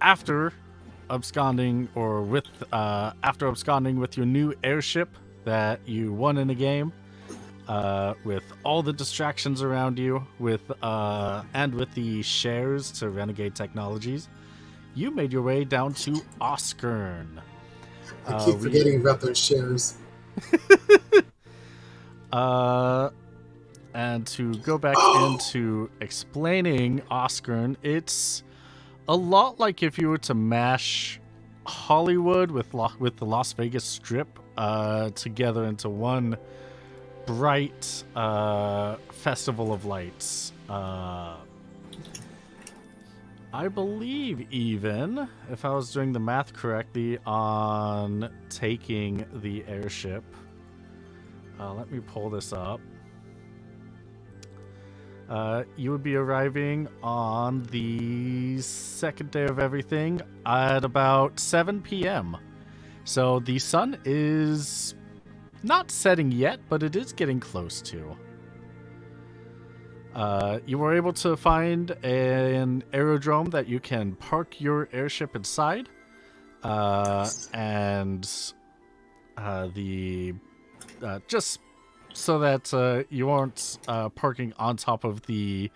after absconding with your new airship that you won in a game, with all the distractions around you, with the shares to Renegade Technologies, you made your way down to Oskern. I keep forgetting about those shares. And to go back into explaining Oskern, it's a lot like if you were to mash Hollywood with the Las Vegas Strip together into one bright festival of lights. I believe, even if I was doing the math correctly on taking the airship, let me pull this up. You would be arriving on the second day of everything at about 7 p.m. So the sun is not setting yet, but it is getting close to. You were able to find an aerodrome that you can park your airship inside, just so that you aren't parking on top of the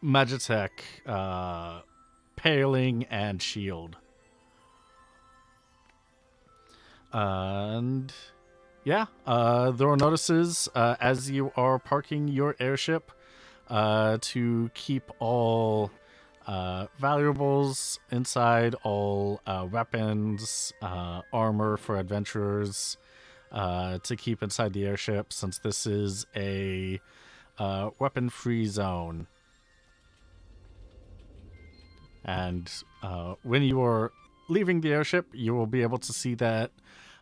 Magitech paling and shield. And yeah, there are notices as you are parking your airship to keep all valuables inside, all weapons, armor for adventurers to keep inside the airship, since this is a weapon-free zone. And when you are leaving the airship, you will be able to see that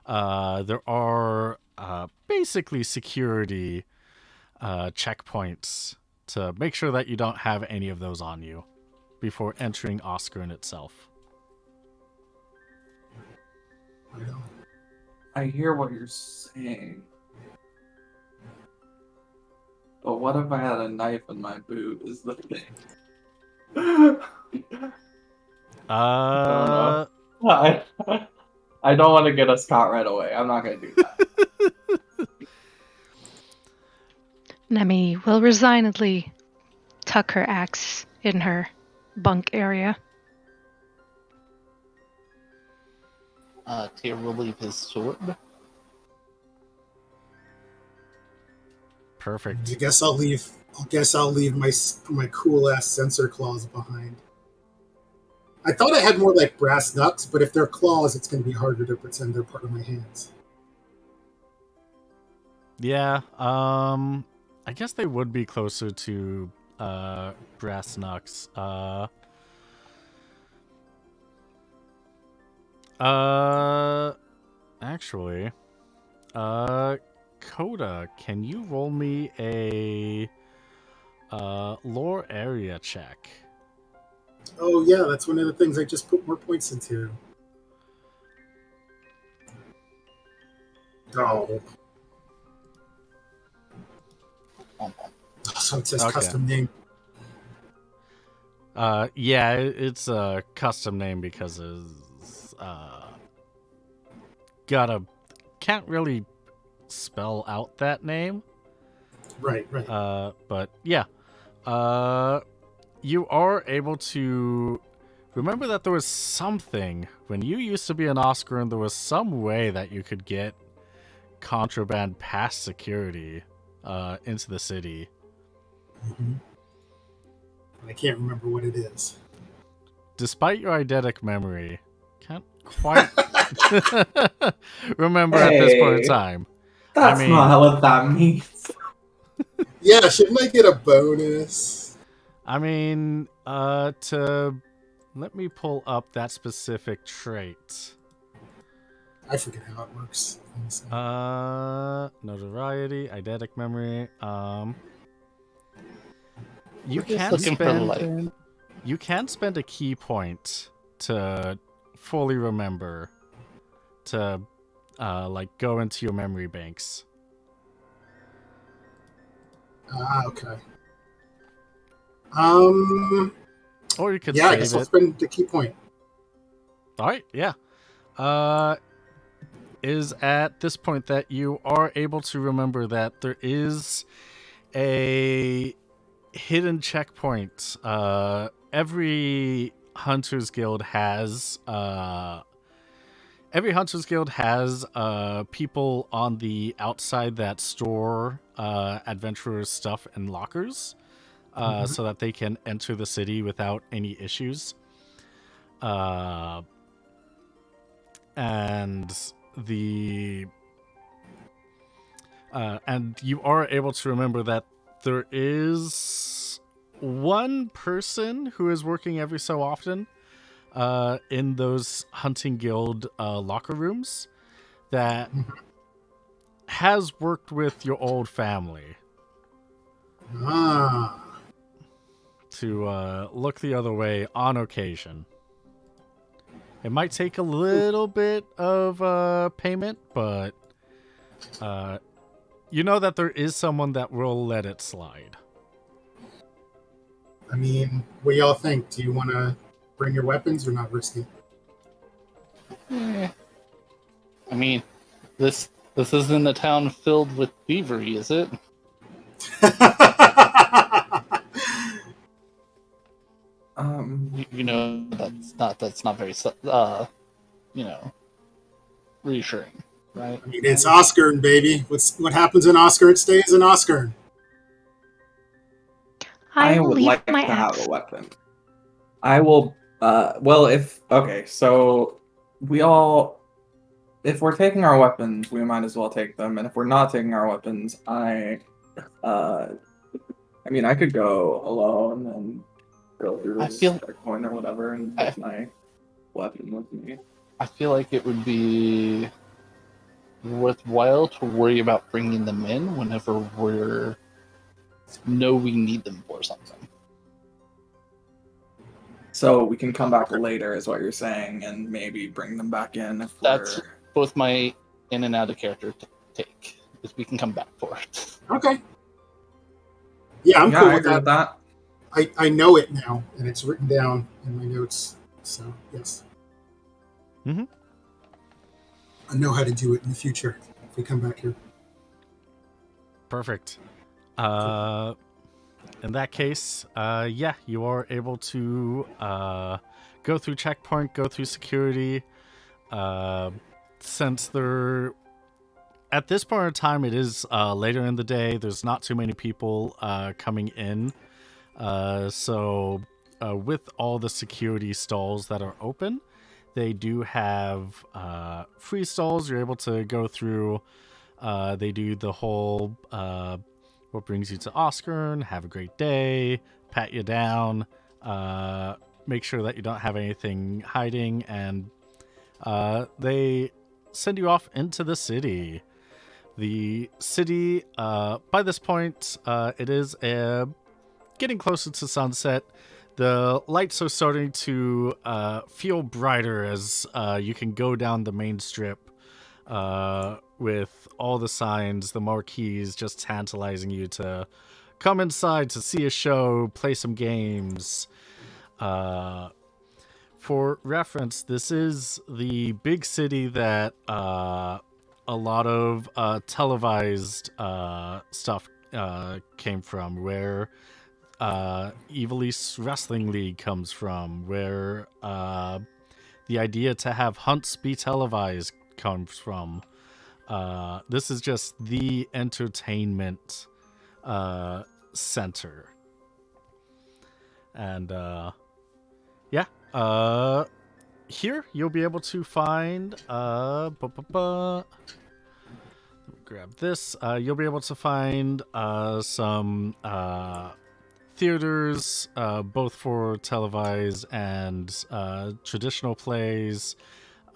there are basically security checkpoints to make sure that you don't have any of those on you before entering Oskern itself. I hear what you're saying. But what if I had a knife in my boot is the thing. I don't want to get us caught right away. I'm not going to do that. Nemi will resignedly tuck her axe in her bunk area. Tyr will leave his sword. Perfect. I guess I'll leave my cool ass sensor claws behind. I thought I had more like brass knucks, but if they're claws, it's going to be harder to pretend they're part of my hands. Yeah, I guess they would be closer to brass knucks. Actually, Coda, can you roll me a lore area check? Oh yeah, that's one of the things I just put more points into. Oh. So it says custom name. Yeah, it's a custom name because it's can't really spell out that name. Right. But yeah. You are able to remember that there was something when you used to be an Oscar, and there was some way that you could get contraband past security into the city. Mm-hmm. I can't remember what it is. Despite your eidetic memory, can't quite remember at this point in time. That's not what that means. Yeah, shouldn't I get a bonus? I mean, let me pull up that specific trait. I forget how it works. Notoriety, eidetic memory. You can spend a key point to fully remember to go into your memory banks. Okay. Um. Or you could Yeah, I save guess I'll it. spend the key point. All right, yeah. Is at this point that you are able to remember that there is a hidden checkpoint. Every Hunters Guild has people on the outside that store adventurers' stuff in lockers, Mhm. so that they can enter the city without any issues. Uh, and the and you are able to remember that there is one person who is working every so often in those hunting guild locker rooms that has worked with your old family Ah. to look the other way on occasion. It might take a little bit of payment, but you know that there is someone that will let it slide. I mean, what y'all think? Do you want to bring your weapons or not risk it? Eh, I mean, this isn't a town filled with thievery, is it? You know, that's not very reassuring, right? I mean, it's Oscar, baby. What happens in Oscar? It stays in Oscar. I will would leave like my to have axe. a weapon. I will. Well, so we all, if we're taking our weapons, we might as well take them, and if we're not taking our weapons, I mean, I could go alone and go through I feel- a coin or whatever and take my weapon with me. I feel like it would be worthwhile to worry about bringing them in whenever we need them for something. So we can come back later, is what you're saying, and maybe bring them back in if That's we're... both my in and out of character take, because we can come back for it. Okay. Yeah, I'm Yeah, cool I with agree that. with that. I know it now, and it's written down in my notes. So, yes. Mm-hmm. I know how to do it in the future if we come back here. Perfect. In that case, yeah, you are able to go through checkpoint, go through security. Since they're at this point in time, it is later in the day. There's not too many people coming in. So with all the security stalls that are open, they do have free stalls. You're able to go through. They do the whole what brings you to Oscar, have a great day, pat you down, make sure that you don't have anything hiding, and they send you off into the city. The city, by this point, it is getting closer to sunset. The lights are starting to feel brighter as you can go down the main strip with all the signs, the marquees just tantalizing you to come inside to see a show, play some games. For reference, this is the big city that a lot of televised stuff came from, where Evil East Wrestling League comes from, where the idea to have hunts be televised comes from. This is just the entertainment center. And yeah, here you'll be able to find grab this. You'll be able to find some theaters, both for televised and traditional plays.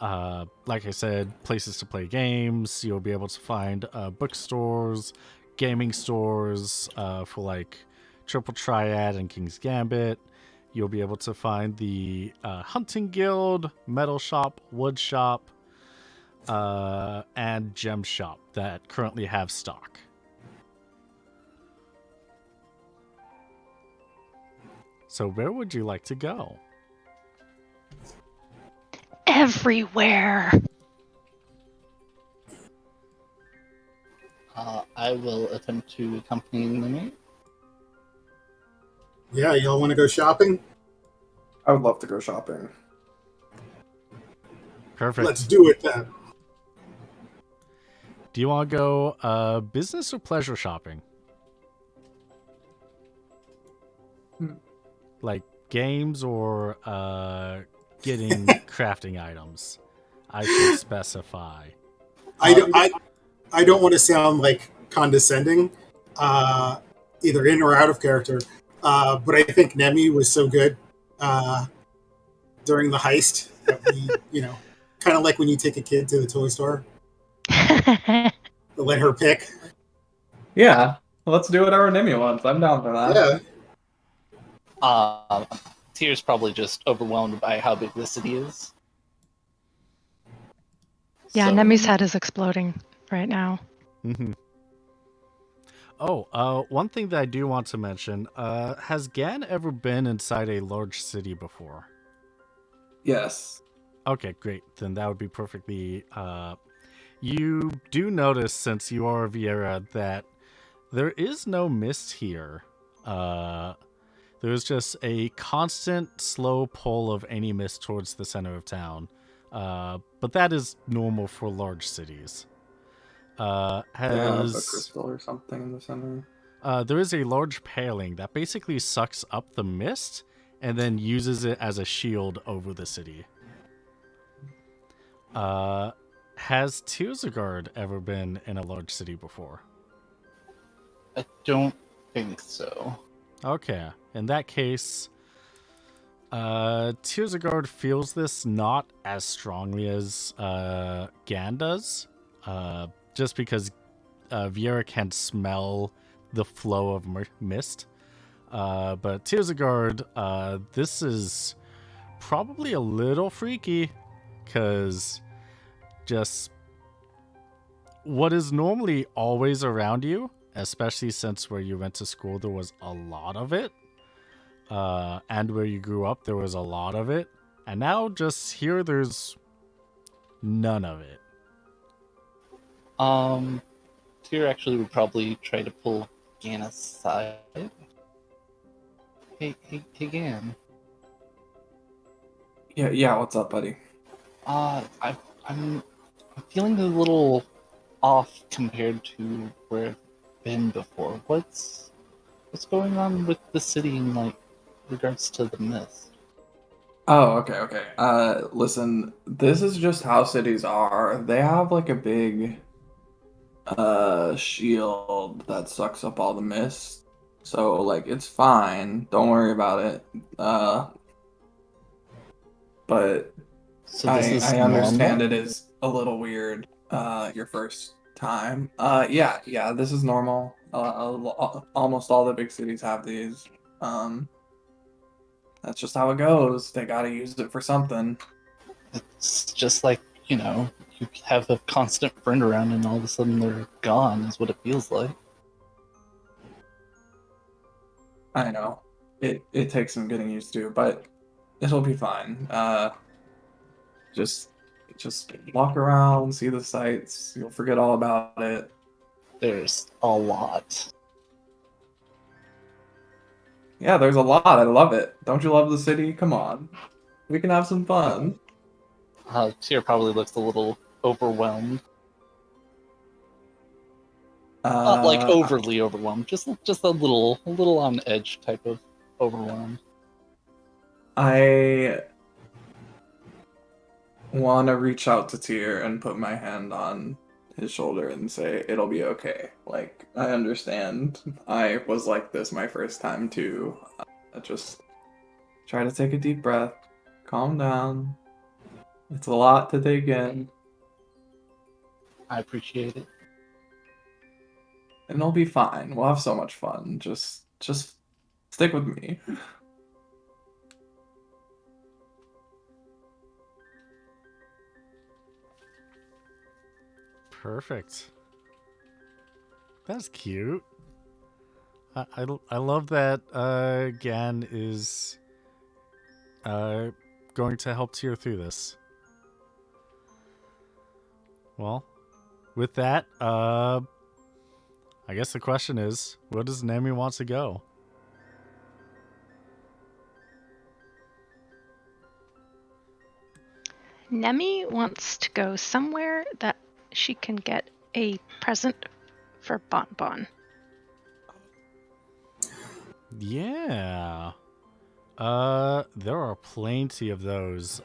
Like I said, places to play games. You'll be able to find bookstores, gaming stores for like Triple Triad and King's Gambit. You'll be able to find the Hunting Guild, Metal Shop, Wood Shop, and Gem Shop that currently have stock. So where would you like to go? Everywhere. I will attempt to accompany Nimi. Yeah, y'all want to go shopping? I would love to go shopping. Perfect. Let's do it then. Do you want to go business or pleasure shopping? Like games or getting crafting items? I should specify. I don't want to sound like condescending, either in or out of character, but I think Nemi was so good during the heist that we, kind of like when you take a kid to the toy store, let her pick. Yeah, let's do whatever Nimi wants. I'm down for that. Yeah. Tyr's probably just overwhelmed by how big the city is. Yeah, So- Nemi's head is exploding right now. Mm-hmm. Oh, one thing that I do want to mention, has Gan ever been inside a large city before? Yes. Okay, great. Then that would be perfectly... you do notice, since you are Vieira, that there is no mist here. There's just a constant slow pull of any mist towards the center of town. But that is normal for large cities. Yeah, a crystal or something in the center. There is a large paling that basically sucks up the mist and then uses it as a shield over the city. Has Tearsagard ever been in a large city before? I don't think so. Okay. In that case, Tearsagard feels this not as strongly as Gan does. Just because Vieira can smell the flow of mist. But Tearsagard, this is probably a little freaky, because just what is normally always around you, especially since where you went to school there was a lot of it, and where you grew up there was a lot of it, and now just here there's none of it. Tyr actually would probably try to pull Gan aside. Hey, Gan. Yeah, what's up, buddy? I'm feeling a little off compared to where I've been before. What's going on with the city in regards to the mist? Oh, okay. Listen, this is just how cities are. They have like a big shield that sucks up all the mist. So like it's fine. Don't worry about it. But So this is I understand normal? it is a little weird your first time. Yeah, this is normal. Almost all the big cities have these. That's just how it goes. They gotta use it for something. It's just like, you have a constant friend around and all of a sudden they're gone, is what it feels like. I know. It takes some getting used to, but it'll be fine. Just walk around, see the sights. You'll forget all about it. There's a lot. Yeah, there's a lot. I love it. Don't you love the city? Come on. We can have some fun. Tyr probably looks a little overwhelmed. Not like overly overwhelmed, just a little on edge type of overwhelmed. I want to reach out to Tyr and put my hand on his shoulder and say, it'll be okay. Like, I understand. I was like this my first time too. Just try to take a deep breath. Calm down. It's a lot to take in. I appreciate it. And it'll be fine. We'll have so much fun. Just stick with me. Perfect. That's cute. I love that Gan is going to help Tyr through this. Well, with that, I guess the question is, where does Nemi want to go? Nemi wants to go somewhere that she can get a present for Bon Bon. Yeah. There are plenty of those.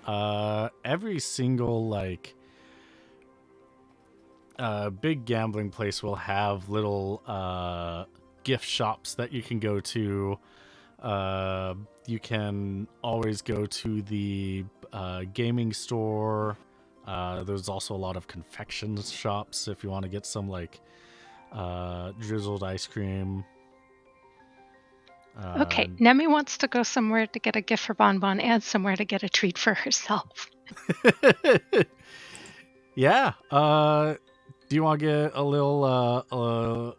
Every single big gambling place will have little gift shops that you can go to. You can always go to the gaming store. There's also a lot of confection shops if you want to get some drizzled ice cream. Okay, Nemi wants to go somewhere to get a gift for Bon Bon and somewhere to get a treat for herself. Yeah. Do you want to get a little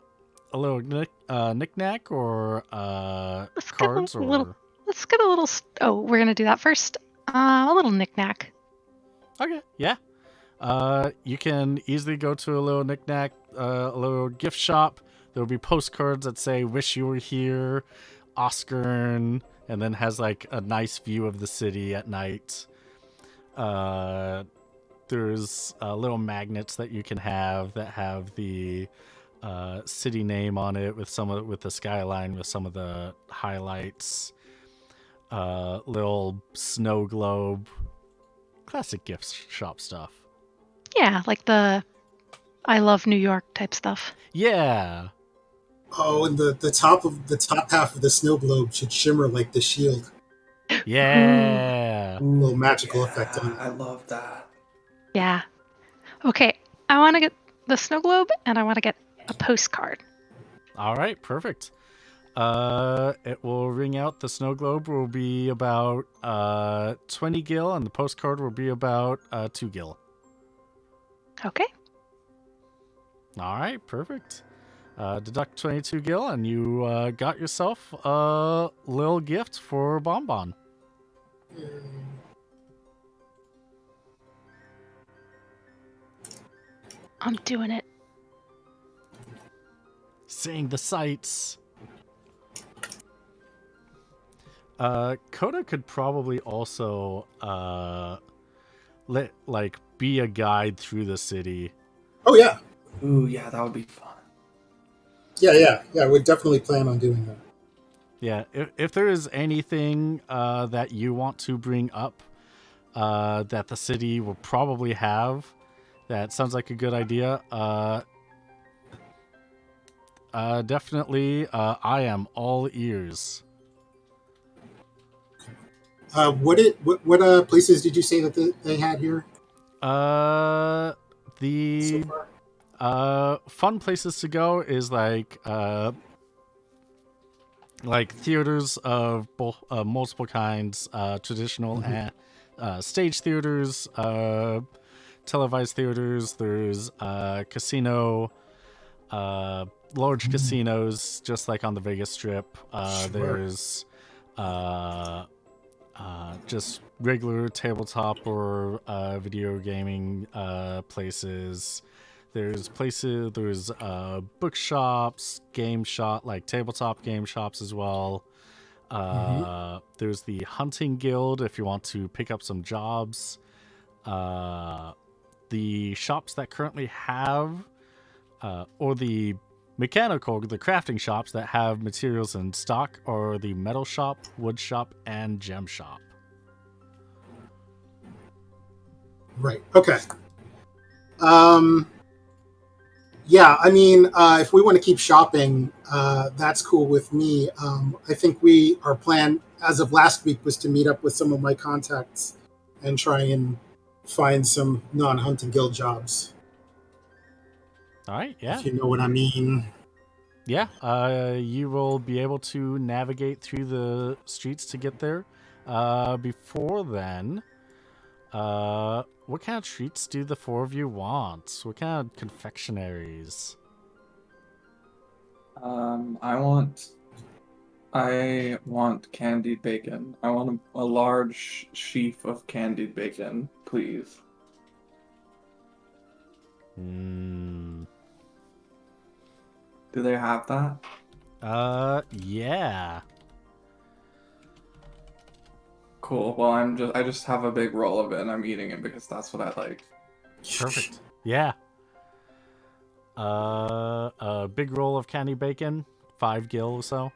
knick-knack or cards or? Let's get a little. Oh, we're gonna do that first. A little knick-knack. Okay. Yeah. You can easily go to a little knick-knack, a little gift shop. There'll be postcards that say "Wish you were here," Oscar, and then has like a nice view of the city at night. There's little magnets that you can have that have the city name on it with the skyline with some of the highlights. Little snow globe, classic gift shop stuff. Yeah, like the I love New York type stuff. Yeah. Oh, and the top half of the snow globe should shimmer like the shield. Yeah. A little magical effect on it. I love that. Yeah. Okay, I want to get the snow globe and I want to get a postcard. All right, perfect. It will ring out. The snow globe will be about 20 gil, and the postcard will be about 2 gil. Okay. All right, perfect. Deduct 22 gil, and you got yourself a little gift for Bon Bon. I'm doing it. Seeing the sights. Coda could probably also be a guide through the city. Oh yeah. Ooh, yeah, that would be fun. Yeah. We'd definitely plan on doing that. Yeah, if there is anything that you want to bring up that the city will probably have, that sounds like a good idea. Definitely, I am all ears. What places did you say that they had here? The So far? fun places to go is like theaters of both multiple kinds, traditional and stage theaters, televised theaters. There's casino, large casinos, just like on the Vegas Strip. Sure. There's just regular tabletop or video gaming places. There's bookshops, tabletop game shops as well. There's the hunting guild if you want to pick up some jobs. The shops that currently have, or the crafting shops that have materials in stock are the metal shop, wood shop, and gem shop. Right. Okay. Yeah, I mean, if we want to keep shopping, that's cool with me. I think our plan as of last week was to meet up with some of my contacts and try and find some non-hunting guild jobs. All right, yeah. If you know what I mean. Yeah, you will be able to navigate through the streets to get there. Before then, what kind of treats do the four of you want? What kind of confectionaries? I want I want candied bacon. I want a large sheaf of candied bacon, please. Hmm. Do they have that? Yeah. Cool. Well, I just have a big roll of it and I'm eating it because that's what I like. Perfect. Yeah. A big roll of candy bacon, 5 gil or so.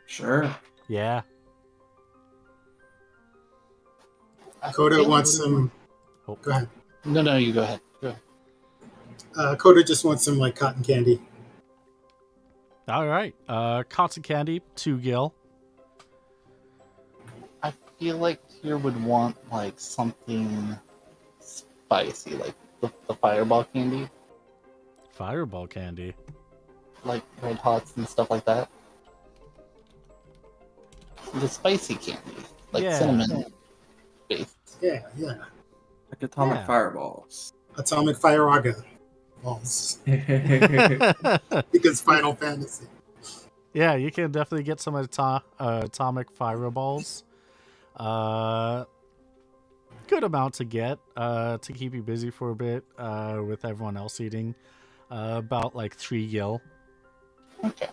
Sure. Yeah. Coda wants some. Oh. Go ahead. No, you go ahead. Go ahead. Coda just wants some like cotton candy. All right. Cotton candy, 2 gil. I feel like Tyr would want like something spicy, like the fireball candy, Fireball candy. like red hots and stuff like that. The spicy candy, like Yeah. cinnamon based. Yeah. Like atomic Yeah. fireballs. Atomic Fireaga balls. Because Final Fantasy. Yeah, you can definitely get some atomic fireballs. Good amount to get to keep you busy for a bit with everyone else eating. About like 3 gil. Okay.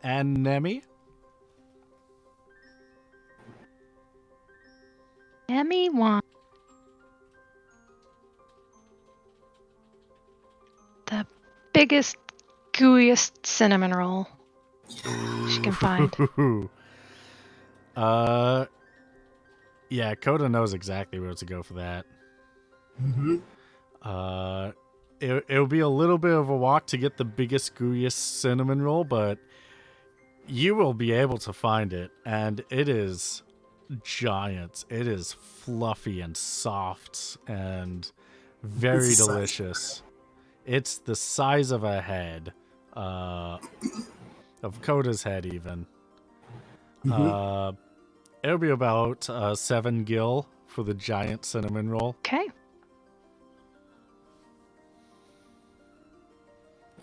And Nemi? Emmy wants the biggest, gooeyest cinnamon roll she can find. Yeah, Coda knows exactly where to go for that. Mm-hmm. It'll be a little bit of a walk to get the biggest, gooeyest cinnamon roll, but you will be able to find it, and it is giant. It is fluffy and soft and very It's the size. delicious. It's the size of a head, of Coda's head even. Mm-hmm. It'll be about 7 gil for the giant cinnamon roll. Okay.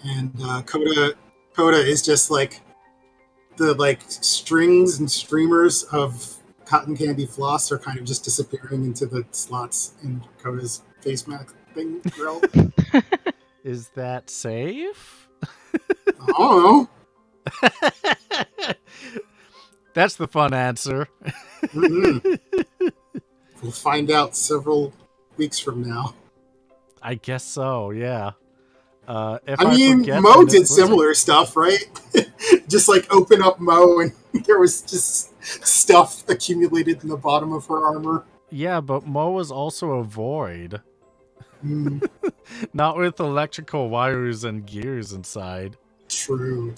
And Coda is just like the like strings and streamers of cotton candy floss are kind of just disappearing into the slots in Coda's face mask thing grill. Is that safe? I don't know. That's the fun answer. Mm-hmm. We'll find out several weeks from now. I guess so, yeah. If I mean, forget, Mo then did it's similar stuff, right? Just like open up Mo and there was just stuff accumulated in the bottom of her armor. Yeah, but Mo was also a void. Mm, Not with electrical wires and gears inside. true.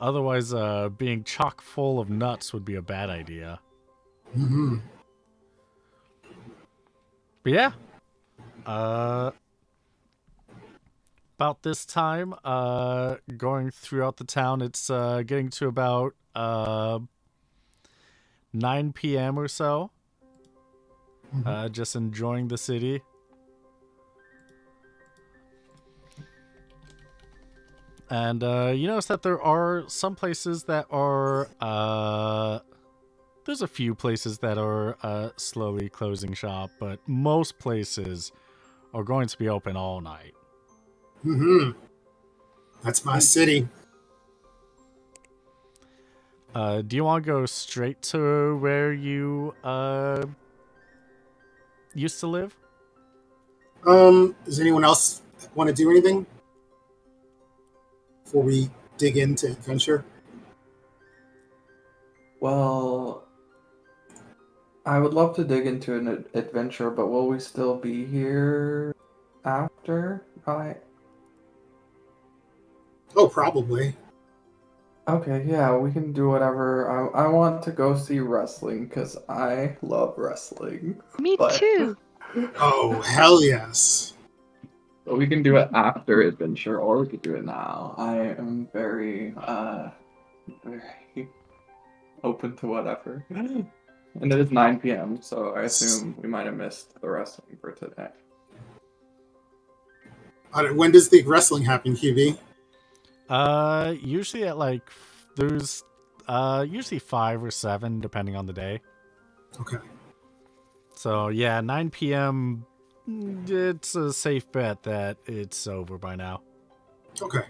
Otherwise, being chock full of nuts would be a bad idea. Mm-hmm. But yeah. About this time, going throughout the town, it's getting to about 9 p.m. or so. Just enjoying the city. And you notice that there are some places that are... there's a few places that are slowly closing shop, but most places are going to be open all night. Mm-hmm. That's my city. Do you want to go straight to where you used to live? Does anyone else want to do anything before we dig into adventure? Well, I would love to dig into an adventure, but will we still be here after? Oh, probably. Okay, yeah, we can do whatever. I want to go see wrestling because I love wrestling. Me But- too. Oh, hell yes. But we can do it after adventure, or we could do it now. I am very open to whatever. And it is 9 p.m., so I assume we might have missed the wrestling for today. When does the wrestling happen, QB? Usually at like there's usually 5 or 7 depending on the day. Okay. So yeah, 9 p.m. It's a safe bet that it's over by now. Okay.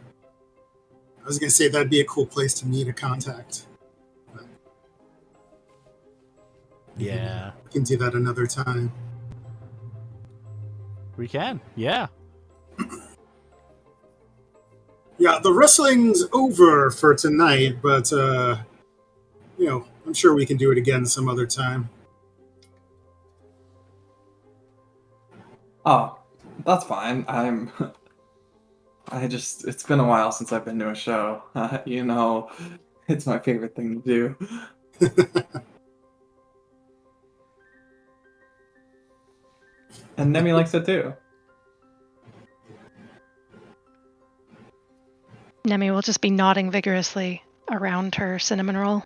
I was gonna say that'd be a cool place to meet a contact. But Yeah, we can do that another time. we can. Yeah. Yeah, the wrestling's over for tonight, but I'm sure we can do it again some other time. Oh, that's fine. It's been a while since I've been to a show. It's my favorite thing to do. And Nemi likes it too. Nemi will just be nodding vigorously around her cinnamon roll.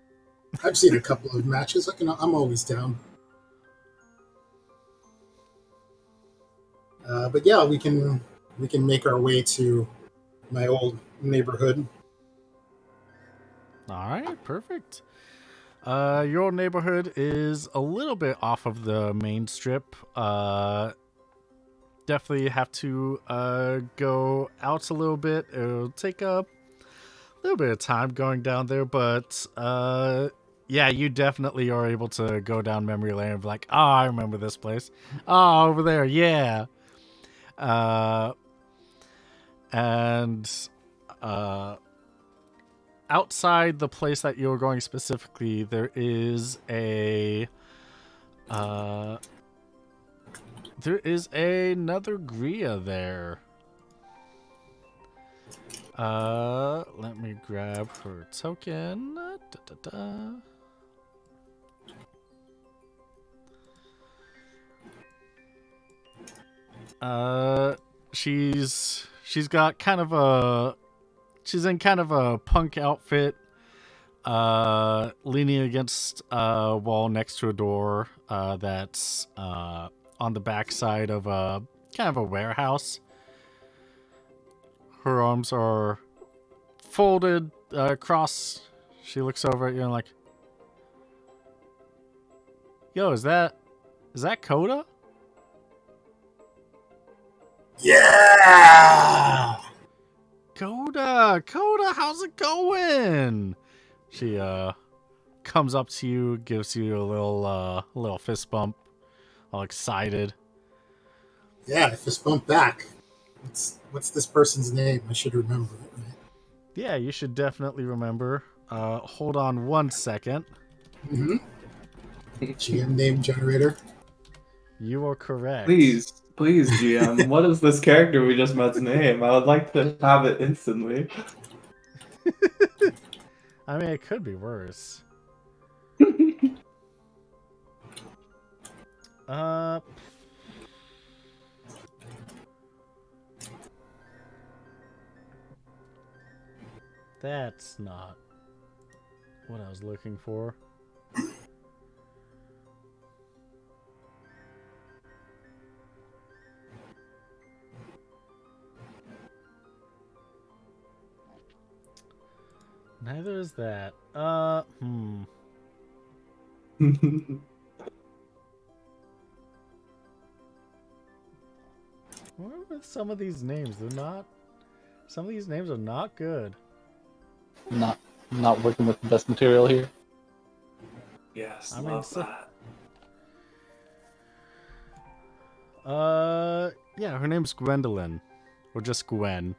I've seen a couple of matches. I'm always down. But yeah, we can make our way to my old neighborhood. All right, perfect. Your neighborhood is a little bit off of the main strip. Definitely have to go out a little bit. It'll take a little bit of time going down there, but yeah, you definitely are able to go down memory lane and be like, oh, I remember this place. Oh, over there, yeah. And outside the place that you're going specifically, there is another Gria there. Let me grab her token. She's got kind of a she's in kind of a punk outfit, leaning against a wall next to a door that's on the backside of a kind of a warehouse. Her arms are folded across. She looks over at you and like, yo, is that Coda? Yeah. Coda, how's it going? She comes up to you, gives you a little fist bump, all excited. Yeah, fist bump back. What's this person's name? I should remember it, right? Yeah, you should definitely remember. Hold on 1 second. Mm-hmm. GM name generator. You are correct. Please, GM. What is this character we just met's name? I would like to have it instantly. I mean, it could be worse. That's not what I was looking for. Neither is that. What are with some of these names? Some of these names are not good. Not working with the best material here. Yes, I love mean, that. Yeah, her name's Gwendolyn. Or just Gwen.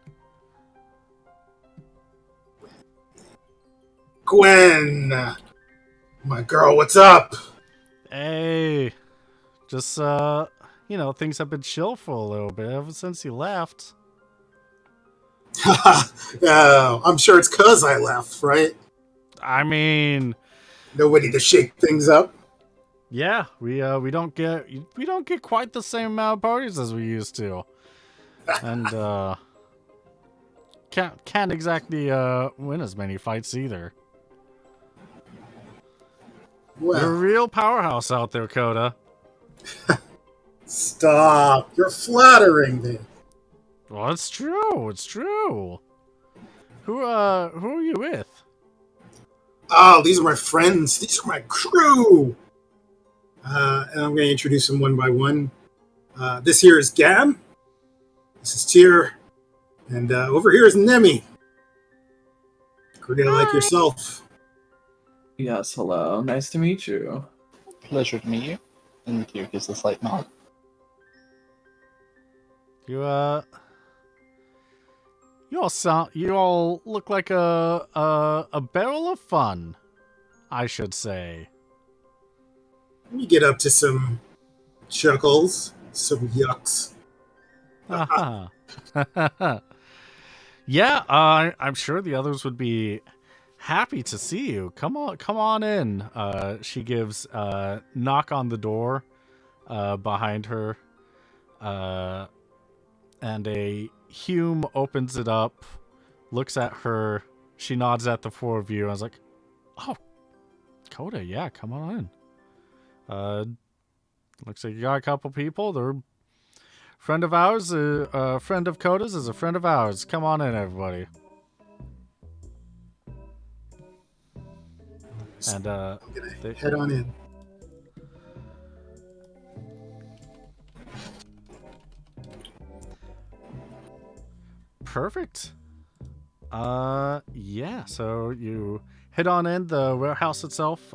Gwen, my girl, what's up? Hey, just things have been chill for a little bit ever since you left. I'm sure it's 'cause I left, right? I mean, Nobody to shake things up. yeah, we don't get quite the same amount of parties as we used to, and can't exactly win as many fights either. Well, You're a real powerhouse out there, Coda. stop. You're flattering me. Well, it's true. It's true. Who are you with? Oh, these are my friends. These are my crew. And I'm going to introduce them one by one. This here is Gam. This is Tyr. And over here is Nemi. Pretty like yourself. Yes, hello. Nice to meet you. Pleasure to meet you. And Tyr gives a slight nod. You all look like a barrel of fun, I should say. We get up to some chuckles, some yucks. Yeah, I'm sure the others would be happy to see you. Come on in. She gives a knock on the door behind her, and a Hume opens it up, looks at her. She nods at the four of you. I was like, "Oh, Coda, yeah, come on in." Looks like you got a couple people. They're friend of ours. A friend of Coda's is a friend of ours. Come on in, everybody. And I'm gonna head on in. Perfect. Yeah, so you head on in. The warehouse itself,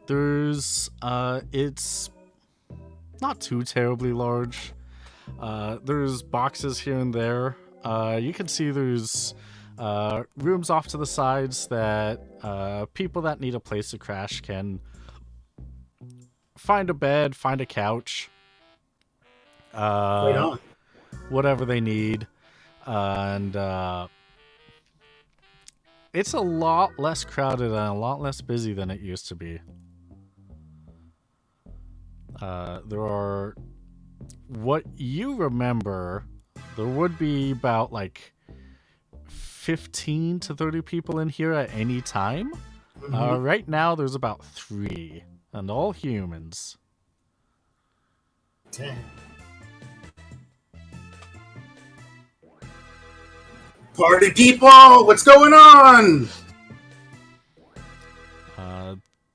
there's, it's not too terribly large. There's boxes here and there. You can see there's, rooms off to the sides that, people that need a place to crash can find a bed, find a couch. Right on. Whatever they need. And it's a lot less crowded and a lot less busy than it used to be. There are, what you remember, there would be about like 15 to 30 people in here at any time. Mhm. Right now there's about 3, and all humans. Dang. Party people, what's going on?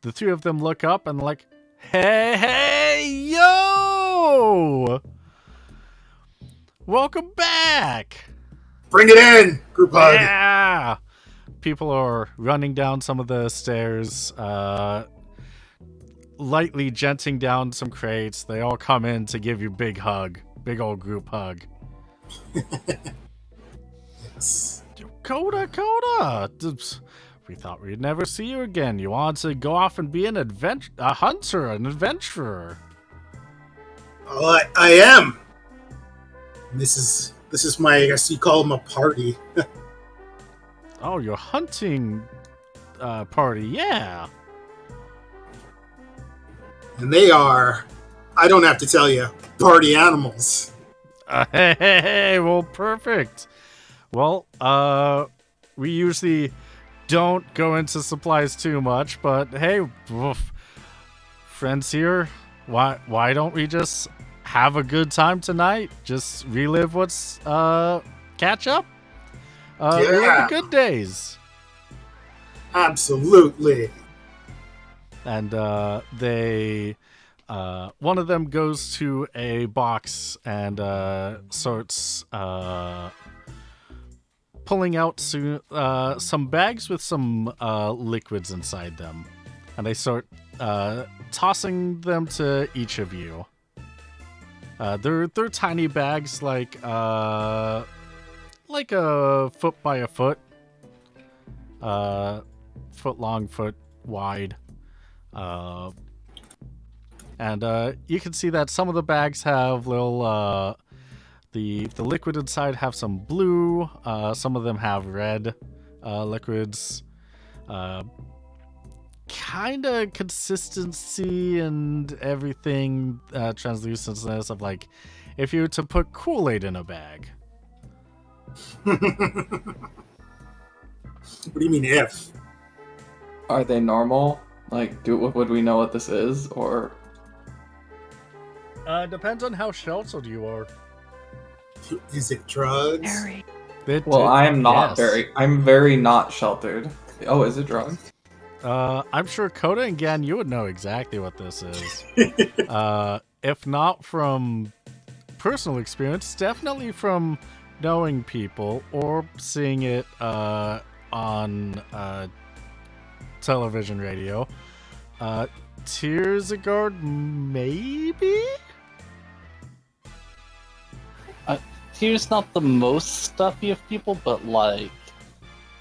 The 3 of them look up and like, hey, yo! Welcome back! Bring it in, group hug. Yeah! People are running down some of the stairs, lightly genting down some crates. They all come in to give you big old group hug. Yes. Coda! We thought we'd never see you again. You want to go off and be an adventurer. Oh, I am. This is my, I guess you call them a party. Oh, your hunting party, yeah. And they are, I don't have to tell you, party animals. Hey, well, perfect. Well, we usually don't go into supplies too much, but hey, friends here, why don't we just have a good time tonight? Just relive what's, catch up? Relive the good days. Absolutely. And they, one of them goes to a box and starts pulling out some bags with some liquids inside them, and they start tossing them to each of you. They're tiny bags, like a foot by a foot, foot long, foot wide, and you can see that some of the bags have little the liquid inside have some blue, some of them have red liquids, kind of consistency and everything, translucentness of like if you were to put Kool-Aid in a bag. What do you mean if? Are they normal? Like, would we know what this is, or? Depends on how sheltered you are. Is it drugs? Very. Well, I am not yes. very. I'm very not sheltered. Oh, is it drugs? I'm sure Coda and Gan, you would know exactly what this is. If not from personal experience, definitely from knowing people or seeing it on television, radio. Tears a guard, maybe? Here's not the most stuffy of people, but like,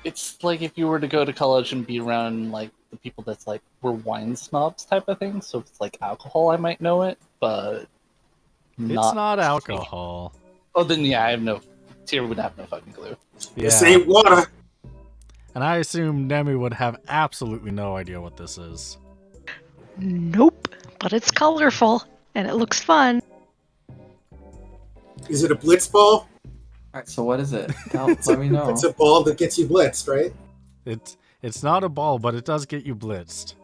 it's like if you were to go to college and be around like the people that's like we're wine snobs type of thing. So if it's like alcohol, I might know it, but It's not alcohol. Oh, then yeah, I have no. Tyr would have no fucking clue. This Yeah. ain't water. And I assume Nemi would have absolutely no idea what this is. Nope. But it's colorful and it looks fun. Is it a blitz ball? Alright, so what is it? Let me know. It's a ball that gets you blitzed, right? It's not a ball, but it does get you blitzed.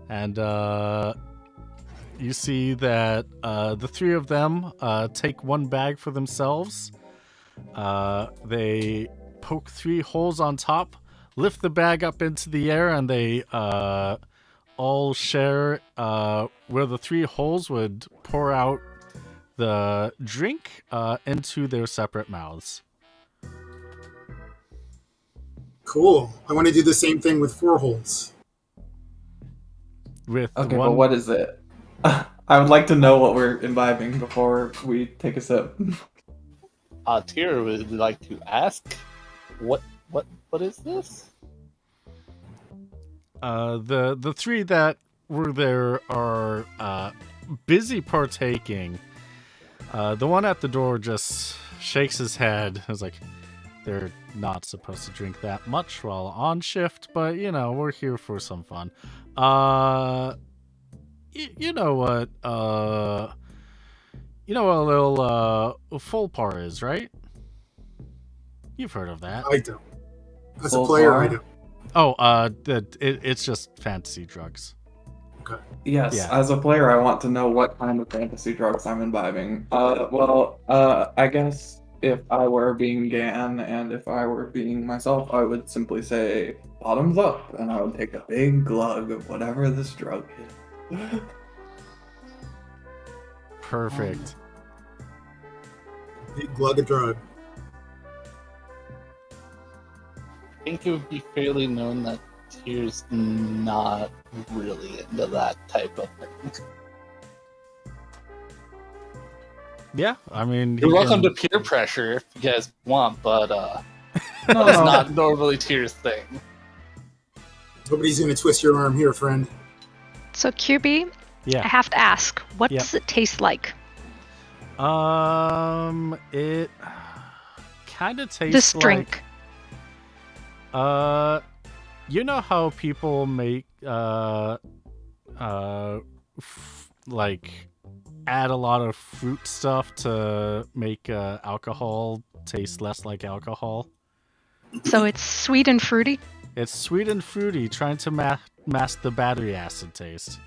And you see that the three of them take one bag for themselves. They poke 3 holes on top, lift the bag up into the air, and they all share where the 3 holes would pour out the drink into their separate mouths. Cool. I want to do the same thing with 4 holes. With Okay, one, but what is it? I would like to know what we're imbibing before we take a sip. Tyr would like to ask, what is this? The 3 that were there are busy partaking. The one at the door just shakes his head. It's like, they're not supposed to drink that much while on shift, but you know, we're here for some fun. You know what? You know what a little full par is, right? You've heard of that. I don't. As a Full player, bar? I don't. Oh, it's just fantasy drugs. Okay. Yes, Yeah. as a player, I want to know what kind of fantasy drugs I'm imbibing. I guess if I were being Gan and if I were being myself, I would simply say bottoms up, and I would take a big glug of whatever this drug is. Perfect. Big glug of drug. I think it would be fairly known that Tyr's not really into that type of thing. Yeah, I mean, You're he welcome can- to peer pressure if you guys want, but No, it's no. not normally Tyr's thing. Nobody's going to twist your arm here, friend. So QB, I Yeah. have to ask, what Yeah. does it taste like? It kind of tastes This like drink. you know how people make like add a lot of fruit stuff to make alcohol taste less like alcohol. So it's sweet and fruity. It's sweet and fruity, trying to mask the battery acid taste.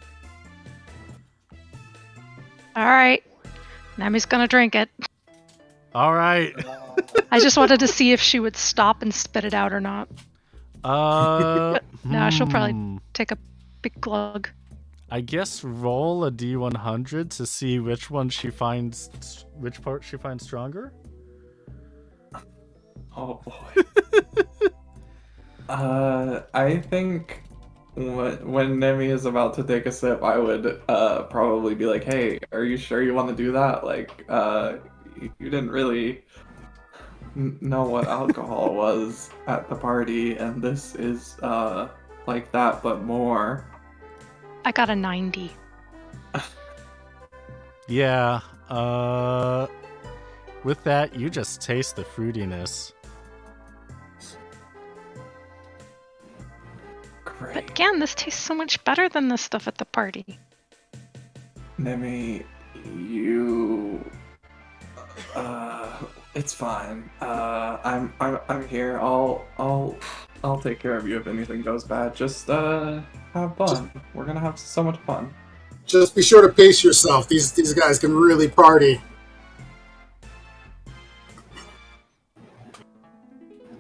All right. Nami's gonna drink it. All right. I just wanted to see if she would stop and spit it out or not. No, she'll probably take a big glug. I guess roll a D100 to see which part she finds stronger. Oh boy. I think when Nemi is about to take a sip, I would probably be like, "Hey, are you sure you want to do that? Like, you didn't really know what alcohol was at the party, and this is like that, but more." I got a 90. Yeah. With that, you just taste the fruitiness. Great. But again, this tastes so much better than the stuff at the party. Nemi, you. It's fine. I'm here. I'll take care of you if anything goes bad. Just have fun. We're gonna have so much fun. Just be sure to pace yourself. These guys can really party.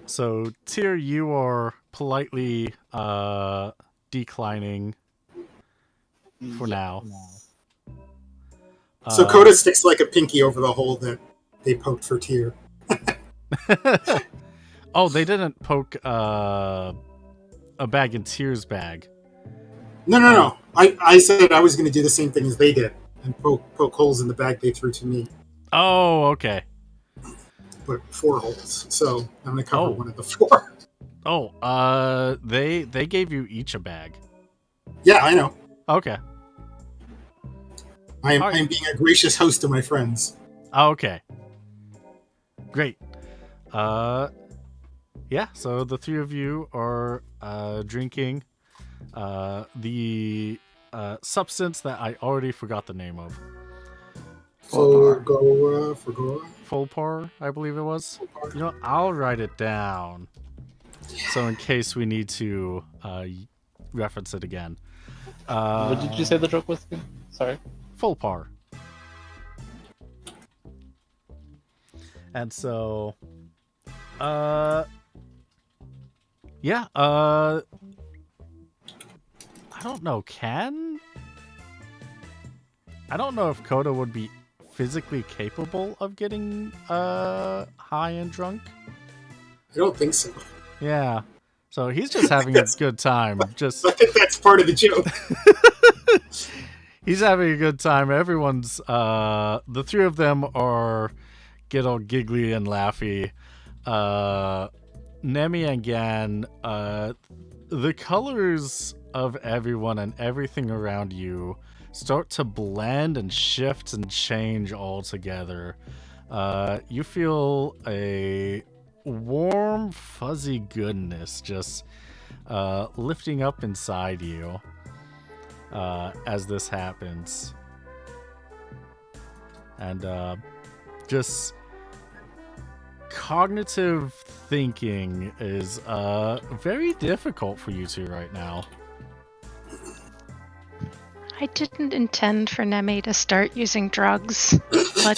So, Tyr, you are politely declining for now. So Coda sticks like a pinky over the hole that they poked for Tyr. Oh, they didn't poke a bag in Tyr's bag. No. I said I was going to do the same thing as they did and poke holes in the bag they threw to me. Oh, okay. But 4 holes, so I'm going to cover Oh. one of the 4. Oh, they gave you each a bag. Yeah, I know. Okay. I am Alright. being a gracious host to my friends. Okay. Great. Yeah, so the 3 of you are drinking the substance that I already forgot the name of. Fulgora. Fulpar, I believe it was. You know, I'll write it down. So in case we need to reference it again. What did you say the joke was again? Sorry. Fulpar. And so, yeah, I don't know, I don't know if Coda would be physically capable of getting high and drunk. I don't think so. Yeah. So he's just having a good time. Just I think that's part of the joke. he's having a good time. Everyone's the 3 of them are get all giggly and laughy. Nemi and Gan, the colors of everyone and everything around you start to blend and shift and change all together. You feel a warm, fuzzy goodness just lifting up inside you as this happens. And just cognitive thinking is very difficult for you 2 right now. I didn't intend for Nemi to start using drugs, but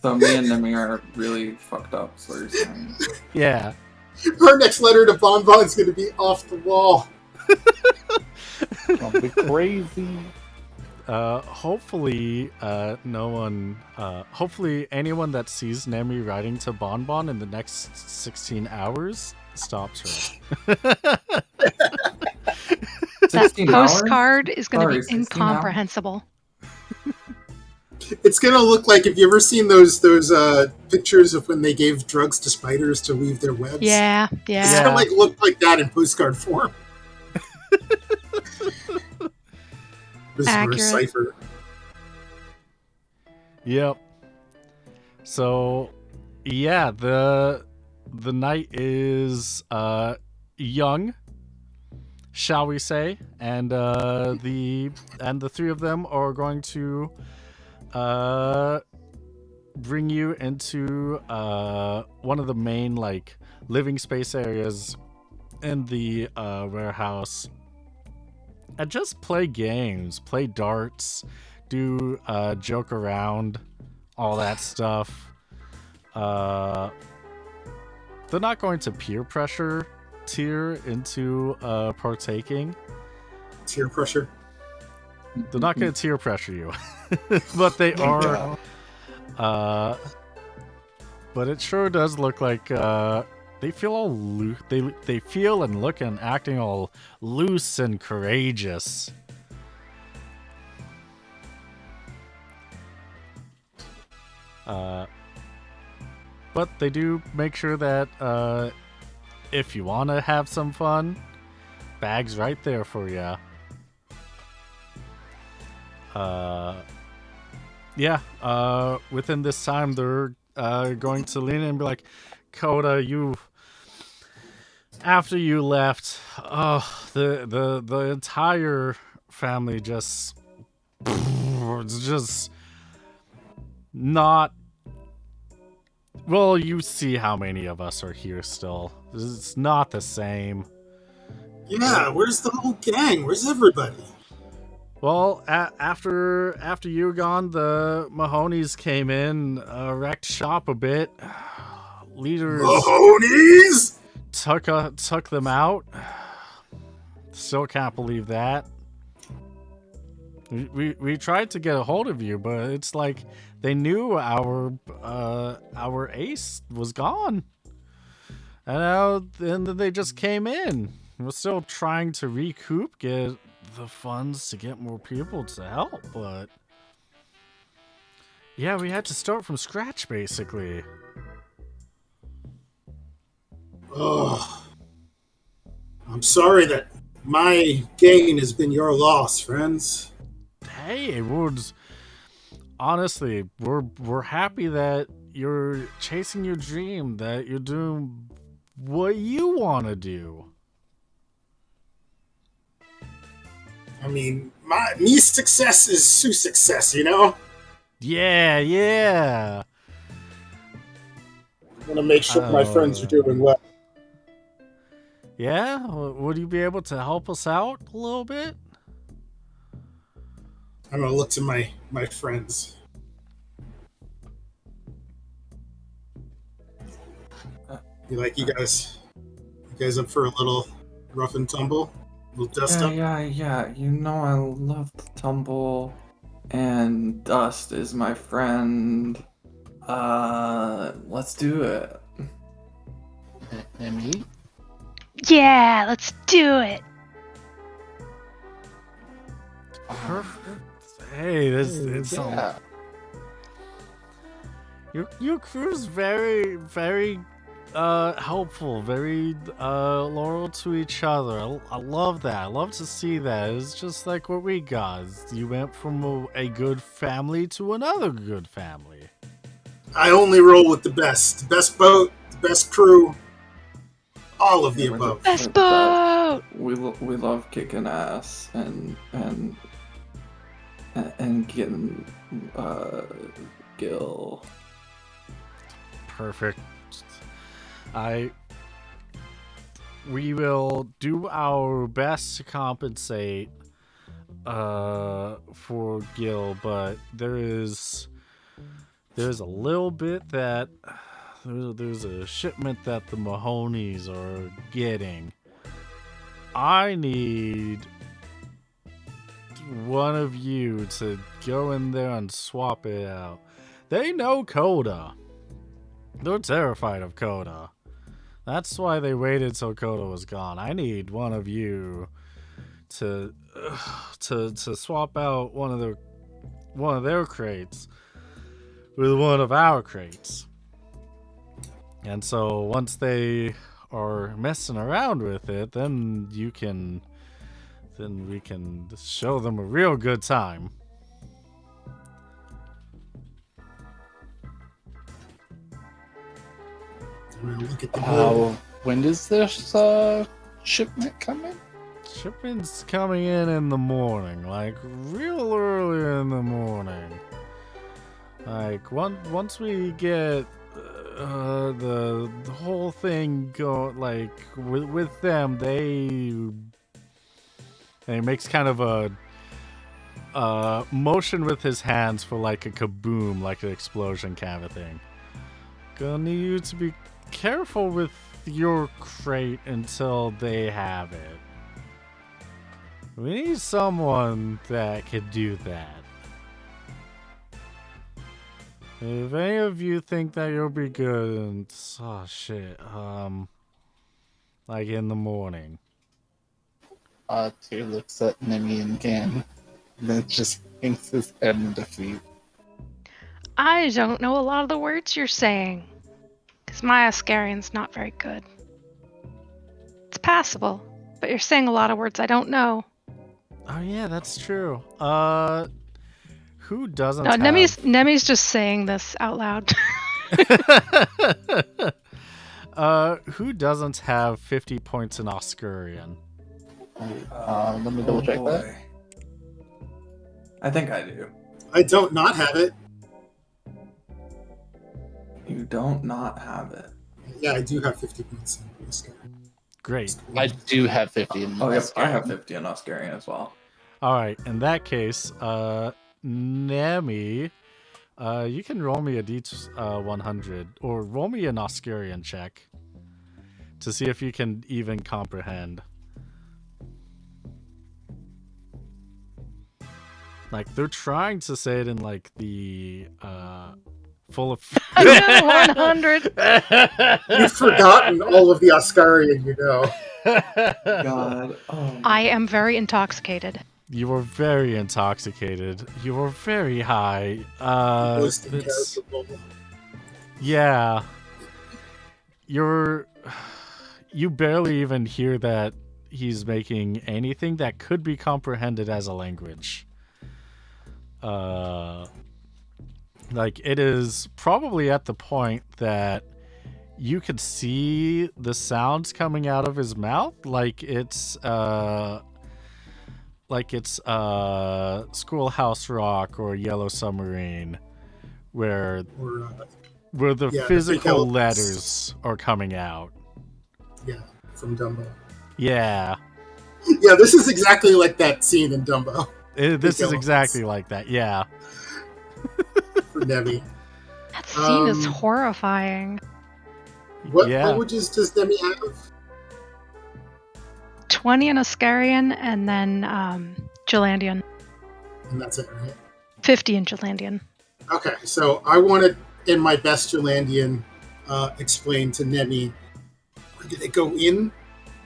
So me and Nemi are really fucked up, so you're saying. Yeah. Her next letter to Bon Bon is going to be off the wall. I'll be crazy. Hopefully, no one. Hopefully, anyone that sees Nemi writing to Bon Bon in the next 16 hours stops her. that 16 hours? postcard is going Sorry, to 16 be hours? incomprehensible. It's going to look like, have you ever seen those pictures of when they gave drugs to spiders to weave their webs? Yeah. It's Yeah. going to look like that in postcard form. This is Accurate. a cipher. Yep. So, yeah, the night is young, shall we say, and the 3 of them are going to bring you into one of the main living space areas in the warehouse and just play games, play darts, do joke around, all that stuff. They're not going to peer pressure Tyr into partaking. Tear pressure. They're not going to tear pressure you, but they are. But it sure does look like they feel all they feel and look and acting all loose and courageous. But they do make sure that if you want to have some fun, bag's right there for you. Within this time, they're going to lean in and be like, Coda, after you left, the entire family it's just not. Well, you see how many of us are here still. It's not the same. Yeah, where's the whole gang? Where's everybody? Well, after you gone, the Mahonies came in, wrecked shop a bit. Leaders Mahonies! took them out. Still can't believe that. We tried to get a hold of you, but it's like they knew our ace was gone, and now then they just came in. We're still trying to recoup, get the funds to get more people to help, but yeah, we had to start from scratch basically. Oh, I'm sorry that my gain has been your loss, friends. Hey, honestly, we're happy that you're chasing your dream, that you're doing what you want to do. I mean, me success is Sue's success, you know? Yeah. I want to make sure my friends are doing well. Yeah? Would you be able to help us out a little bit? I'm going to look to my friends. You guys up for a little rough and tumble? A little dust up? Yeah. You know I love to tumble, and dust is my friend. Let's do it. And me? Yeah, let's do it. Perfect. Hey, it's Yeah. your crew's very, very helpful, very loyal to each other. I love that. I love to see that. It's just like what we got. You went from a good family to another good family. I only roll with the best. The best boat, the best crew, all of the above. Best boat. We love kicking ass and getting Gil. Perfect. We will do our best to compensate for Gil, but there's a little bit that there's a shipment that the Mahonies are getting. I need one of you to go in there and swap it out. They know Coda. They're terrified of Coda. That's why they waited till Coda was gone. I need one of you to swap out one of their crates with one of our crates. And so once they are messing around with it, then we can show them a real good time. Look at the When does this shipment come in? Shipment's coming in the morning, like real early in the morning. Like once we get the whole thing go, like with them, they makes kind of a motion with his hands for like a kaboom, like an explosion kind of thing. Gonna need you to be careful with your crate until they have it. We need someone that can do that. If any of you think that you'll be good, and like in the morning. Tyr looks at Nemi and Gan, and then just hangs his head in defeat. I don't know a lot of the words you're saying, because my Ascarian's not very good. It's passable, but you're saying a lot of words I don't know. Oh yeah, that's true. Who doesn't No, have... Nemi's just saying this out loud. Who doesn't have 50 points in Oscurian? Let me double check that. I think I do. I don't not have it. You don't not have it. Yeah, I do have 50 points in this guy. Great. I do have 50 in Oh, yep, Oscarian. I have 50 in Oscarian as well. All right. In that case, Nemi, you can roll me a D100 or roll me an Oscarian check to see if you can even comprehend. Like they're trying to say it in like the full of. I got 100. You've forgotten all of the Oscarian, you know. God. Oh. I am very intoxicated. You were very intoxicated. You were very high. Most It's incalculable. yeah. You barely even hear that he's making anything that could be comprehended as a language. Like it is probably at the point that you could see the sounds coming out of his mouth, like it's Schoolhouse Rock or Yellow Submarine, where Or, the yeah, the physical big letters are coming out. yeah, from Dumbo. Yeah, Yeah, this is exactly like that scene in Dumbo this is elephants. exactly like that. Yeah. for Nemi. That scene is Um, horrifying. What Yeah. languages does Nemi have? 20 in Oscarian and then Jalandian. And that's it, right? 50 in Jalandian. Okay, so I wanted, in my best Jalandian, explain to Nemi, where did they go in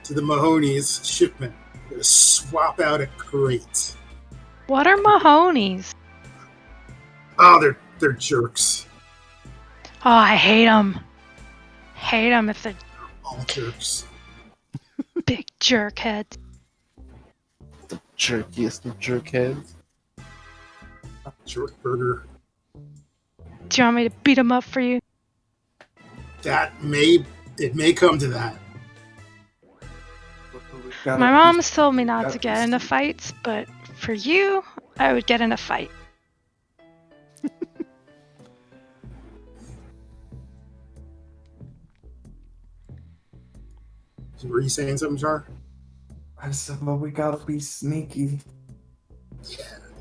to the Mahoney's shipment? They're gonna swap out a crate. What are Mahoney's? Oh, they're jerks. Oh, I hate them. Hate them if they're All jerks. big jerk heads. The jerkiest of jerkheads. Jerk burger. Do you want me to beat them up for you? It may come to that. My mom's told me not to get into fights, but for you, I would get in a fight. Were you saying something, Jar? I said, well, we gotta be sneaky.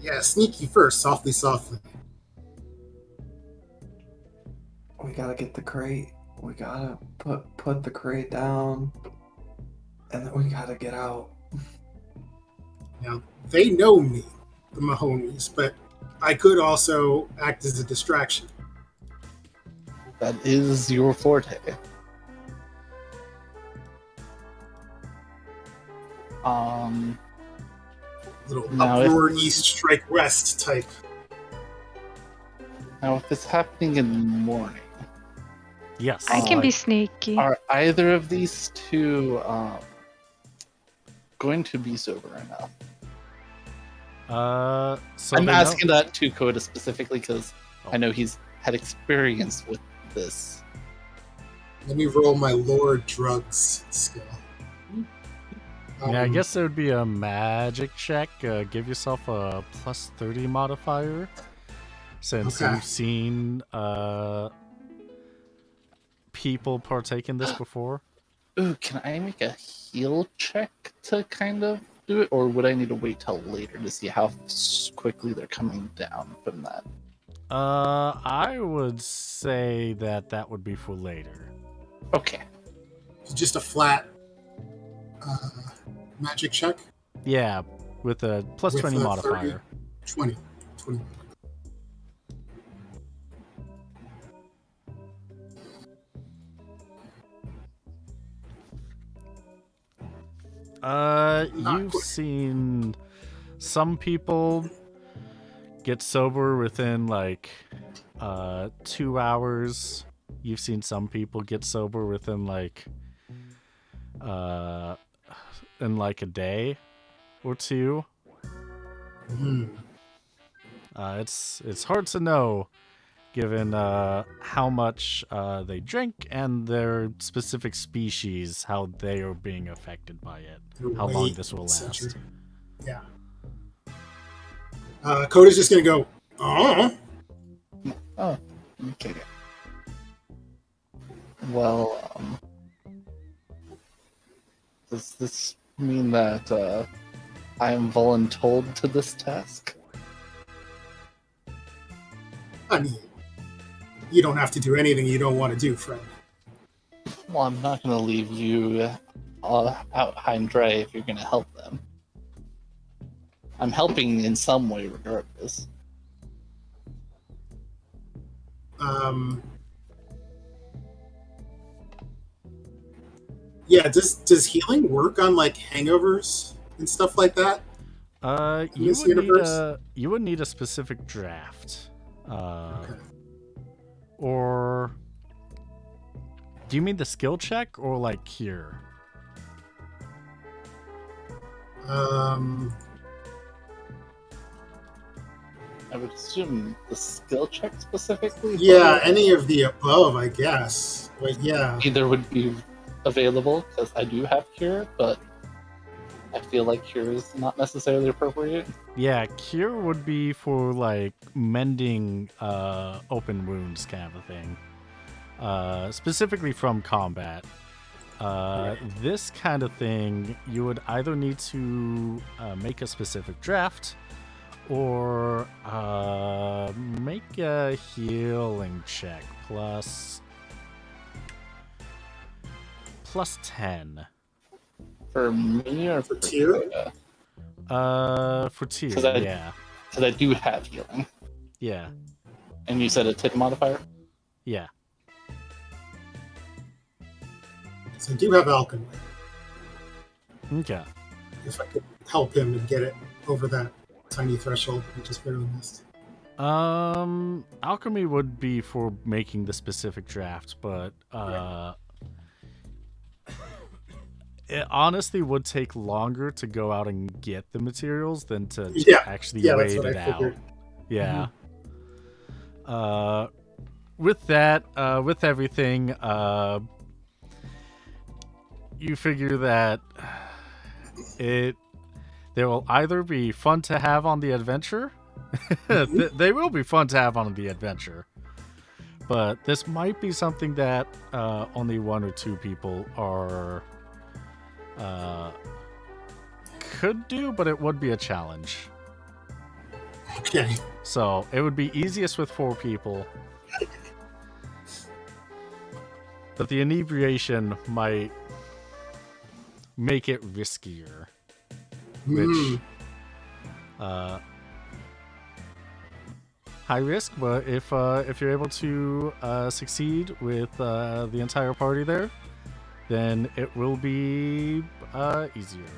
Yeah, sneaky first, softly, softly. We gotta get the crate. We gotta put the crate down, and then we gotta get out. Now, they know me, the Mahonies, but I could also act as a distraction. That is your forte. Little Now, uproar east, strike west type. Now, if it's happening in the morning, Yes. I can be like, sneaky. are either of these two going to be sober enough? So I'm they asking know- that to Coda specifically because I know he's had experience with this. Let me roll my lore drugs skill. Yeah, I guess it would be a magic check. Give yourself a plus 30 modifier. Since Okay. you've seen people partake in this before. Ooh, can I make a heal check to kind of do it? Or would I need to wait till later to see how quickly they're coming down from that? I would say that would be for later. Okay. It's just a flat magic check. Yeah, with a plus With 20 a modifier. 20. You've seen some people get sober within like 2 hours. You've seen some people get sober within like in like a day or two. Hmm. It's hard to know given how much they drink and their specific species, how they are being affected by it, Their how long weight, this will etc. last. Yeah. Coda's just gonna go, oh. Oh, okay. Well, does this mean that I am voluntold to this task. I mean, you don't have to do anything you don't want to do, friend. Well, I'm not going to leave you out high and dry if you're going to help them. I'm helping in some way regardless. Yeah, does healing work on like hangovers and stuff like that? You would need a specific draft. Okay. Or do you mean the skill check or like cure? I would assume the skill check specifically. Yeah, any of the above, I guess. But yeah. Either would be available because I do have cure, but I feel like cure is not necessarily appropriate. Yeah, cure would be for like mending open wounds kind of a thing. Specifically from combat. This kind of thing, you would either need to make a specific draft or make a healing check plus 10. For me or for Tyr? For Tyr, yeah. Because I do have healing. Yeah. And you said a 10 modifier? Yeah. So I do have alchemy. Okay. If I could help him and get it over that tiny threshold we just barely missed. Alchemy would be for making the specific draft, but it honestly would take longer to go out and get the materials than to actually wait it out. Yeah. With that, with everything, you figure that they will either be fun to have on the adventure. They will be fun to have on the adventure. But this might be something that only one or two people are could do, but it would be a challenge. Okay. So it would be easiest with 4 people. But the inebriation might make it riskier. Which high risk, but if you're able to succeed with the entire party there, then it will be easier.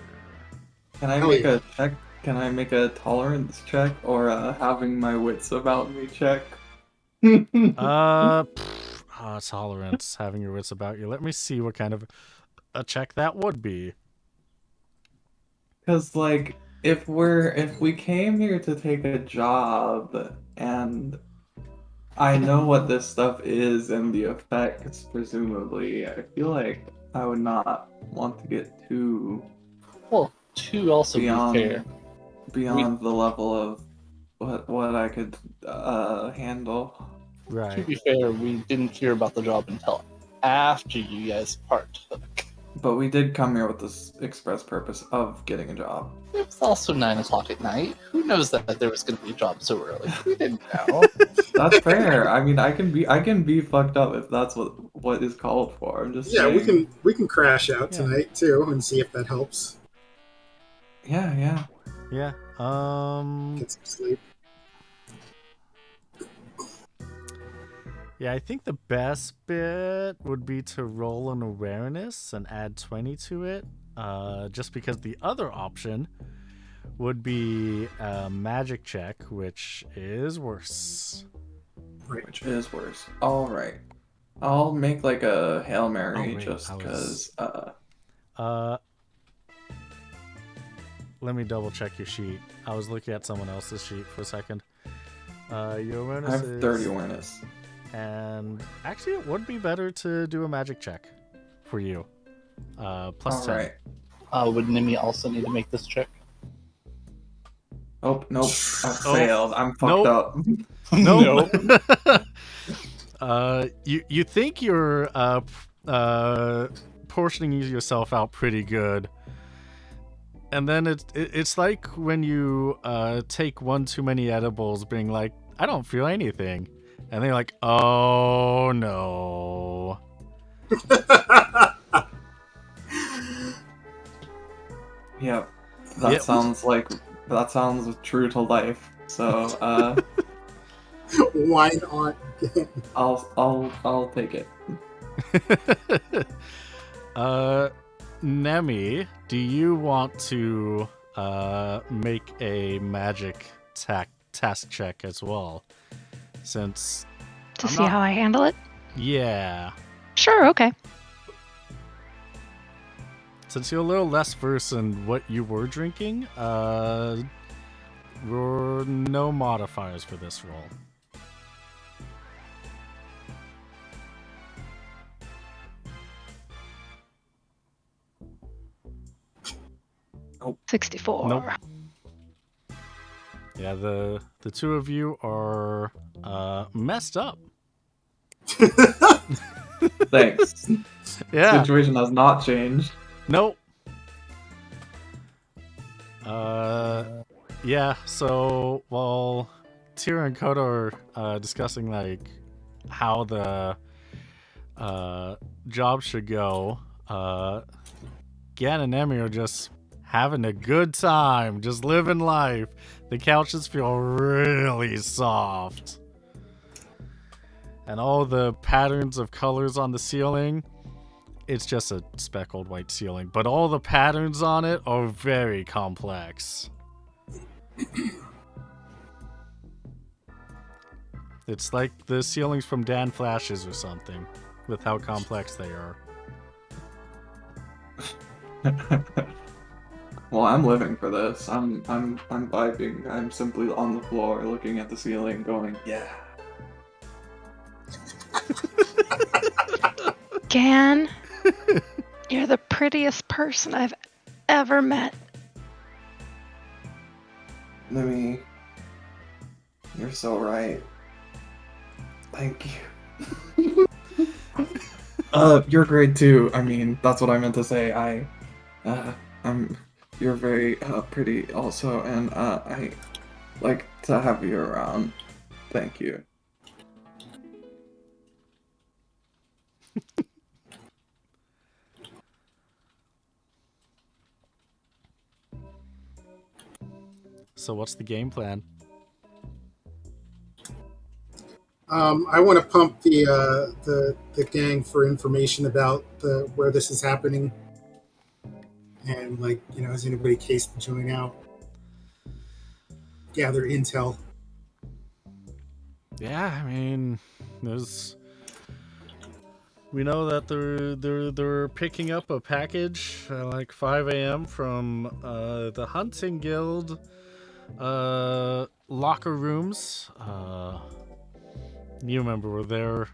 Can I make a check? Can I make a tolerance check or having my wits about me check? Tolerance, having your wits about you. Let me see what kind of a check that would be. Because like if we came here to take a job and I know what this stuff is and the effects presumably, I feel like I would not want to get too also beyond be fair. The level of what I could handle. Right. To be fair, we didn't hear about the job until after you guys partook. But we did come here with this express purpose of getting a job. It was also 9 o'clock at night. Who knows that there was going to be a job so early? We didn't know. That's fair. I mean, I can be fucked up if that's what is called for. I'm just saying. we can crash out tonight too and see if that helps. Yeah. Get some sleep. Yeah, I think the best bit would be to roll an awareness and add 20 to it. Just because the other option would be a magic check, which is worse. Which is worse. All right. I'll make like a Hail Mary just because. Let me double check your sheet. I was looking at someone else's sheet for a second. Your awareness I have 30 awareness. And actually, it would be better to do a magic check for you. Plus 10. Right. Would Nimi also need to make this check? Oh, nope. I failed. I'm fucked up. Nope. You think you're portioning yourself out pretty good. And then it's like when you take one too many edibles, being like, I don't feel anything, and then you're like, oh no. Yep. That sounds true to life. So Why not? I'll take it. Nemi, do you want to make a magic task check as well? Since To see how I handle it? Yeah. Sure, okay. Since you're a little less versed in what you were drinking, there were no modifiers for this roll. 64. Nope. Yeah, the two of you are messed up. Thanks. Yeah. Situation has not changed. Nope. Yeah, so while Tira and Coda are discussing like how the job should go, Gan and Emmy are just having a good time, just living life. The couches feel really soft. And all the patterns of colors on the ceiling, it's just a speckled white ceiling, but all the patterns on it are very complex. It's like the ceilings from Dan Flashes or something, with how complex they are. Well, I'm living for this. I'm vibing. I'm simply on the floor looking at the ceiling going, yeah. Gan, you're the prettiest person I've ever met. Nimi, you're so right. Thank you. You're great too. I mean, that's what I meant to say. You're very pretty also, and I like to have you around. Thank you. So what's the game plan? I want to pump the gang for information about where this is happening, and has anybody cased the joint out? Gather intel. Yeah, I mean, we know that they're picking up a package at like 5 a.m. from the Hunting Guild locker rooms. You remember where they're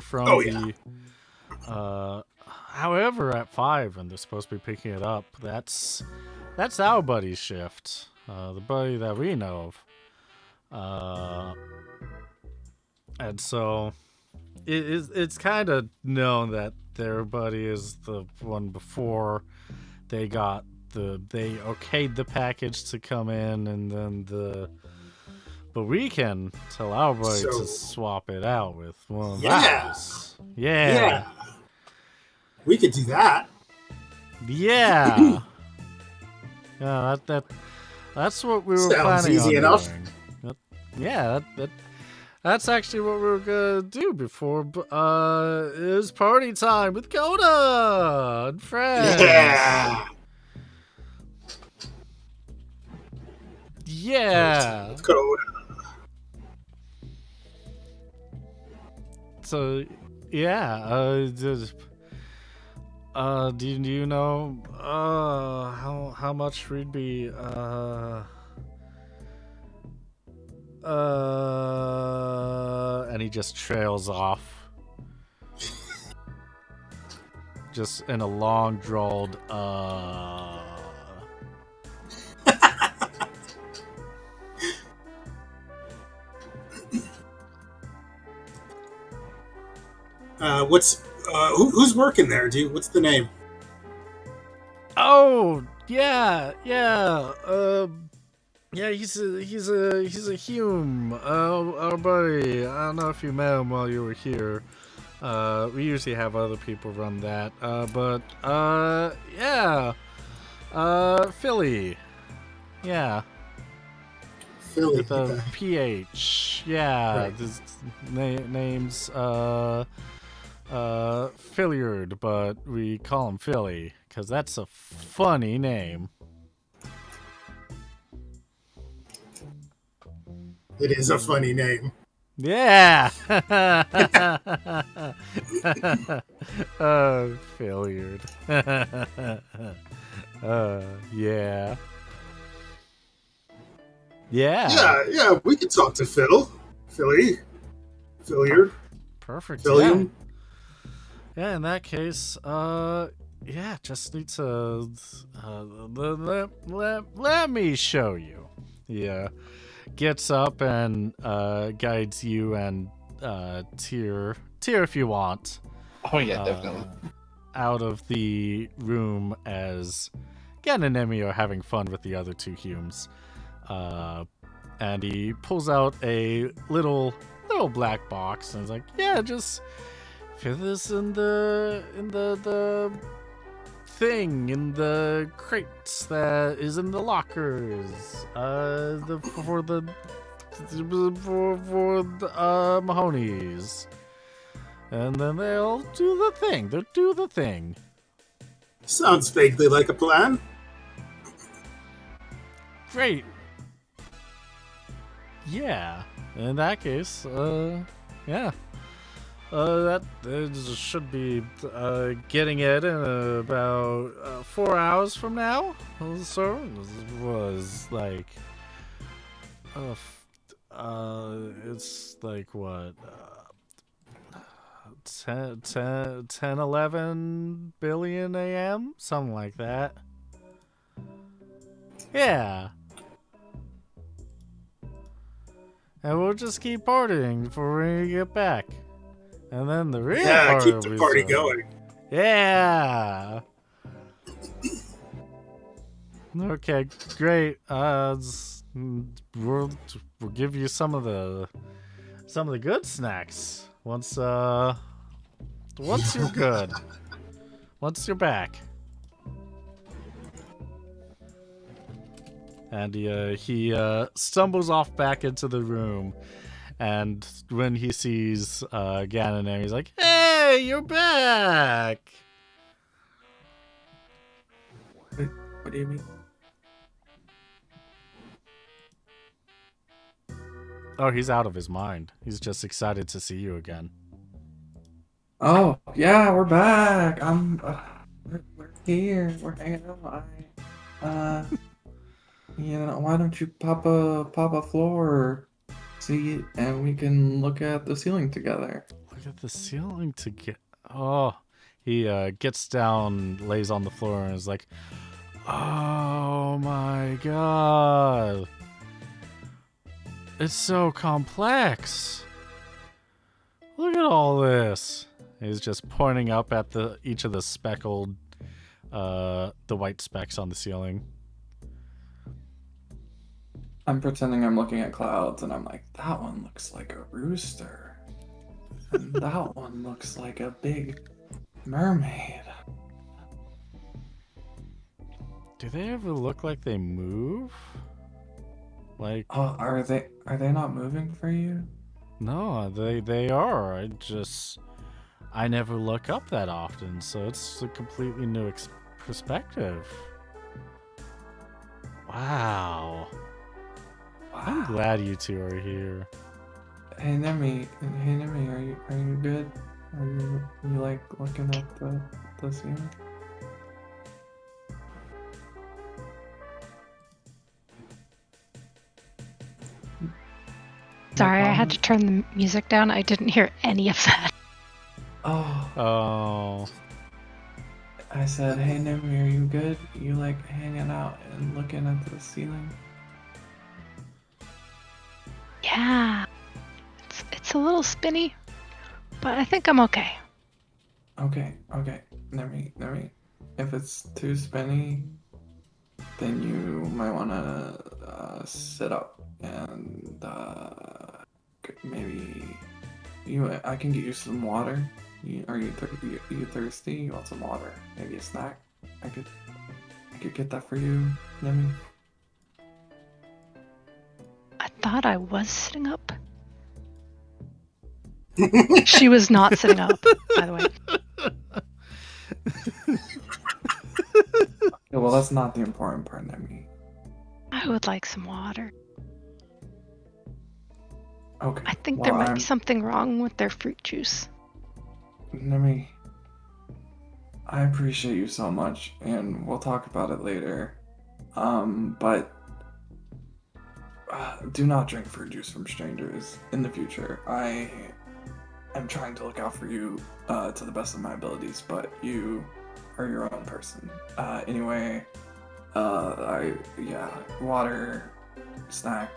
from? Oh, yeah. However, at 5, and they're supposed to be picking it up. That's our buddy's shift. The buddy that we know of. And so it's kind of known that their buddy is the one before they okayed the package to come in, and then but we can tell our buddy to swap it out with one of ours. Yeah. We could do that. Yeah. Yeah, that's what we were planning easy on enough. doing. Yeah, that's actually what we were gonna do before. It was party time with Coda and friends. Yeah. Yeah. Coda. So, yeah. Do you know how much we'd be and he just trails off, just in a long drawled Who's working there, dude? What's the name? Oh, yeah, yeah. Yeah, he's a Hume. Our buddy. I don't know if you met him while you were here. We usually have other people run that. Yeah. Philly. Yeah. Philly. With a Okay. PH. Yeah. Right. This name's Filliard, but we call him Philly because that's a funny name. It is a funny name. Yeah. Filliard. Yeah. Yeah. Yeah, we could talk to Phil. Philly. Philliard. Perfect. Phillium. Yeah, in that case, yeah, just need to let me show you. Yeah. Gets up and guides you and Tyr if you want. Oh yeah, definitely. Out of the room as Gan and Nemi are having fun with the other two Humes. And he pulls out a little black box and is like, yeah, just fit this in the thing in the crates that is in the lockers. For the Mahonies. And then they'll do the thing. They'll do the thing. Sounds vaguely like a plan. Great. Yeah. In that case, yeah. That should be getting it in about 4 hours from now. So it was like, it's like what, 10, 11 billion AM, something like that. Yeah. And we'll just keep partying before we get back. And then the real party keep the party going. Yeah. Okay, great. We'll give you some of the good snacks once you're good. Once you're back. And he stumbles off back into the room. And when he sees Ganon, he's like, "Hey, you're back!" Wait, what do you mean? Oh, he's out of his mind. He's just excited to see you again. Oh, yeah, we're back. We're here. We're hanging out. Why don't you pop a floor seat and we can look at the ceiling together? Look at the ceiling to get. Oh, he gets down, lays on the floor, and is like, "Oh my god, it's so complex. Look at all this." He's just pointing up at each of the speckled, the white specks on the ceiling. I'm pretending I'm looking at clouds and I'm like, that one looks like a rooster. And that one looks like a big mermaid. Do they ever look like they move? Like, Oh, are they not moving for you? no, they are. I never look up that often, so it's a completely new perspective. Wow. I'm glad you two are here. Hey Nemi, are you good? Are you like looking at the ceiling? Sorry, I had to turn the music down. I didn't hear any of that. Oh. I said, hey Nemi, are you good? You like hanging out and looking at the ceiling? Yeah. It's a little spinny, but I think I'm okay. Okay. Nemi, if it's too spinny, then you might want to sit up and maybe I can get you some water. Are you thirsty? You want some water? Maybe a snack? I could get that for you, Nemi. I thought I was sitting up. She was not sitting up, by the way. Yeah, well, that's not the important part, Nemi. I would like some water. Okay. I think there might be something wrong with their fruit juice. Nemi, I appreciate you so much, and we'll talk about it later. But do not drink fruit juice from strangers in the future. I am trying to look out for you to the best of my abilities, but you are your own person. Anyway, water, snack.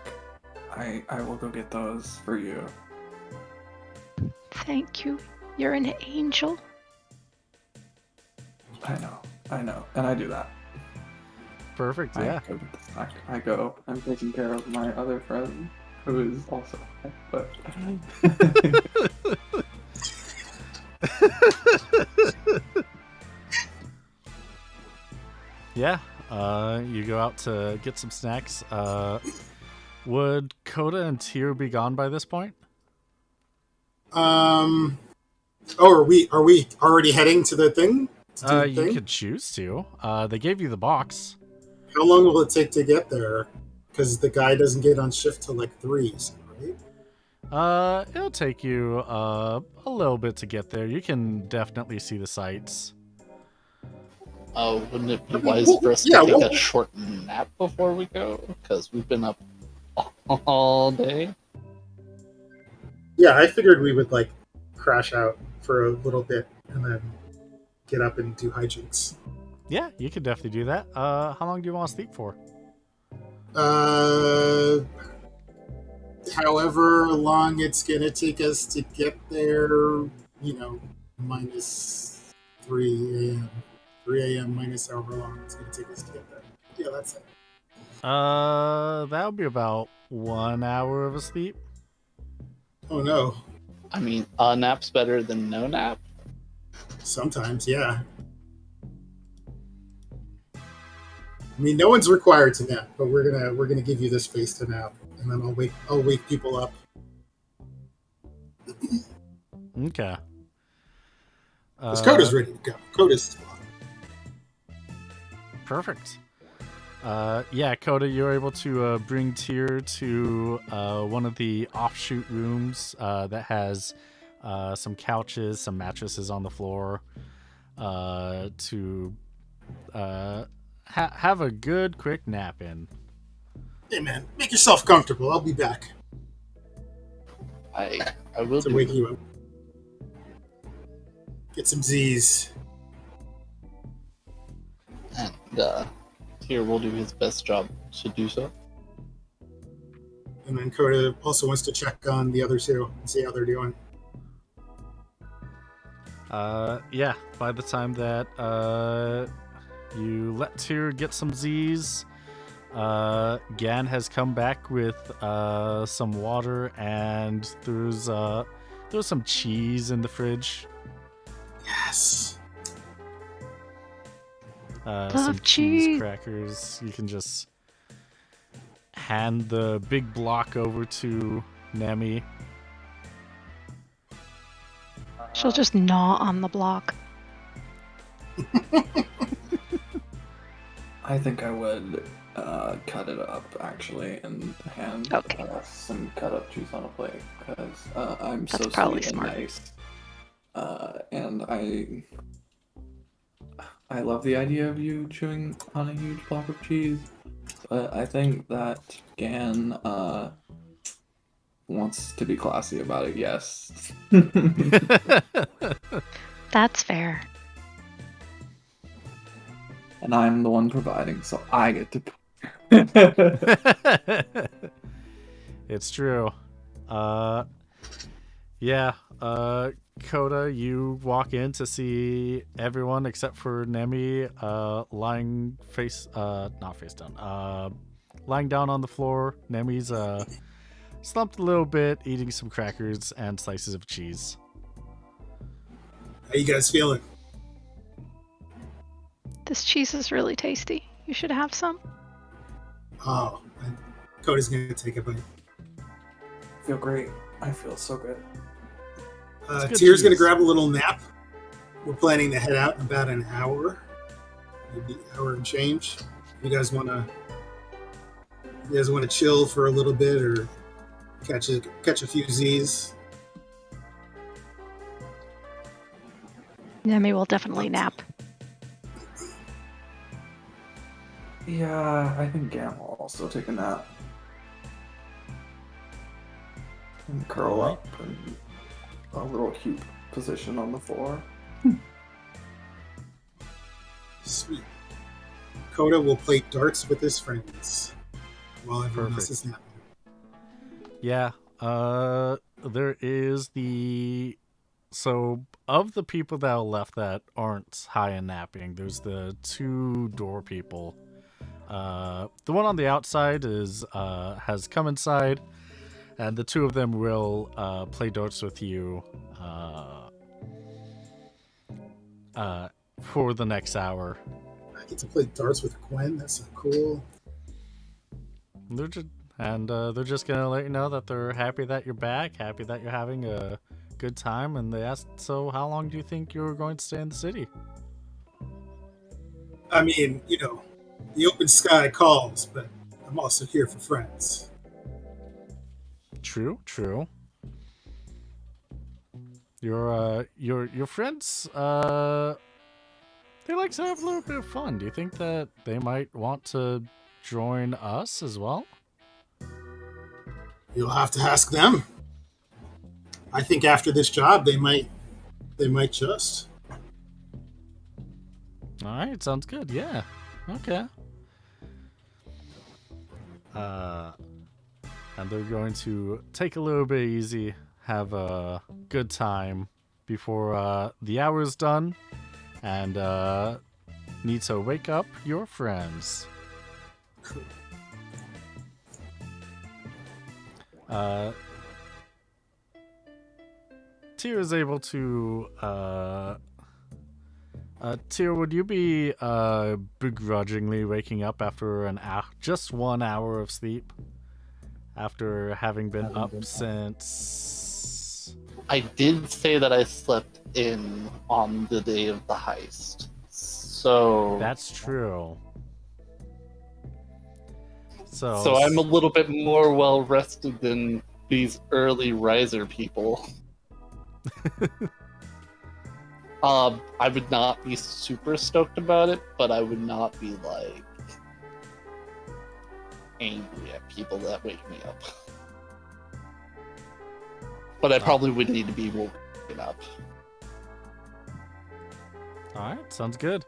I will go get those for you. Thank you. You're an angel. I know, and I do that. Perfect, yeah. I go get the snack. I'm taking care of my other friend, who is also but Yeah, you go out to get some snacks. Would Coda and Tyr be gone by this point? Oh, are we already heading to the thing? You could choose to. They gave you the box. How long will it take to get there? Because the guy doesn't get on shift till like 3, right? It'll take you a little bit to get there. You can definitely see the sights. Wouldn't it be wise for us to take a short nap before we go? Because we've been up all day. Yeah, I figured we would like crash out for a little bit and then get up and do hijinks. Yeah, you could definitely do that. How long do you want to sleep for? However long it's gonna take us to get there, minus 3 a.m. 3 a.m. minus however long it's gonna take us to get there. Yeah, that's it. That would be about 1 hour of a sleep. Oh no. I mean, a nap's better than no nap. Sometimes, yeah. I mean, no one's required to nap, but we're gonna give you the space to nap, and then I'll wake people up. Okay. Because Coda's ready to go. Coda's perfect. Yeah, Coda, you're able to bring Tyr to one of the offshoot rooms that has some couches, some mattresses on the floor to have a good, quick nap in. Hey man, make yourself comfortable. I'll be back. I will to wake you up. Get some Z's. And Tyr will do his best job to do so. And then Coda also wants to check on the other two and see how they're doing. Yeah, by the time that you let Tyr get some Z's, Gan has come back with some water, and there's some cheese in the fridge. Yes. Some cheese crackers. You can just hand the big block over to Nemi. She'll just gnaw on the block. I think I would cut it up actually and hand some cut up cheese on a plate because I'm That's so probably sweet smart. and nice. And I love the idea of you chewing on a huge block of cheese, but I think that Gan wants to be classy about it, yes. That's fair. And I'm the one providing, so I get to. It's true. Yeah. Coda, you walk in to see everyone except for Nemi lying not face down, lying down on the floor. Nemi's slumped a little bit, eating some crackers and slices of cheese. How you guys feeling? This cheese is really tasty. You should have some. Oh, Cody's gonna take a bite. I feel great. I feel so good. It's good Tier's gonna cheese. grab a little nap. We're planning to head out in about an hour, maybe an hour and change. You guys wanna chill for a little bit or catch a few Z's? Nemi will definitely nap. Yeah, I think Gam will also take a nap. And curl up in a little cute position on the floor. Sweet. Coda will play darts with his friends while everyone else is napping. Yeah, there is so of the people that are left that aren't high and napping, there's the 2 door people. The one on the outside has come inside, and the 2 of them will play darts with you for the next hour. I get to play darts with Gwen. That's so cool. They're just gonna let you know that they're happy that you're back, happy that you're having a good time, and they asked, so how long do you think you're going to stay in the city? I mean, the open sky calls, but I'm also here for friends. True. Your friends, they like to have a little bit of fun. Do you think that they might want to join us as well? You'll have to ask them. I think after this job, they might just. All right, sounds good. Yeah. Okay. And they're going to take a little bit easy, have a good time before the hour's done, and need to wake up your friends. Tyr is able to Tyr, would you be begrudgingly waking up after just 1 hour of sleep after having been up since? I did say that I slept in on the day of the heist, so That's true. So I'm a little bit more well rested than these early riser people. I would not be super stoked about it, but I would not be like angry at people that wake me up. But I probably would need to be woken up. Alright, sounds good.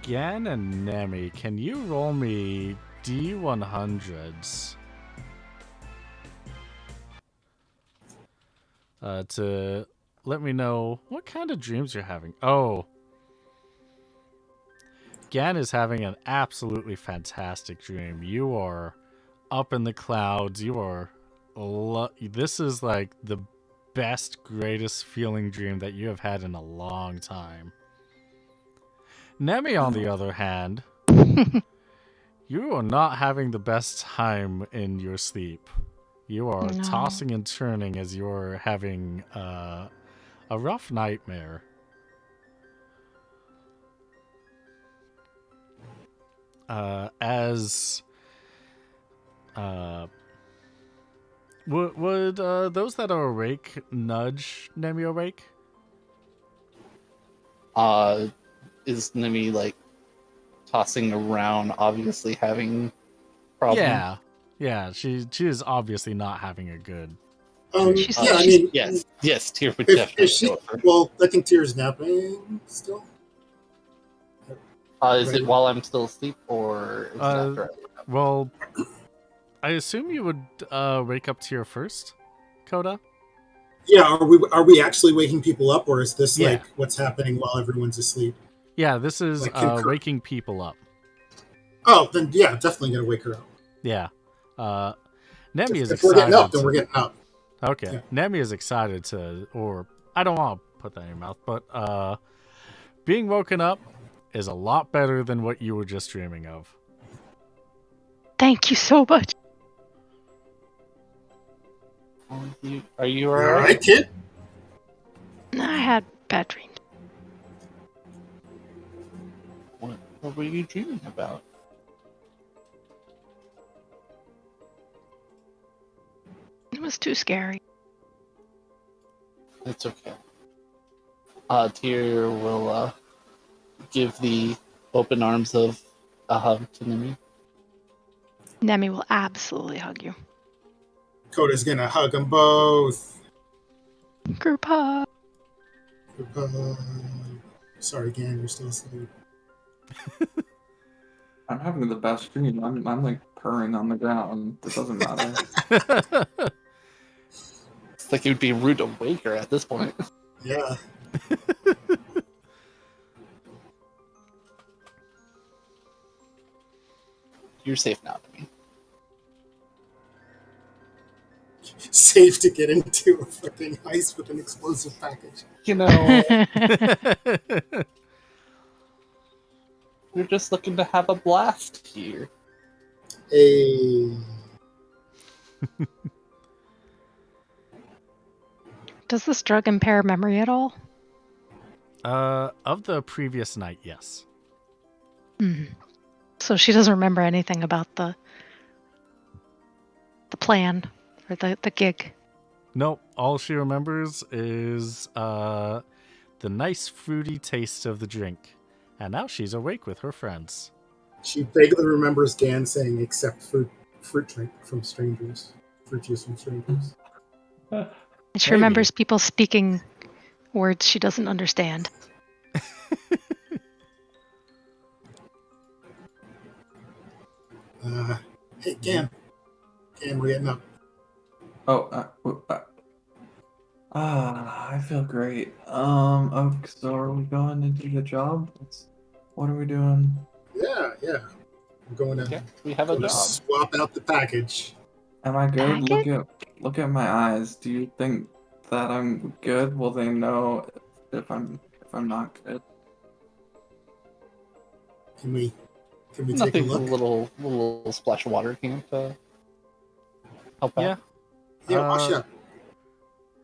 Gan and Nemi, can you roll me D100s? To let me know what kind of dreams you're having. Oh. Gan is having an absolutely fantastic dream. You are up in the clouds. You are... This is like the best, greatest feeling dream that you have had in a long time. Nemi, on the other hand, you are not having the best time in your sleep. You are tossing and turning as you're having a rough nightmare. Would those that are awake nudge Nemi awake? Is Nemi like tossing around, obviously having problems? Yeah. She is obviously not having a good. Yes, Tyr would definitely go for. Well, I think Tyr's napping still. Is it while I'm still asleep, or is it after I wake up? Well, I assume you would wake up Tyr first, Coda? Yeah, are we actually waking people up, or is this Yeah. like what's happening while everyone's asleep? Yeah, this is Like, concur- waking people up. Oh, then yeah, definitely gonna wake her up. Yeah. Nemi is If we're getting up, excited then we're to... getting up. Okay. Yeah. Nemi is excited to, or I don't want to put that in your mouth, but being woken up is a lot better than what you were just dreaming of. Thank you so much. Are you You all alright? right, kid? I had bad dreams. What were you dreaming about? It was too scary. It's okay. Tyr will give the open arms of a hug to Nimi. Nemi will absolutely hug you. Coda's gonna hug them both. Group hug. Sorry, Gan, you're still asleep. I'm having the best dream. I'm like purring on the ground. It doesn't matter. It's like it would be rude to wake her at this point. Yeah. You're safe now, Nimi. Safe to get into a fucking heist with an explosive package. You know, we're just looking to have a blast here. Hey. Does this drug impair memory at all? Of the previous night, yes. So she doesn't remember anything about the plan or the gig. Nope. All she remembers is the nice fruity taste of the drink. And now she's awake with her friends. She vaguely remembers Gan saying, "Accept fruit drink from strangers, fruit juice from strangers." And she Maybe. remembers people speaking words she doesn't understand. Hey, Gan, we're getting up. I feel great. Okay, so are we going to do the job? What are we doing? Yeah. We're going to, Yeah, we have a job. swap out the package. Am I good? Packet? Look at my eyes. Do you think that I'm good? Will they know if I'm not good? Can we take a Nothing. A look? little splash of water can't help out. Yeah, wash up.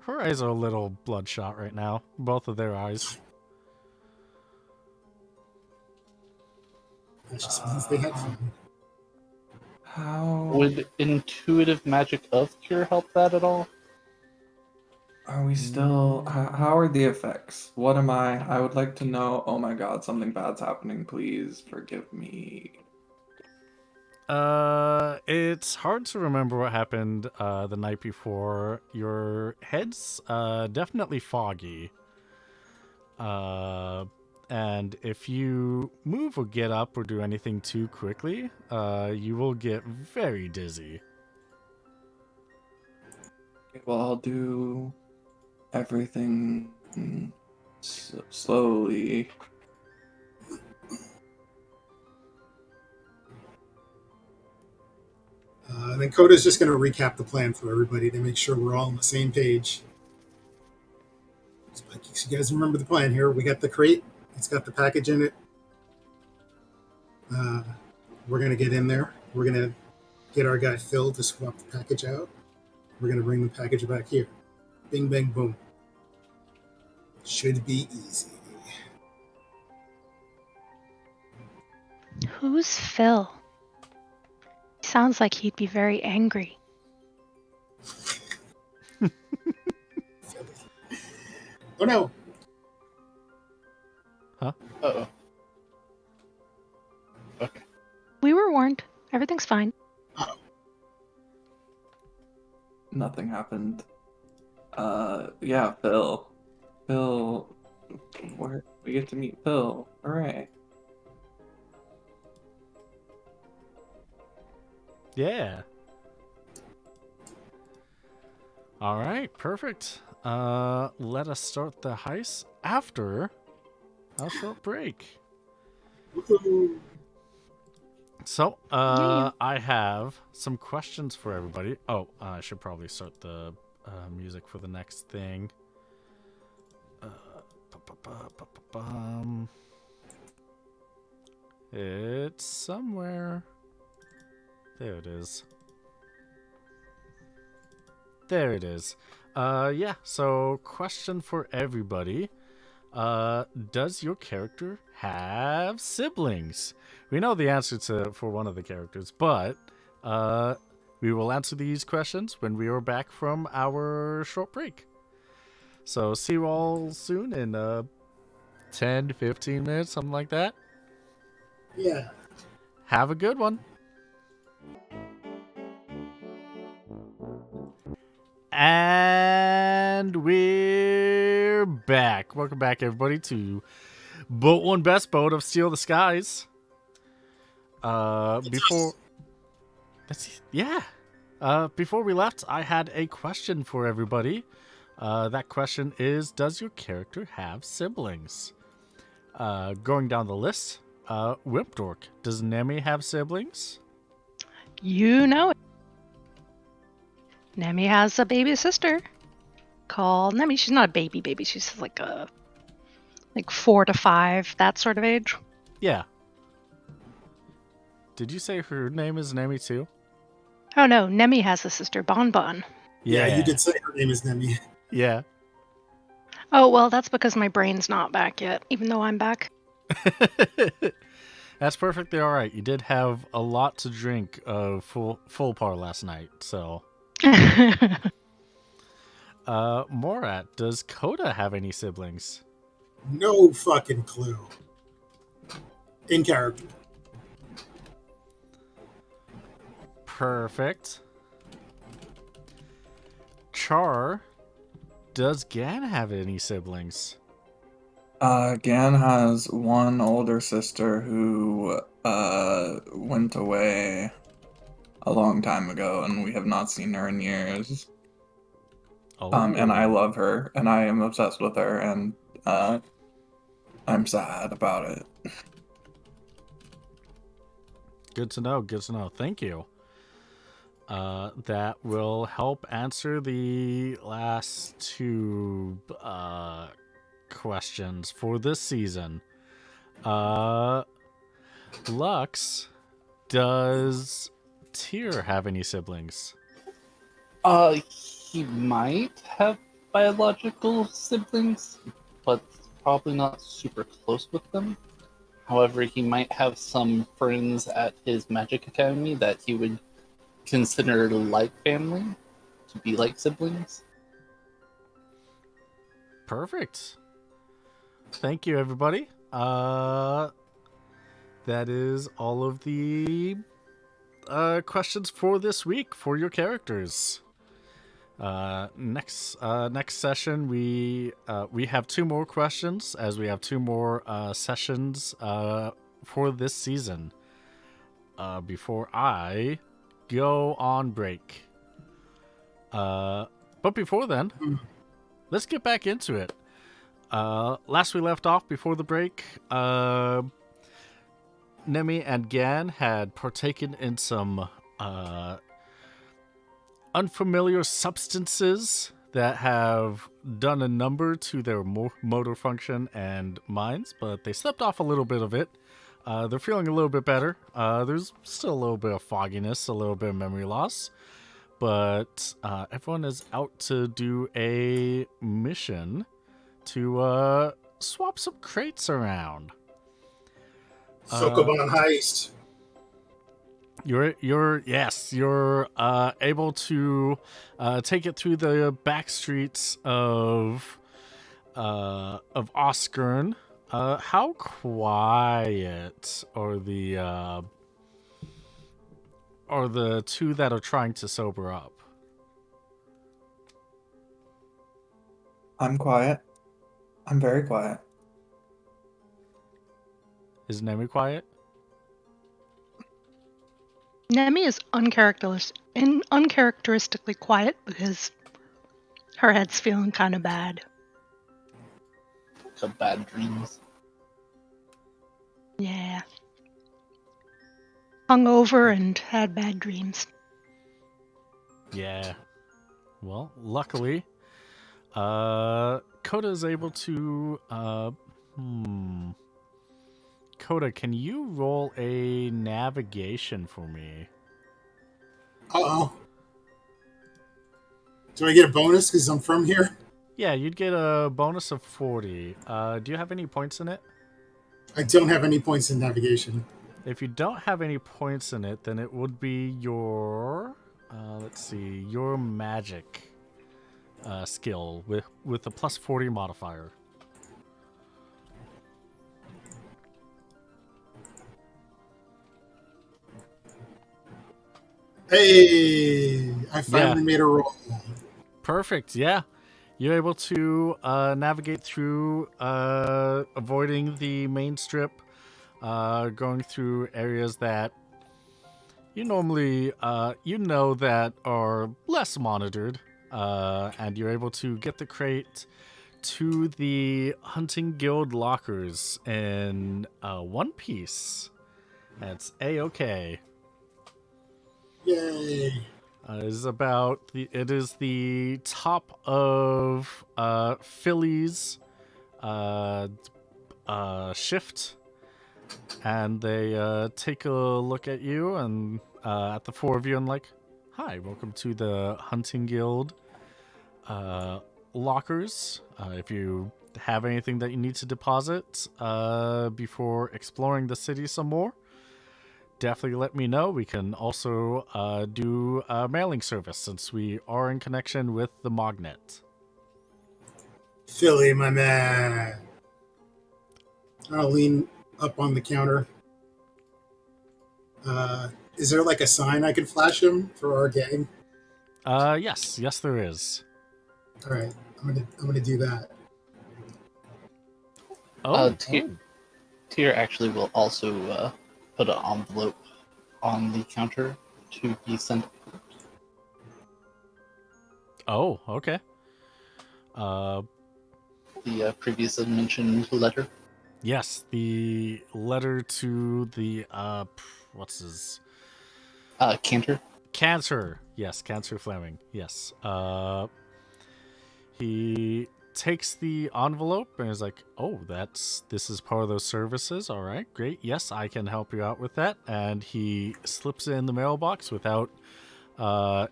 Her eyes are a little bloodshot right now. Both of their eyes. That just means they had fun. How Would intuitive magic of cure help that at all? are we still? How are the effects? What am I? I would like to know. Oh my God, something bad's happening. Please forgive me. It's hard to remember what happened the night before. Your head's definitely foggy. And if you move or get up or do anything too quickly, you will get very dizzy. Well, I'll do everything slowly. And then Coda's just going to recap the plan for everybody to make sure we're all on the same page. So you guys remember the plan here. We got the crate. It's got the package in it. We're going to get in there. We're going to get our guy Phil to swap the package out. We're going to bring the package back here. Bing, bang, boom. Should be easy. Who's Phil? He sounds like he'd be very angry. Oh no. Uh-oh. Okay. We were warned. Everything's fine. Nothing happened. Yeah, Phil. Where we get to meet Phil. Hooray. Yeah. All right, perfect. Let us start the heist after a short break. Woohoo. So, Yeah. I have some questions for everybody. Oh, I should probably start the music for the next thing. Ba-ba-ba-ba-ba-bum. It's somewhere. There it is. There it is. Yeah, so question for everybody. Does your character have siblings? We know the answer for one of the characters, but we will answer these questions when we are back from our short break. So see you all soon in 10 to 15 minutes, something like that. Yeah. Have a good one. And we're back. Welcome back, everybody, to Boat One Best Boat of Steal the Skies. Before we left, I had a question for everybody. That question is, does your character have siblings? Going down the list, Wimpdork, does Nemi have siblings? You know it. Nemi has a baby sister called Nemi. She's not a baby. She's like 4 to 5, that sort of age. Yeah. Did you say her name is Nemi too? Oh no, Nemi has a sister, Bon Bon. Yeah, you did say her name is Nemi. Yeah. Oh well, that's because my brain's not back yet, even though I'm back. That's perfectly all right. You did have a lot to drink of full par last night, so. Morat, does Coda have any siblings? No fucking clue. In character. Perfect. Char, does Gan have any siblings? Gan has one older sister who went away a long time ago, and we have not seen her in years. Oh. And I love her, and I am obsessed with her, and I'm sad about it. Good to know. Good to know. Thank you. That will help answer the last two questions for this season. Lux, does Tyr have any siblings? He might have biological siblings, but probably not super close with them. However, he might have some friends at his magic academy that he would consider like family, to be like siblings. Perfect. Thank you, everybody. That is all of the questions for this week for your characters. Next session we have 2 more questions, as we have 2 more sessions for this season. Before I go on break. But before then, let's get back into it. Last we left off before the break, Nemi and Gan had partaken in some unfamiliar substances that have done a number to their motor function and minds, but they slept off a little bit of it. They're feeling a little bit better. There's still a little bit of fogginess, a little bit of memory loss, but everyone is out to do a mission to swap some crates around. Sokoban heist. You're able to take it through the back streets of Oscurn. How quiet are the two that are trying to sober up? I'm quiet. I'm very quiet. Is Nemi quiet? Nemi is uncharacteristically quiet because her head's feeling kind of bad. Some bad dreams. Yeah. Hungover and had bad dreams. Yeah. Well, luckily, Coda is able to. Coda, can you roll a navigation for me? Uh-oh. Do I get a bonus because I'm from here? Yeah, you'd get a bonus of 40. Do you have any points in it? I don't have any points in navigation. If you don't have any points in it, then it would be your, let's see, your magic skill with a plus 40 modifier. Hey, I finally made a roll. Perfect. Yeah, you're able to navigate through, avoiding the main strip, going through areas that you normally, that are less monitored, and you're able to get the crate to the Hunting Guild lockers in one piece. That's A-okay. Yay. It is the top of Philly's shift, and they take a look at you and at the four of you and like, hi, welcome to the Hunting Guild lockers. If you have anything that you need to deposit before exploring the city some more, definitely let me know. We can also do a mailing service since we are in connection with the Magnet. Philly, my man. I'll lean up on the counter. Is there like a sign I can flash him for our gang? Yes, there is. All right, I'm gonna do that. Tyr actually will also put an envelope on the counter to be sent. Oh, okay. The previously mentioned letter. Yes, the letter to the what's his Cantor. Cancer. Yes, Cancer Fleming. Yes. He takes the envelope and is like, "Oh, this is part of those services. All right, great. Yes, I can help you out with that." And he slips it in the mailbox without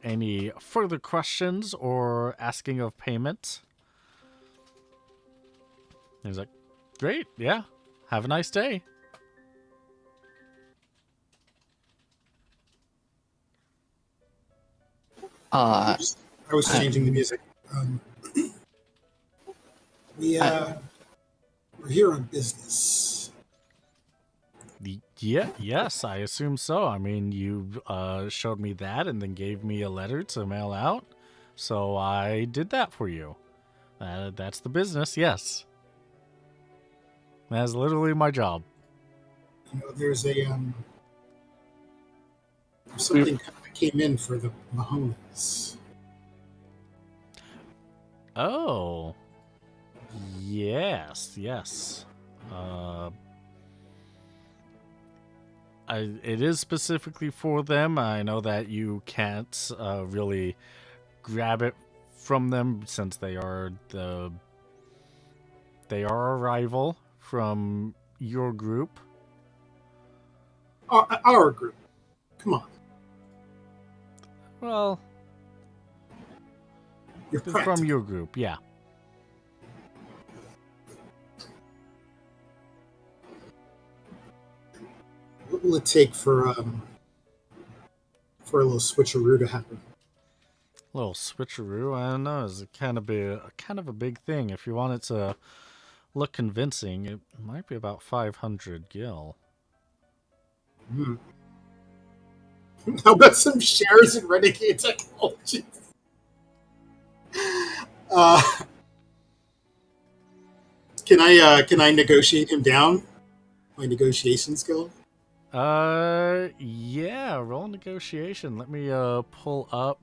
any further questions or asking of payment. And he's like, "Great, yeah. Have a nice day." I was changing the music. We're here on business. Yes, I assume so. I mean, you showed me that and then gave me a letter to mail out, so I did that for you. That's the business, yes. That's literally my job. You know, there's something that came in for the Mahomes. Oh, yes. It is specifically for them. I know that you can't really grab it from them since they are a rival from your group. Our group. Come on. Well, You're from practical. your group, yeah. What will it take for a little switcheroo to happen? A little switcheroo, I don't know, is kind of a big thing. If you want it to look convincing, it might be about 500 gil. How about some shares in Renegade Technologies? Can I negotiate him down? My negotiation skill? Yeah, roll negotiation. Let me pull up.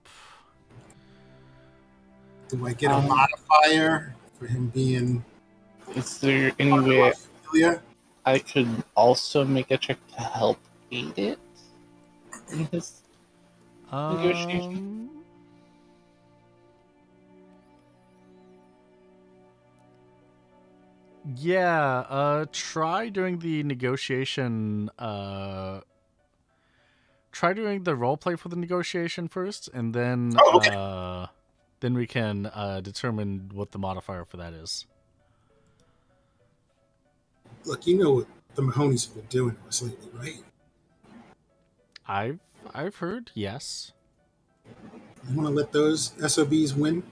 Do I get a modifier for him being Is there any part of way our familia? I could also make a check to help aid it in his negotiation? Yeah, try doing the negotiation, try doing the role play for the negotiation first, and then, Oh, okay. then we can, determine what the modifier for that is. Look, you know what the Mahonies have been doing to us lately, right? I've heard, yes. You want to let those SOBs win?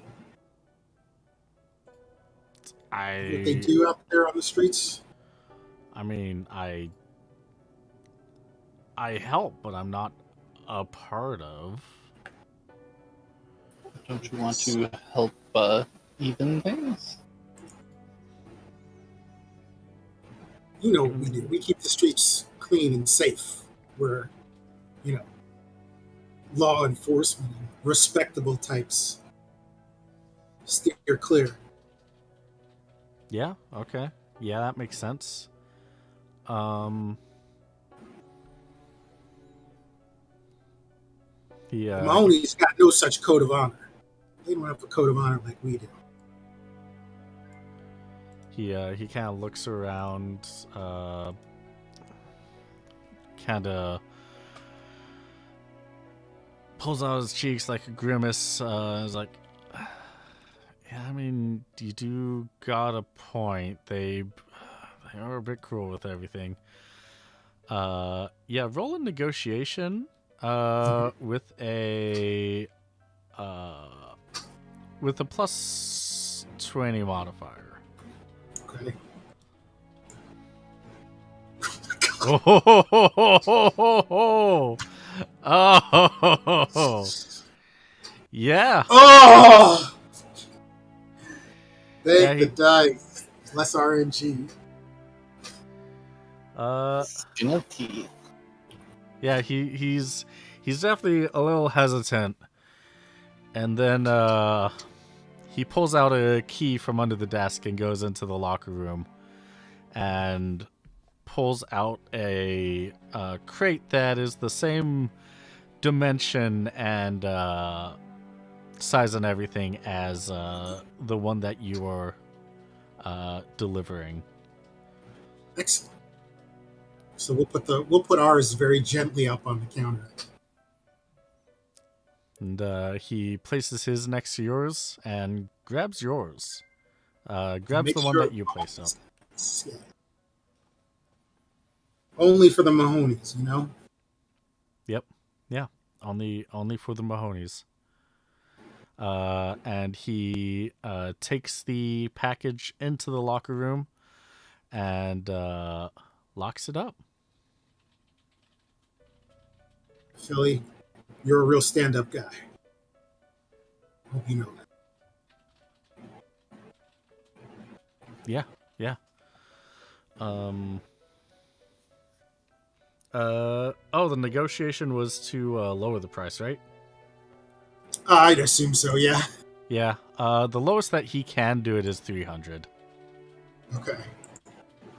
What they do out there on the streets? I mean, I help, but I'm not a part of. Don't you want to help even things? You know what we do. We keep the streets clean and safe. We're, law enforcement and respectable types. Steer clear. Yeah, okay. Yeah, that makes sense. Yeah. The Mahoney's got no such code of honor. They don't have a code of honor like we do. He kind of looks around, kind of pulls out his cheeks like a grimace. Is like, yeah, I mean, you do got a point. They are a bit cruel with everything. Yeah, roll a negotiation. With a plus 20 modifier. Okay. Oh, yeah. Oh, thank Yeah, the dice. Less RNG. Skin of teeth. Yeah, he's definitely a little hesitant, and then he pulls out a key from under the desk and goes into the locker room, and pulls out a crate that is the same dimension and size and everything as the one that you are delivering. Excellent. So we'll put ours very gently up on the counter. And he places his next to yours and grabs yours. Grabs the one that you placed up. Yeah. Only for the Mahonies, you know? Yep. Yeah. Only for the Mahonies. And he takes the package into the locker room and locks it up. Philly, you're a real stand-up guy. Hope you know that. Yeah. The negotiation was to lower the price, right? I'd assume so, yeah. Yeah. The lowest that he can do it is 300. Okay.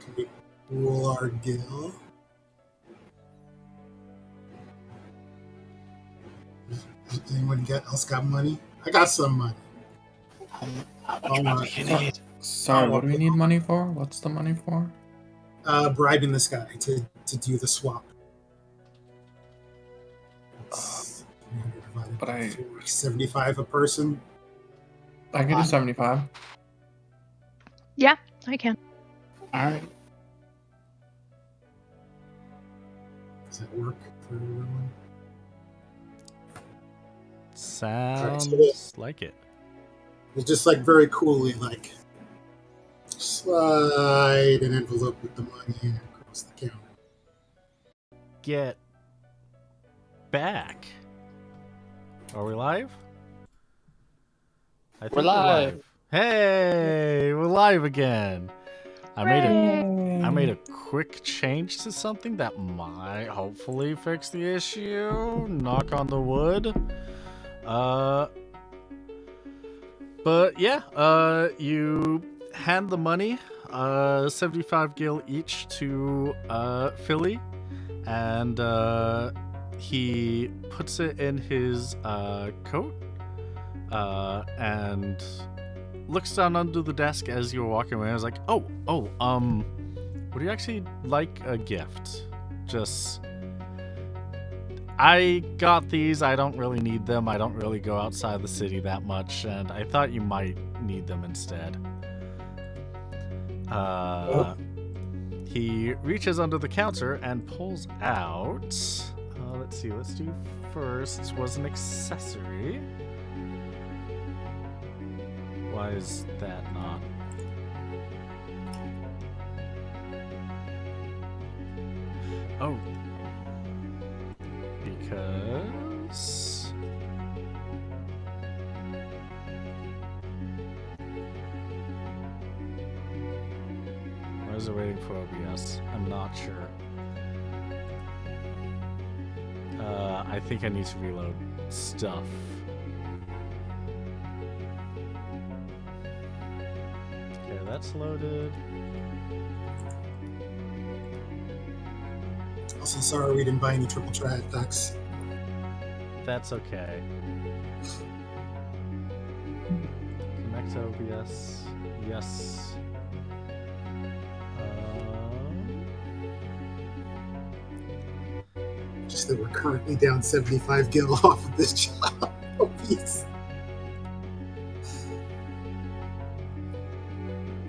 Can we roll our deal? Anyone else got money? I got some money. How much money you need? Sorry, what do we need money for? What's the money for? Bribing this guy to do the swap. But 75 a person. I can do 75. Yeah, I can. Alright. Does that work for everyone? Sounds like it. We'll just very coolly slide an envelope with the money across the counter. Get back. Are we live? I think We're live. Hey, we're live again. I made a quick change to something that might hopefully fix the issue. Knock on the wood. But yeah, you hand the money, 75 gil each to Philly, and he puts it in his coat and looks down under the desk as you're walking away. I was like, would you actually like a gift? I got these. I don't really need them. I don't really go outside the city that much, and I thought you might need them instead. He reaches under the counter and pulls out. Let's see. Let's do first was an accessory. Why is that not? Oh. Because... Why is it waiting for OBS? I'm not sure. I think I need to reload stuff. Okay, that's loaded. Also, sorry we didn't buy any triple triad packs. That's okay. Connect to OBS. Yes. Just that we're currently down 75 gil off of this job. Oh, please.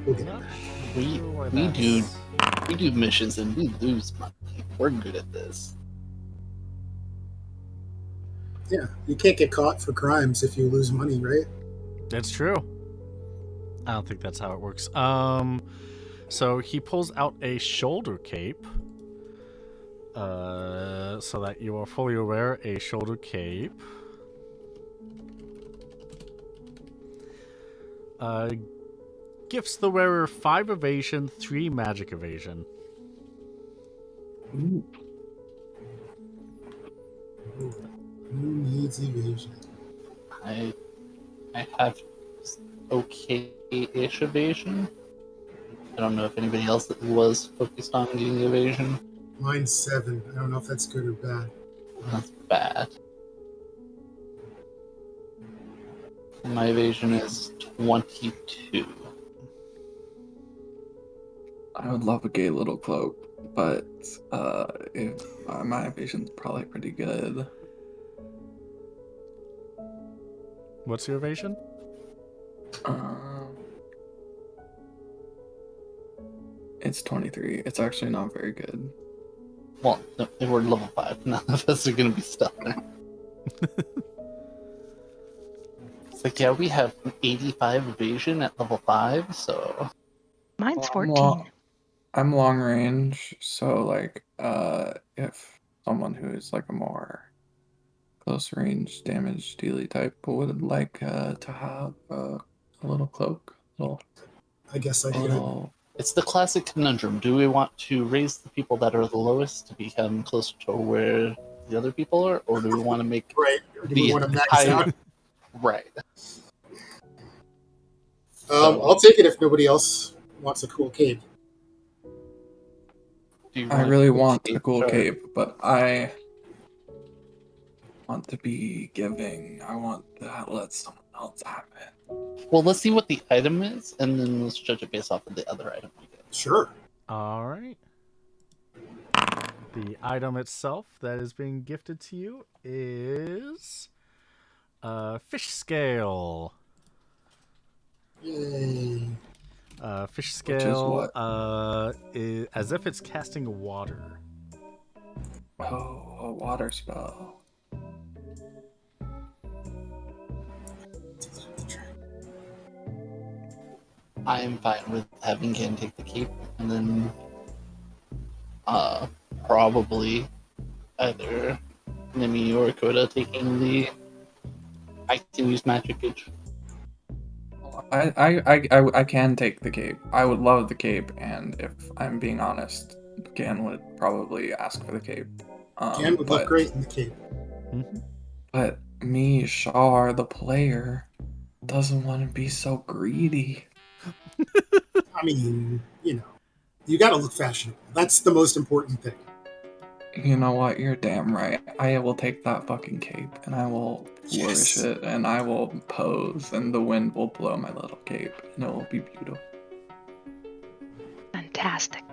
We'll get Not there. We sure why we do that's- we do missions and we lose money. We're good at this. Yeah, you can't get caught for crimes if you lose money, right? That's true. I don't think that's how it works. So he pulls out a shoulder cape. So that you are fully aware, a shoulder cape. Gifts the wearer 5 evasion, 3 magic evasion. Ooh. Who needs evasion? I have okay-ish evasion. I don't know if anybody else was focused on getting evasion. Mine's 7. I don't know if that's good or bad. That's bad. My evasion is 22. I would love a gay little cloak, but if my evasion's probably pretty good. What's your evasion? It's 23. It's actually not very good. Well, no, if we're level 5, none of us are going to be stellar. It's like, yeah, we have 85 evasion at level 5, so... Mine's Well, 14. I'm long range, so like if someone who is like a more close range damage dealy type would like to have a little cloak, I guess I could. little It's the classic conundrum. Do we want to raise the people that are the lowest to become closer to where the other people are, or do we want to make Right. Or do we the want to max higher... out? Right. I'll take it if nobody else wants a cool cape. Do you I really want cape a cool or- cape, but I want to be giving. I want to let someone else have it. Well, let's see what the item is, and then let's judge it based off of the other item we get. Sure. All right. The item itself that is being gifted to you is fish scale. Yay. Fish Which is scale what? is as if it's casting water. Oh, a water spell. I'm fine with having Ken take the cape, and then probably either Nimi or Coda taking the I can use magic age. Hold on. I can take the cape. I would love the cape, and if I'm being honest, Gan would probably ask for the cape. Jan would look great in the cape. Mhm. But me, Shar, the player, doesn't want to be so greedy. I mean, you got to look fashionable. That's the most important thing. You know what? You're damn right. I will take that fucking cape and I will flourish Yes. it and I will pose and the wind will blow my little cape and it will be beautiful. Fantastic.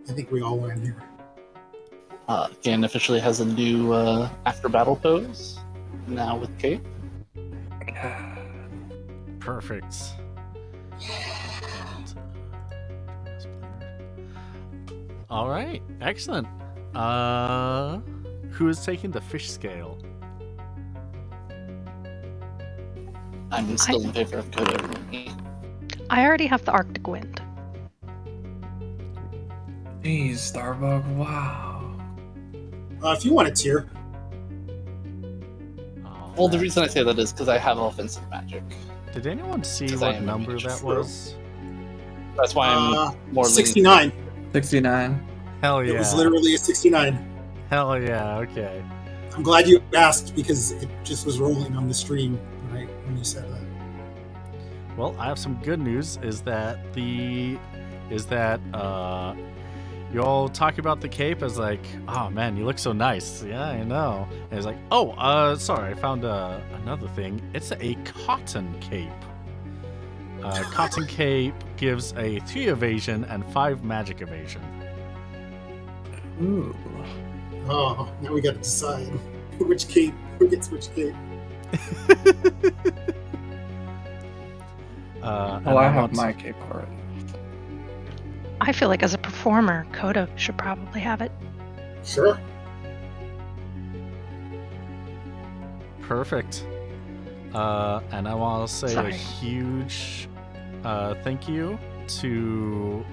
I think we all win here. Gan officially has a new after battle pose now with cape. Perfect. All right, excellent. Who is taking the fish scale? I'm still in favor of Coda. I already have the Arctic Wind. Jeez, Starbuck, wow. If you want a tier, Oh, Well, the reason I say that is because I have offensive magic. did anyone see 'Cause I what am number immune to that true. was? That's why I'm more leaning- 69. 69. Hell yeah! It was literally a 69. Hell yeah! Okay. I'm glad you asked because it just was rolling on the stream when you said that. Well, I have some good news. Is that you all talk about the cape as like, oh man, you look so nice. Yeah, I know. And it's like, oh, sorry, I found another thing. It's a cotton cape. Cotton cape gives a 3 evasion and 5 magic evasion. Ooh. Oh, now we got to decide who gets which cape. And I have want- my cape already. I feel like as a performer, Coda should probably have it. Sure. Perfect. And I want to say Sorry. a huge thank you to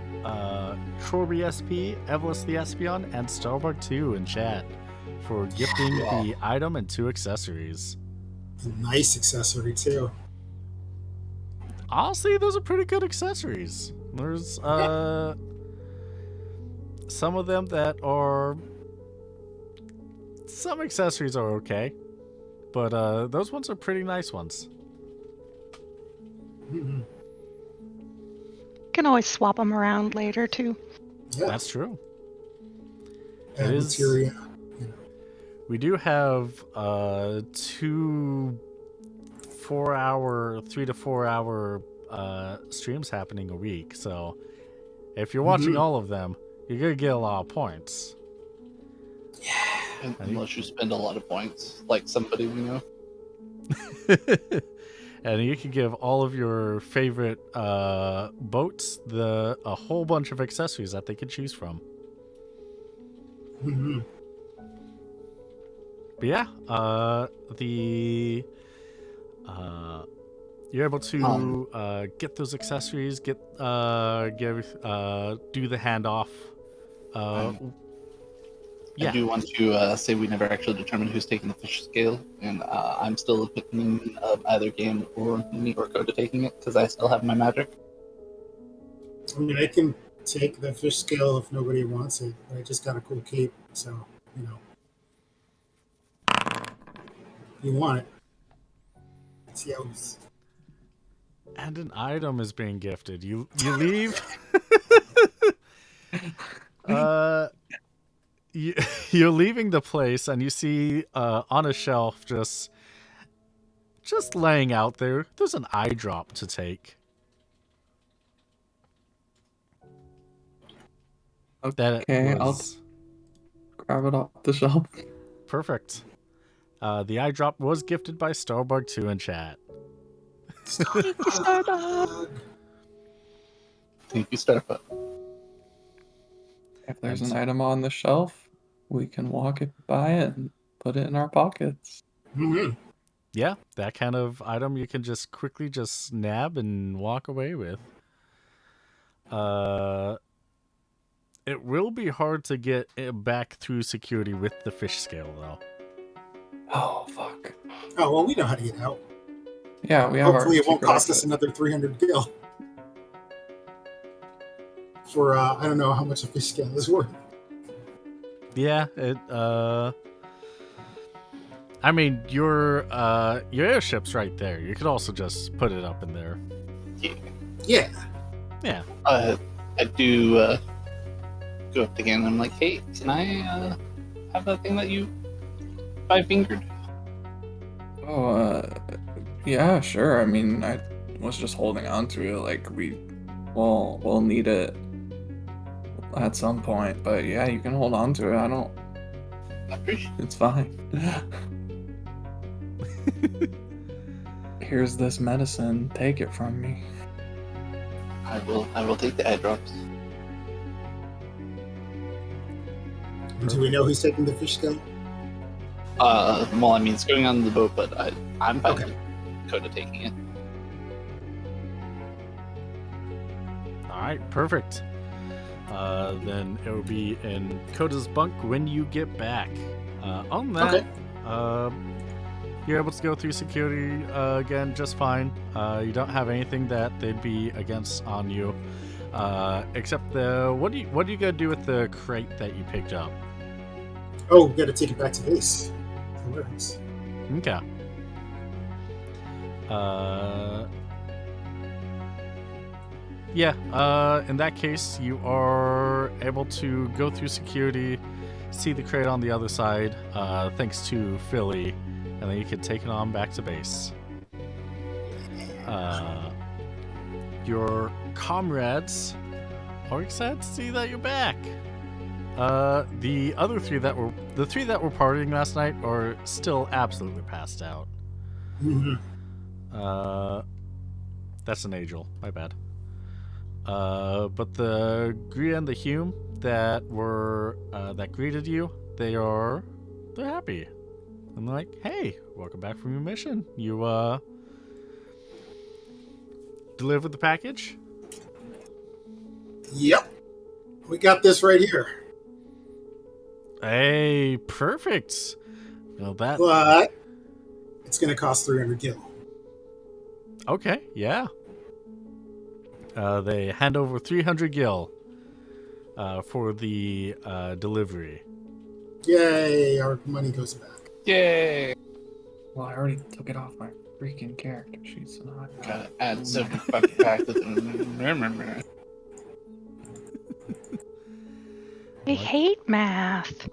Trorby SP, Evelus the Espion, and Starbuck2 in chat for gifting the item and 2 accessories. A nice accessory, too. Honestly, those are pretty good accessories. There's some of them that are... Some accessories are okay. But those ones are pretty nice ones. Mm-hmm. Can always swap them around later too. Yeah. That's true. Add it is- materia. We do have 2 3 to 4 hour streams happening a week. So if you're watching all of them, you're going to get a lot of points. Unless you spend a lot of points, like somebody we know. And you can give all of your favorite boats a whole bunch of accessories that they can choose from. Mm-hmm. But yeah, you're able to get those accessories, do the handoff. I do want to say we never actually determined who's taking the fish scale, and I'm still a opinion of either Game or me or Coda taking it, because I still have my magic. I mean, I can take the fish scale if nobody wants it, but I just got a cool cape, so, If you want it, it's yours. And an item is being gifted. You leave. You're leaving the place, and you see on a shelf just laying out there. There's an eye drop to take. Okay, I'll grab it off the shelf. Perfect. The eye drop was gifted by Starbuck2 in chat. Thank you, Starbuck. If there's an item on the shelf, we can walk it by it and put it in our pockets. Mm-hmm. Yeah, that kind of item you can just quickly just nab and walk away with. It will be hard to get it back through security with the fish scale, though. Oh, fuck. Oh, well, we know how to get out. Yeah, we have Hopefully, our it won't secret cost us exit. another 300 gil. For I don't know how much a fish scale is worth. Yeah, it I mean your airship's right there. You could also just put it up in there. Yeah. Yeah. I do go up again. And I'm like, hey, can I have that thing that you 5-fingered? Oh, yeah, sure. I mean, I was just holding on to it. Like we'll need it at some point. But yeah, you can hold on to it. I appreciate it. It's fine. Here's this medicine. Take it from me. I will take the eye drops. Do we know who's taking the fish scale? Well, I mean, it's going on the boat, but I'm fine Okay. with Coda taking it. All right, perfect. Then it will be in Coda's bunk when you get back. On that, Okay. you're able to go through security again just fine. You don't have anything that they'd be against on you, except what are you gonna do with the crate that you picked up? Oh, we got to take it back to base. The warehouse. Okay. Yeah, in that case, you are able to go through security, see the crate on the other side, thanks to Philly, and then you can take it on back to base. Your comrades are excited to see that you're back. The three that were partying last night are still absolutely passed out. Mhm. That's an angel. My bad. But the Gria and the Hume that greeted you, they're happy. And they're like, hey, welcome back from your mission. You delivered the package? Yep. We got this right here. Hey, perfect. Well, that But it's going to cost 300 gil. okay, yeah. They hand over 300 gil for the delivery. Yay, our money goes back. Yay! Well, I already took it off my freaking character sheet, so now I Gotta add 75 back to the. I hate math.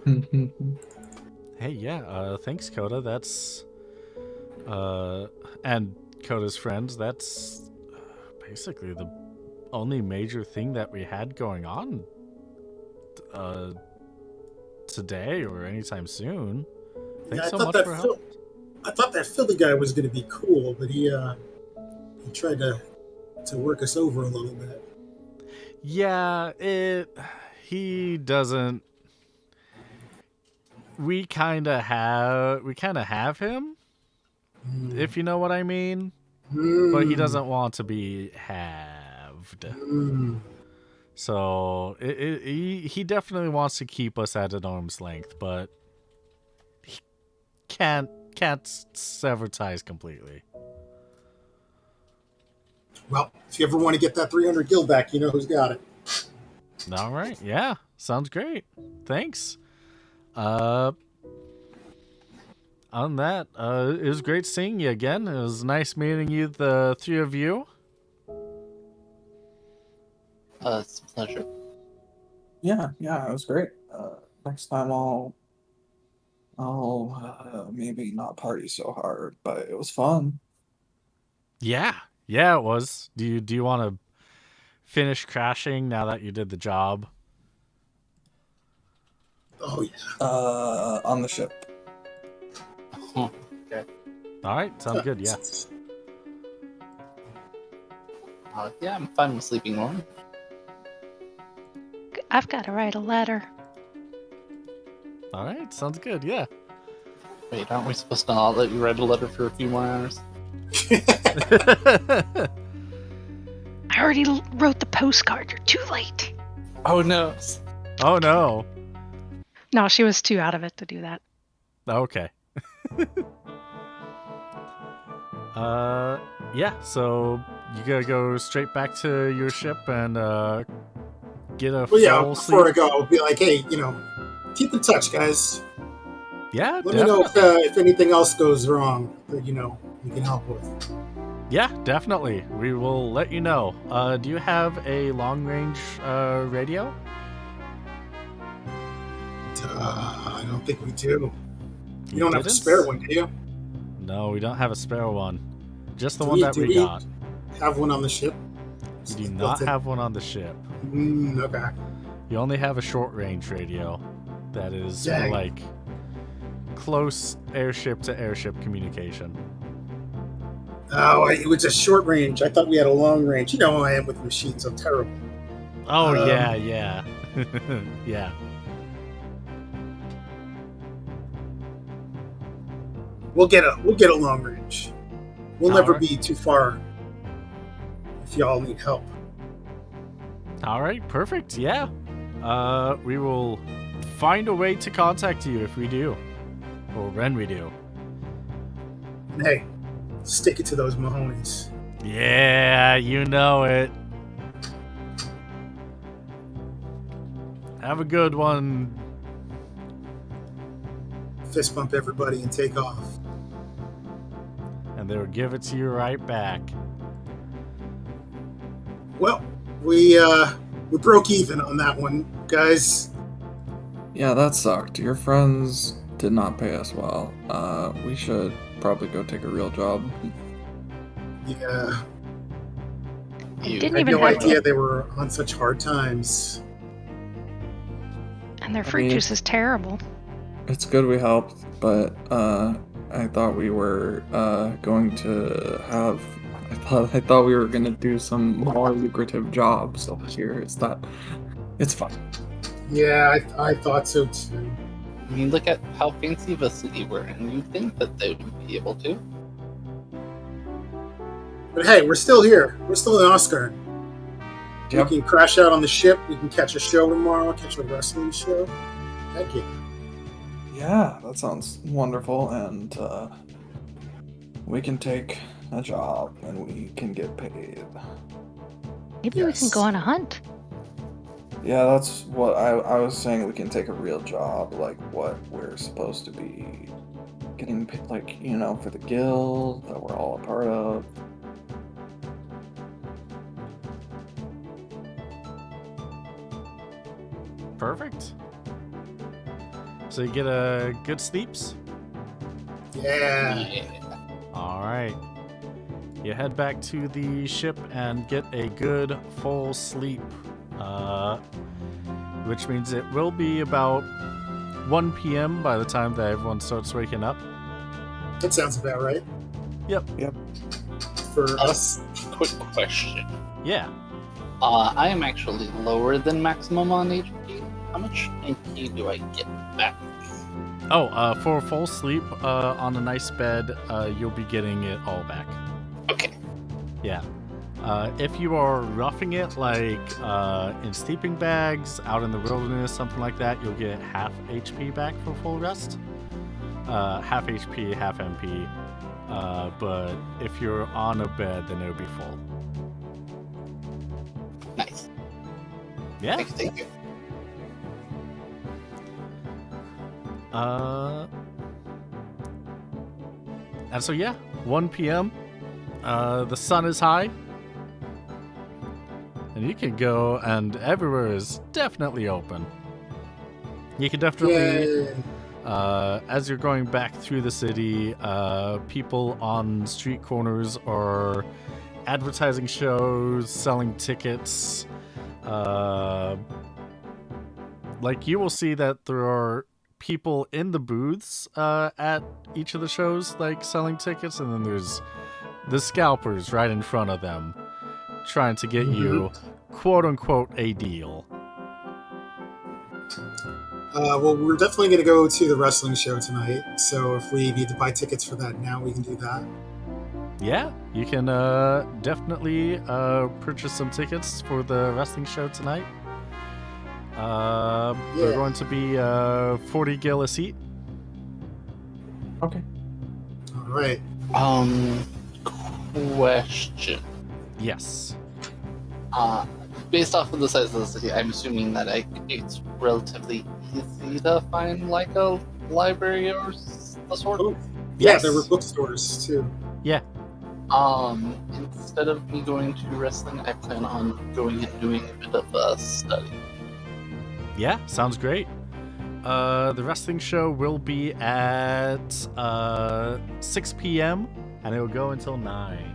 Hey, yeah. Thanks, Coda. That's and Coda's friends. That's basically the only major thing that we had going on today or anytime soon. Thanks so much for help. I thought that Philly guy was going to be cool, but he tried to work us over a little bit. Yeah, he doesn't. We kind of have him, if you know what I mean. But he doesn't want to be halved. So he definitely wants to keep us at an arm's length, but he can't sever ties completely. Well, if you ever want to get that 300 gil back, you know who's got it. All right, yeah, sounds great. Thanks. On that, it was great seeing you again. It was nice meeting you, the three of you. It's a pleasure. Yeah, it was great. Next time I'll maybe not party so hard, but it was fun. Yeah, it was. Do you want to finish crashing now that you did the job? Oh yeah. On the ship. Okay. All right, sounds good. Yeah. Yeah, I'm fine with sleeping on. I've got to write a letter. All right, sounds good. Yeah. Wait, aren't we supposed to not let you write a letter for a few more hours? I already wrote the postcard. You're too late. Oh no! Oh no. No, she was too out of it to do that. Okay. Yeah, so you gotta go straight back to your ship and get a Well, yeah. full Before I sleep. go, I'll be like, hey, keep in touch, guys. Yeah, Let me know definitely. if anything else goes wrong that we can help with. Yeah, definitely. We will let you know. Do you have a long range radio? I don't think we do. You You don't have a didn't? spare one, do you? No, we don't have a spare one. Just the Do one we? that Do we we got. have one on the ship? You do Built not in? have one on the ship. Okay. You only have a short range radio that is for Dang. like close airship to airship communication. Oh, it was a short range. I thought we had a long range. You know how I am with machines. I'm terrible. Oh yeah. Yeah. We'll get a long range. We'll never Alright. be too far if y'all need help. All right, perfect. Yeah. We will find a way to contact you if we do, or when we do. And hey, stick it to those Mahonies. Yeah, you know it. Have a good one. Fist bump everybody and take off. And they will give it to you right back. Well, we broke even on that one, guys. Yeah, that sucked. Your friends did not pay us well. We should probably go take a real job. Yeah, They You- didn't I had even no have idea they were on such hard times. And their fruit mean- juice is terrible. It's good we helped, but I thought we were going to have. I thought we were gonna do some more lucrative jobs over here. It's fine. Yeah, I thought so too. I mean, look at how fancy of a city we're in. You'd think that they would be able to. But hey, we're still here. We're still in Oscar. Yep. We can crash out on the ship. We can catch a show tomorrow. Catch a wrestling show. Heck yeah. Yeah, that sounds wonderful, and we can take a job and we can get paid. Maybe we can Yes. go on a hunt. Yeah, that's what I was saying. We can take a real job, like what we're supposed to be getting paid, like, for the guild that we're all a part of. Perfect. So you get a good sleeps? Yeah. Yeah. All right. You head back to the ship and get a good full sleep. Which means it will be about 1 p.m. by the time that everyone starts waking up. That sounds about right Yep. for us. Quick question. Yeah. I am actually lower than maximum on HP. How much HP do I get back? Oh, for full sleep on a nice bed, you'll be getting it all back. Okay. Yeah. If you are roughing it, like in sleeping bags, out in the wilderness, something like that, you'll get half HP back for full rest. Half HP, half MP. But if you're on a bed, then it'll be full. Nice. Yeah. Thank you. And so yeah, 1 p.m. The sun is high, and you can go, and everywhere is definitely open. You can definitely, Yay. as you're going back through the city, people on street corners are advertising shows, selling tickets. Like you will see that there are people in the booths at each of the shows, like selling tickets, and then there's the scalpers right in front of them, trying to get you, quote unquote, a deal. Well, we're definitely going to go to the wrestling show tonight. So if we need to buy tickets for that now, we can do that. Yeah, you can definitely purchase some tickets for the wrestling show tonight. They're going to be 40 gil a seat. Okay. All right. question. Yes. Based off of the size of the city, I'm assuming that it's relatively easy to find like a library or the sort. Oh, yeah, Yes. there were bookstores too. Yeah. Instead of me going to wrestling, I plan on going and doing a bit of a study. Yeah, sounds great. The wrestling show will be at 6 p.m. and it will go until 9.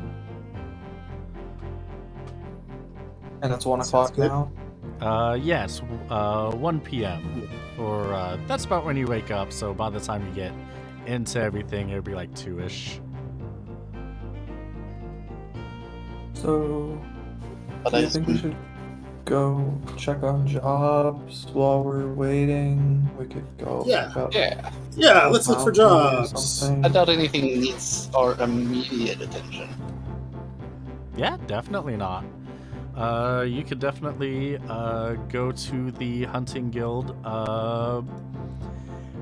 And it's 1 Sounds o'clock good. now. Yes, 1 p.m. Or that's about when you wake up. So by the time you get into everything, it'll be like 2ish. So, But do I you think we should go check on jobs while we're waiting? We could go Yeah. pick up yeah, Yeah, let's look for mountain or jobs. something. I doubt anything needs our immediate attention. Yeah, definitely not. You could definitely go to the hunting guild.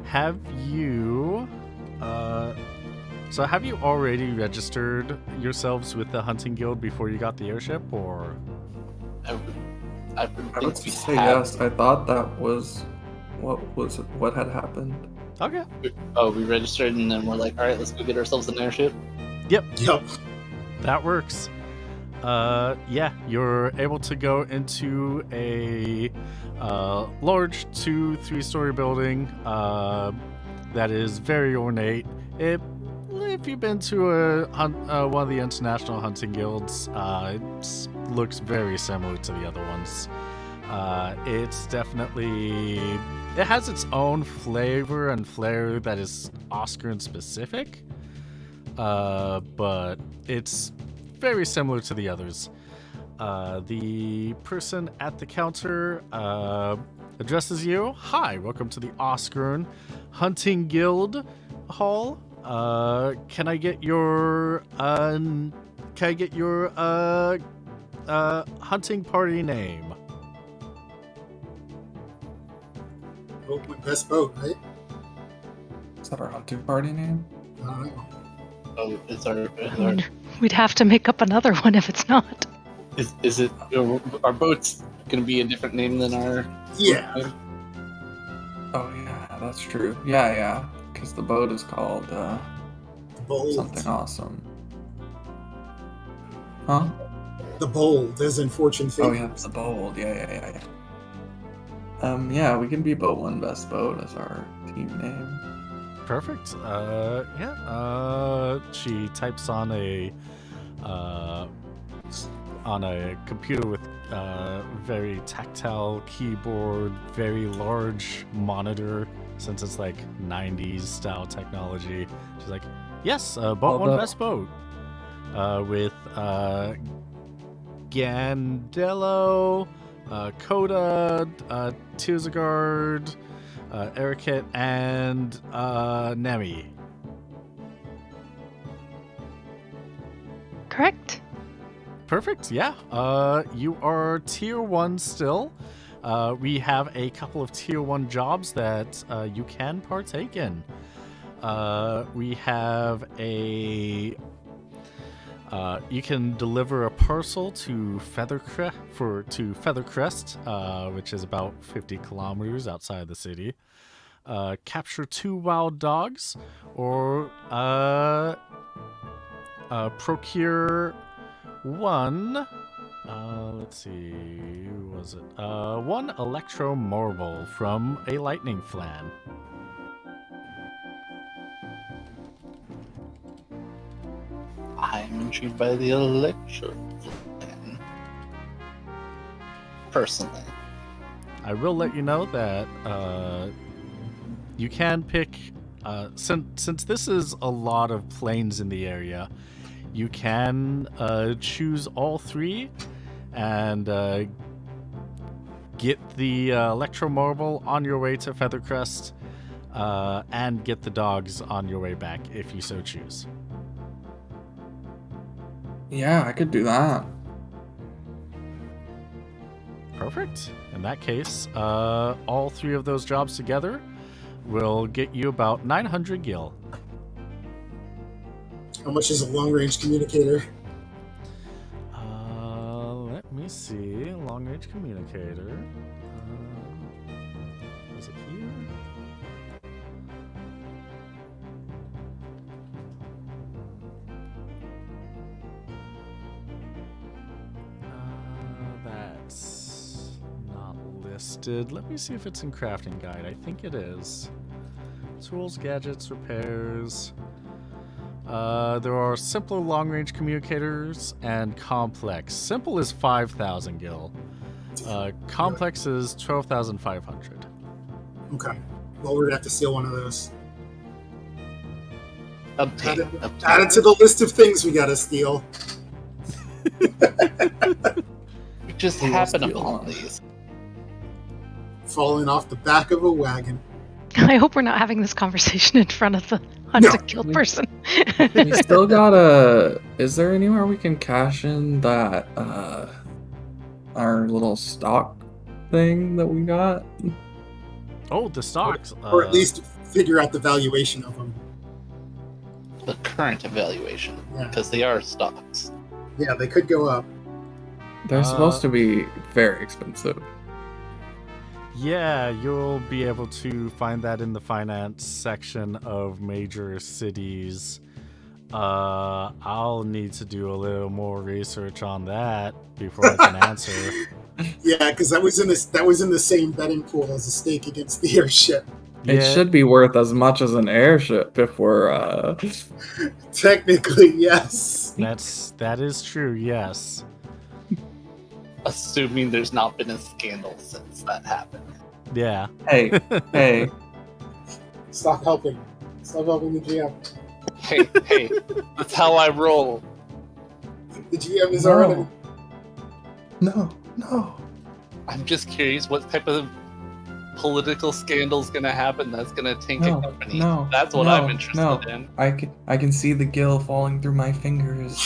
Have you have you already registered yourselves with the hunting guild before you got the airship, or? I would I think would we say have. yes. I thought that was what had happened. Okay. Oh, we registered and then we're like, all right, let's go get ourselves an airship. Yep. That works. Yeah, you're able to go into a large 2-3-story building that is very ornate. If you've been to one of the international hunting guilds, it looks very similar to the other ones. It's definitely... It has its own flavor and flair that is Oscarin specific, but it's very similar to the others. The person at the counter addresses you. Hi, welcome to the Oscarin Hunting Guild Hall. Can I get your hunting party name? Oh, my best boat, right? Is that our hunting party name? I don't know. Oh, is our We'd have to make up another one if it's not. is it our boat's gonna be a different name than our Yeah. name? Oh yeah, that's true. Yeah, because the boat is called Bold. something awesome. Huh? The Bold, as in Fortune Oh Fate. yeah, the bold. Yeah. Yeah, we can be Boat One Best Boat as our team name. Perfect. She types on a computer with very tactile keyboard, very large monitor, since it's like 90s style technology. She's like, yes, Boat One Best Boat. With Gandello, Coda, Tizagard, Erikit, and Nemi. Correct? Perfect, yeah. You are tier 1 still. We have a couple of tier 1 jobs that you can partake in. We have a... you can deliver a parcel to Feathercrest, which is about 50 kilometers outside the city. Capture 2 wild dogs, or procure 1. Let's see, who was it? 1 electro marble from a lightning flan. I'm intrigued by the electro plan. Personally. I will let you know that you can pick, since this is a lot of planes in the area, you can choose all 3 and get the electro marble on your way to Feathercrest, and get the dogs on your way back if you so choose. Yeah, I could do that. Perfect. In that case, all 3 of those jobs together will get you about 900 gil. How much is a long-range communicator? me see. Long range communicator. Was it here? That's not listed. Let me see if it's in crafting guide. I think it is. Tools, gadgets, repairs. There are simple long-range communicators and complex. Simple is 5,000 gil. Complex is 12,500. Okay. Well, we're gonna have to steal one of those. Obtain. Add it to the list of things we gotta steal. We just Who happen will steal upon one? these. Falling off the back of a wagon. I hope we're not having this conversation in front of the hunted kill person. We still gotta. Is there anywhere we can cash in that our little stock thing that we got? Oh, the stocks. Or at least figure out the valuation of them. The current evaluation, Yeah. because they are stocks. Yeah, they could go up. They're supposed to be very expensive. Yeah, you'll be able to find that in the finance section of major cities. I'll need to do a little more research on that before I can answer. Yeah, because that was in the same betting pool as a stake against the airship. It should be worth as much as an airship if we're Technically, yes. That is true. Yes. Assuming there's not been a scandal since that happened. Yeah. Hey. Stop helping. Stop helping the GM. Hey, that's how I roll. The GM is our enemy. No. I'm just curious what type of political scandal's gonna happen that's gonna tank a company. That's what I'm interested in. I can see the gill falling through my fingers.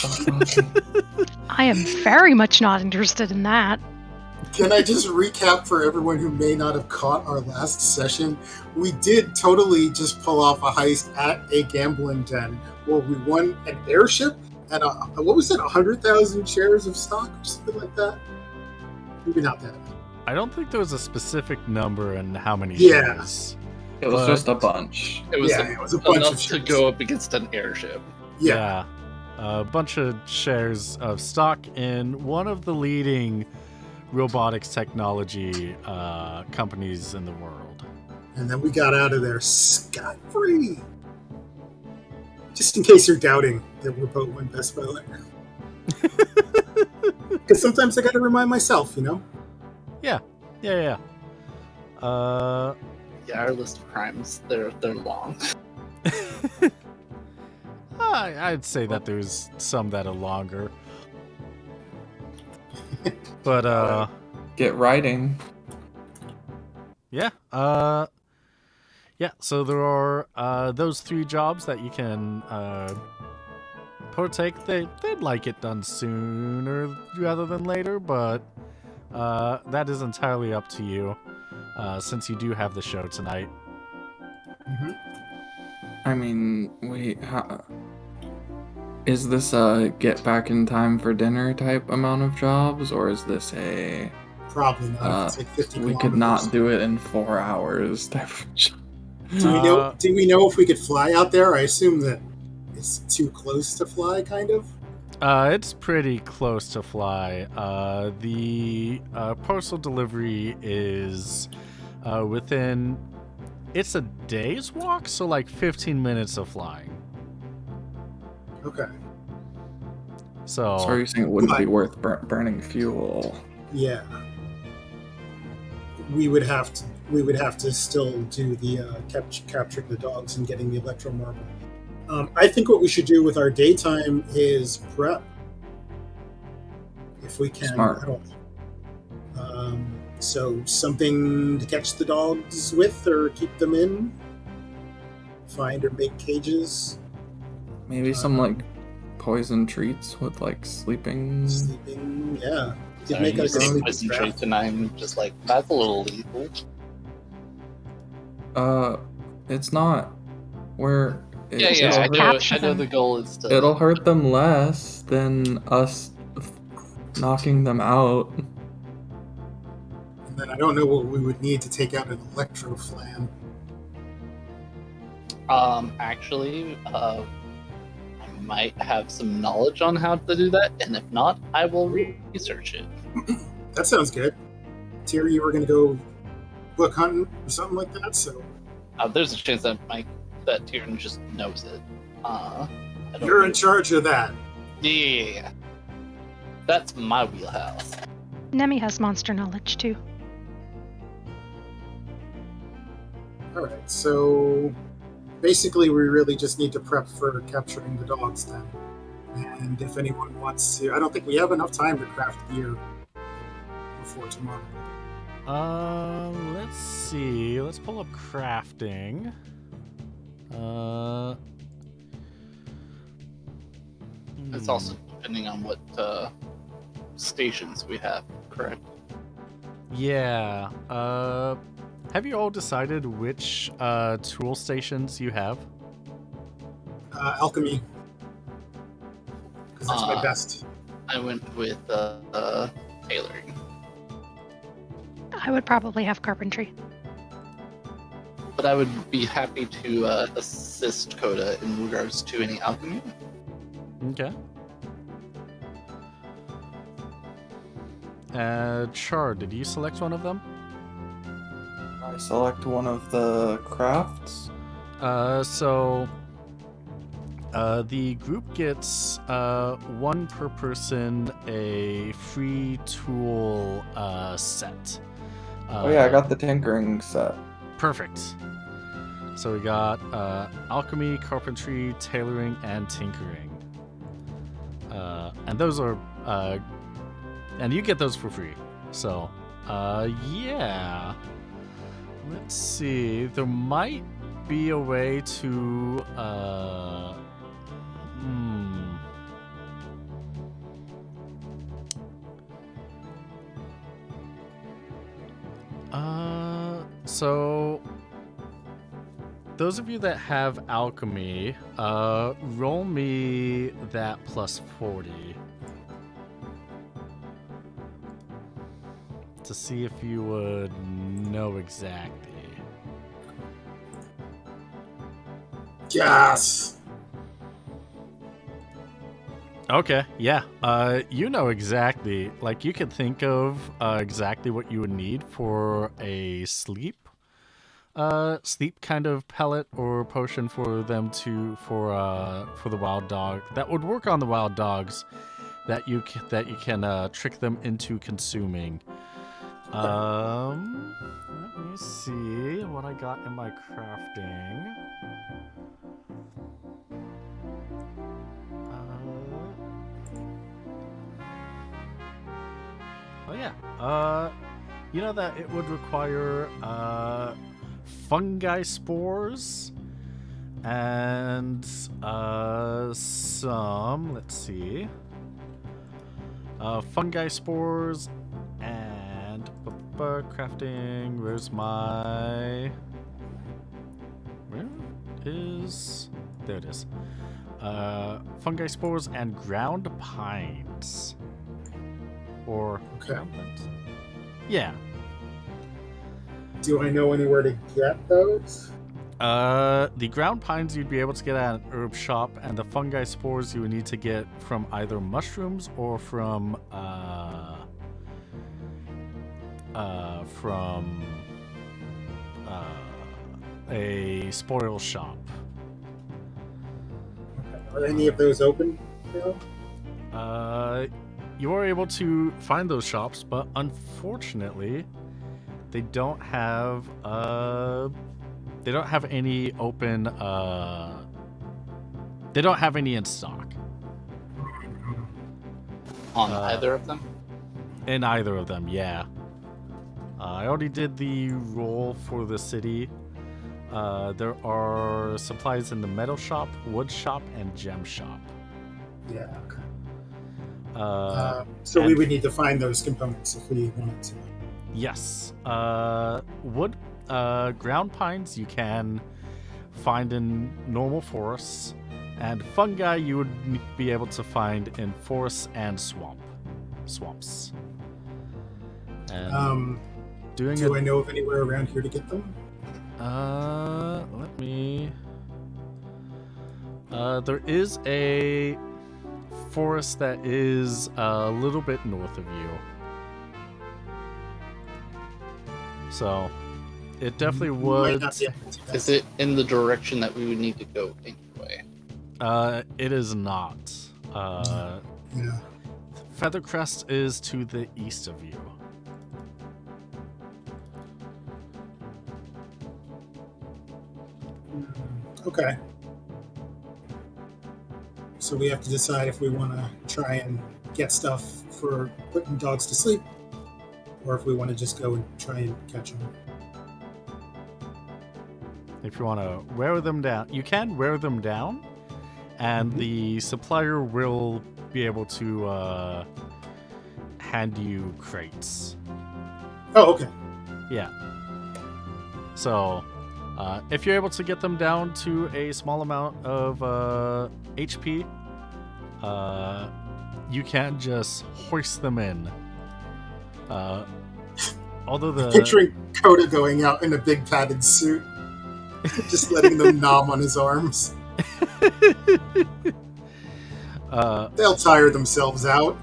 I am very much not interested in that. Can I just recap for everyone who may not have caught our last session? We did totally just pull off a heist at a gambling den where we won an airship and what was it, 100,000 shares of stock or something like that? Maybe not that. I don't think there was a specific number and how many Yeah. shares. It was just a bunch. It was, It was a bunch enough of to shares. go up against an airship. Yeah. A bunch of shares of stock in one of the leading robotics technology companies in the world. And then we got out of there scot-free. Just in case you're doubting that we're both one best by later. Because sometimes I got to remind myself, you know? Yeah. Yeah, our list of crimes, they're long. I'd say that there's some that are longer. But, Get writing. yeah. So there are those 3 jobs that you can partake. They'd like it done sooner rather than later, but that is entirely up to you, since you do have the show tonight. Mm-hmm. I mean, is this a get back in time for dinner type amount of jobs, or is this a Probably not. It's like 50 we could not do it in 4 hours type of job? Do we know if we could fly out there? I assume that it's too close to fly, kind of. It's pretty close to fly. The parcel delivery is within. It's a day's walk, so like 15 minutes of flying. Okay. So are you saying it wouldn't be worth burning fuel? Yeah. We would have to still do the capturing the dogs and getting the electro marble. I think what we should do with our daytime is prep, if we can. Smart. At all. So something to catch the dogs with or keep them in. Find or make cages. Maybe some like poison treats with like sleeping. Sleeping, yeah. So Make you like a say sleeping poison trap. trait, and I'm just like, that's a little lethal. It's not. Where I Capture know them. the goal is to. it'll hurt them less than us knocking them out. And then I don't know what we would need to take out an electro flam. Actually, I might have some knowledge on how to do that, and if not, I will research it. That sounds good. Tyr, you were going to go book hunting or something like that, so There's a chance that Tyrion just knows it. I don't you're know. in charge of that. Yeah. That's my wheelhouse. Nemi has monster knowledge too. All right, so basically we really just need to prep for capturing the dogs then. And if anyone wants to, I don't think we have enough time to craft gear before tomorrow. Let's see. Let's pull up crafting. It's also depending on what stations we have, correct? Yeah. Have you all decided which tool stations you have? Alchemy, because that's my best. I went with tailoring. I would probably have carpentry. But I would be happy to assist Coda in regards to any alchemy. Okay. Char, did you select one of them? I select one of the crafts. The group gets one per person a free tool set. Oh yeah, I got the tinkering set. Perfect. So we got alchemy, carpentry, tailoring, and tinkering. And those are and you get those for free. So yeah. Let's see. There might be a way to so those of you that have alchemy, roll me that plus 40 to see if you would know exactly. Yes. Okay, yeah. You know exactly. Like, you could think of exactly what you would need for a sleep kind of pellet or potion for them for the wild dog. That would work on the wild dogs. That you can trick them into consuming. Let me see what I got in my crafting. Oh yeah. You know that it would require fungi spores and some. Let's see. Fungi spores and crafting. Where's my? Where is? There it is. Fungi spores and ground pines. Or Okay. ground pines? Yeah. Do I know anywhere to get those? The ground pines you'd be able to get at an herb shop, and the fungi spores you would need to get from either mushrooms or from a spoil shop. Okay. Are any of those open? Bill? You are able to find those shops, but unfortunately, they don't have any open. They don't have any in stock. On either of them? In either of them, yeah. I already did the roll for the city. There are supplies in the metal shop, wood shop, and gem shop. Yeah. Okay. So we and- would need to find those components if we wanted to. Yes. Wood, ground pines you can find in normal forests, and fungi you would be able to find in forests and swamp. swamps. And Do I know of anywhere around here to get them? Let me. There is a forest that is a little bit north of you. So, it definitely Might would. not be able to do that. Is it in the direction that we would need to go anyway? It is not. Yeah. Feathercrest is to the east of you. Okay. So we have to decide if we want to try and get stuff for putting dogs to sleep, or if we want to just go and try and catch them. If you want to wear them down, you can wear them down, and the supplier will be able to hand you crates. Oh, okay. Yeah. So, if you're able to get them down to a small amount of HP, you can just hoist them in. Although the Picturing Coda going out in a big padded suit, just letting them nom on his arms. They'll tire themselves out.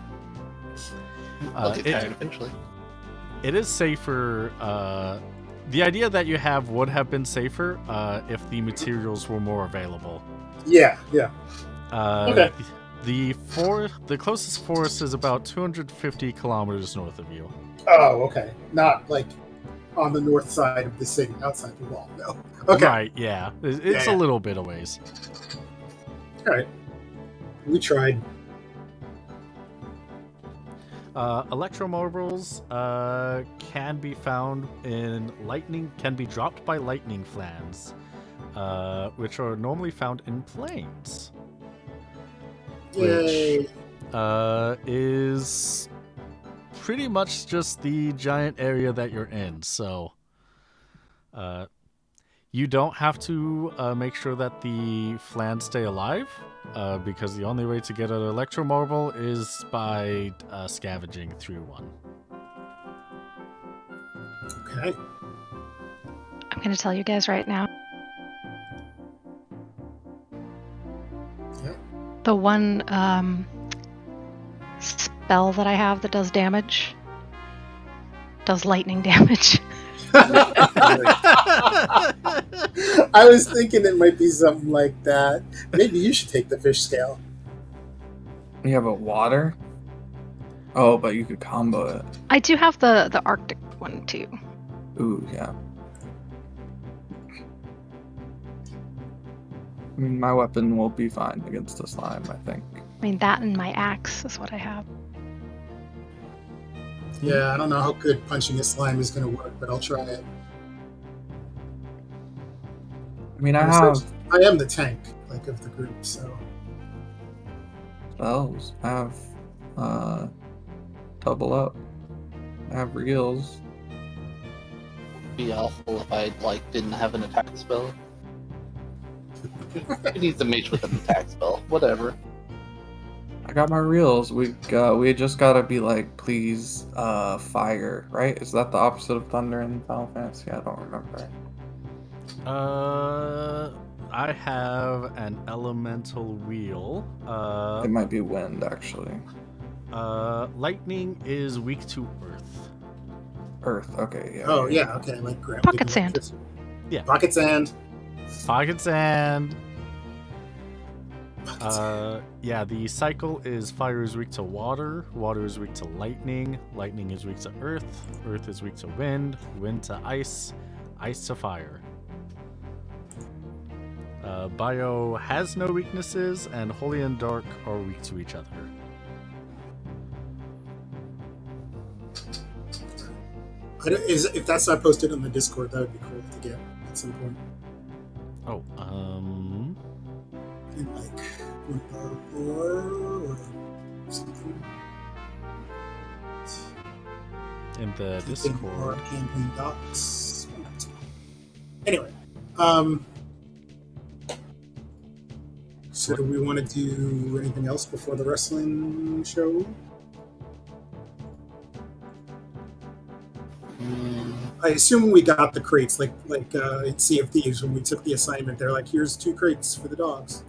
I'll get tired eventually. It is safer. The idea that you have would have been safer if the materials were more available. Yeah. Okay. The closest forest is about 250 kilometers north of you. Oh, okay. Not like on the north side of the city, outside the wall. No. Okay. Right, yeah. It's a little bit of ways. All right. We tried. Electromobiles can be found can be dropped by lightning flans, which are normally found in plains. Yay. Which is pretty much just the giant area that you're in. So you don't have to make sure that the flans stay alive, because the only way to get an electromobile is by scavenging through one. Okay. I'm going to tell you guys right now. Yeah. The one spell that I have that does damage does lightning damage. I was thinking it might be something like that. Maybe you should take the fish scale. You have a water? Oh, but you could combo it. I do have the Arctic one too. Ooh, yeah. I mean, my weapon will be fine against the slime, I think. I mean, that and my axe is what I have. Yeah, I don't know how good punching a slime is going to work, but I'll try it. I mean, I am the tank, of the group, so. spells. I have, double up. I have reels. It'd be awful if I didn't have an attack spell. Who needs a mage with an attack spell? Whatever. I got my reels. We just gotta be like, please, fire, right? Is that the opposite of thunder in Final Fantasy? I don't remember. I have an elemental wheel. It might be wind, actually. Lightning is weak to earth. Earth, okay, yeah. Oh, yeah, okay, like ground. Pocket sand. Yeah. Pocket sand. Pocket sand. Yeah, the cycle is fire is weak to water, water is weak to lightning, lightning is weak to earth, earth is weak to wind, wind to ice, ice to fire. Bio has no weaknesses, and Holy and Dark are weak to each other. If that's not posted on the Discord, that would be cool to get at some point. Oh, In or something. in the Discord. Campaign docs. Anyway, so do we want to do anything else before the wrestling show? I assume we got the crates, like in Sea of Thieves when we took the assignment. They're like, "Here's 2 crates for the dogs."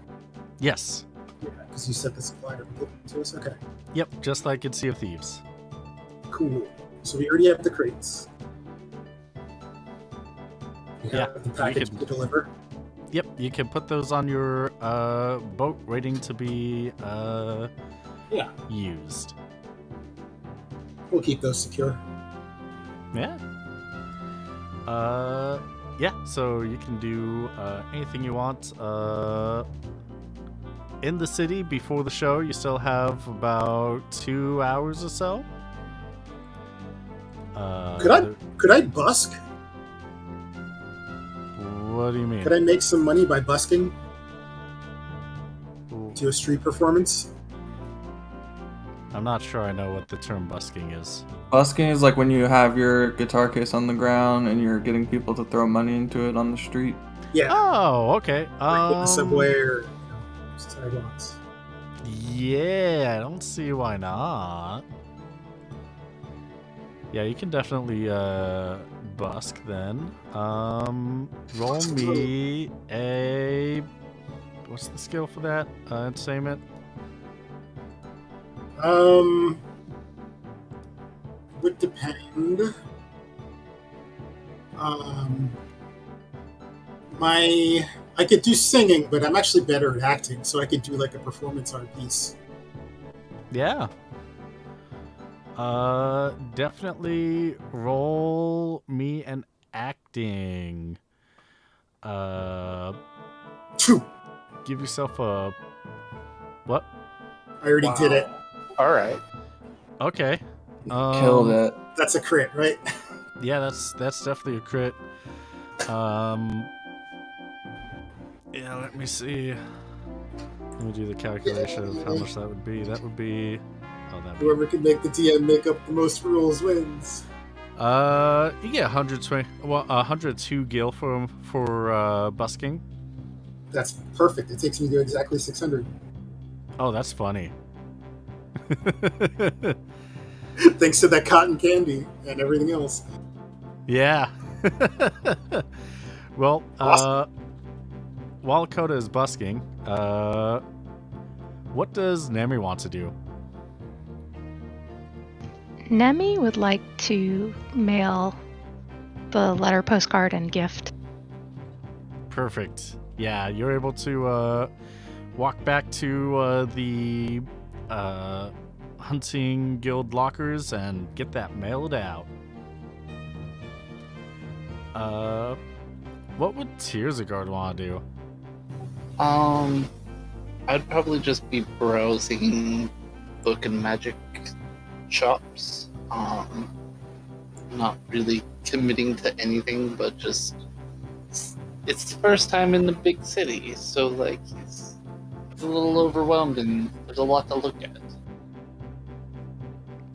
Yes. Yeah, because you said the supplier would give them to us. Okay, Yep, just like in Sea of Thieves. cool. So we already have the crates. We Yeah, have the package can- to deliver. Yep, you can put those on your boat waiting to be used. We'll keep those secure. Yeah. Yeah, so you can do anything you want. In the city before the show, you still have about 2 hours or so. Could I busk? What do you mean? Could I make some money by busking? Do a street performance? I'm not sure I know what the term busking is. Busking is like when you have your guitar case on the ground and you're getting people to throw money into it on the street. Yeah. Oh, okay. Like in the subway or sidewalks. Yeah, I don't see why not. Yeah, you can definitely busk then. Roll me a... What's the skill for that? Entertainment? Would depend. I could do singing, but I'm actually better at acting, so I could do like a performance art piece. Yeah. Definitely roll me an acting. Phew, Give yourself a... What? I already did it. All right. Okay. Killed it. That's a crit, right? Yeah, that's definitely a crit. Yeah, let me see. Let me do the calculation of how much that would be. That would be... Oh, that. Whoever can make the TM make up the most rules wins. You get 120. Well, 102 gil for busking. That's perfect. It takes me to exactly 600. Oh, that's funny. Thanks to that cotton candy and everything else. Yeah. Well, Awesome. while Coda is busking, what does Nemi want to do? Nemi would like to mail the letter, postcard, and gift. Perfect. Yeah, you're able to walk back to the hunting guild lockers and get that mailed out. What would Tearsagard want to do? I'd probably just be browsing book and magic shops. Not really committing to anything, but just it's the first time in the big city, so like he's a little overwhelmed and there's a lot to look at.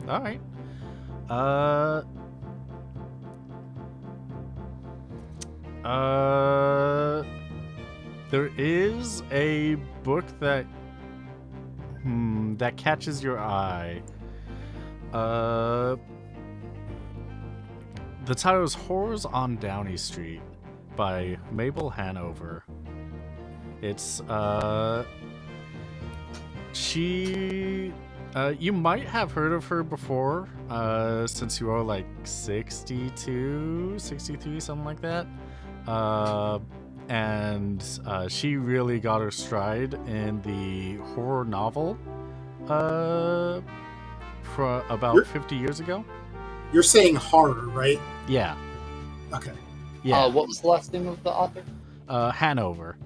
All right. There is a book that that catches your eye. The title is Horrors on Downey Street by Mabel Hanover. It's she you might have heard of her before, since you are like 62, 63, something like that. And she really got her stride in the horror novel for about 50 years ago. You're saying horror, right? Yeah. Okay. Yeah. What was the last name of the author? Hanover.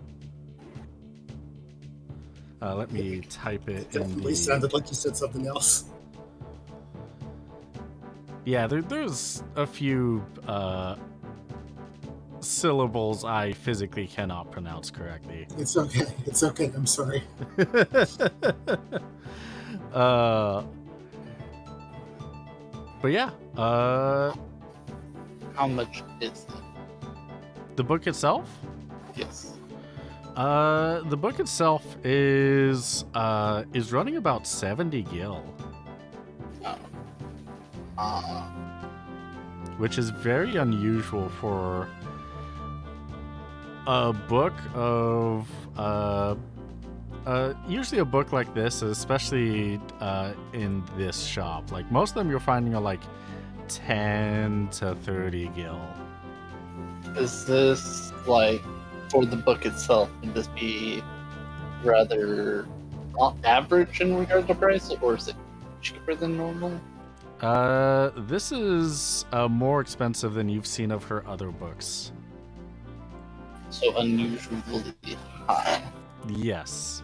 Let me type it in Definitely the... sounded like you said something else. Yeah, there's a few syllables I physically cannot pronounce correctly. It's okay. It's okay. I'm sorry. But yeah, How much is that? the book itself? Yes. The book itself is running about 70 gil. which is very unusual for a book of usually a book like this, especially in this shop. Like most of them you're finding are like 10 to 30 gil. Is this like for the book itself? Would this be rather not average in regard to price, or is it cheaper than normal? This is more expensive than you've seen of her other books. So unusually high. Yes.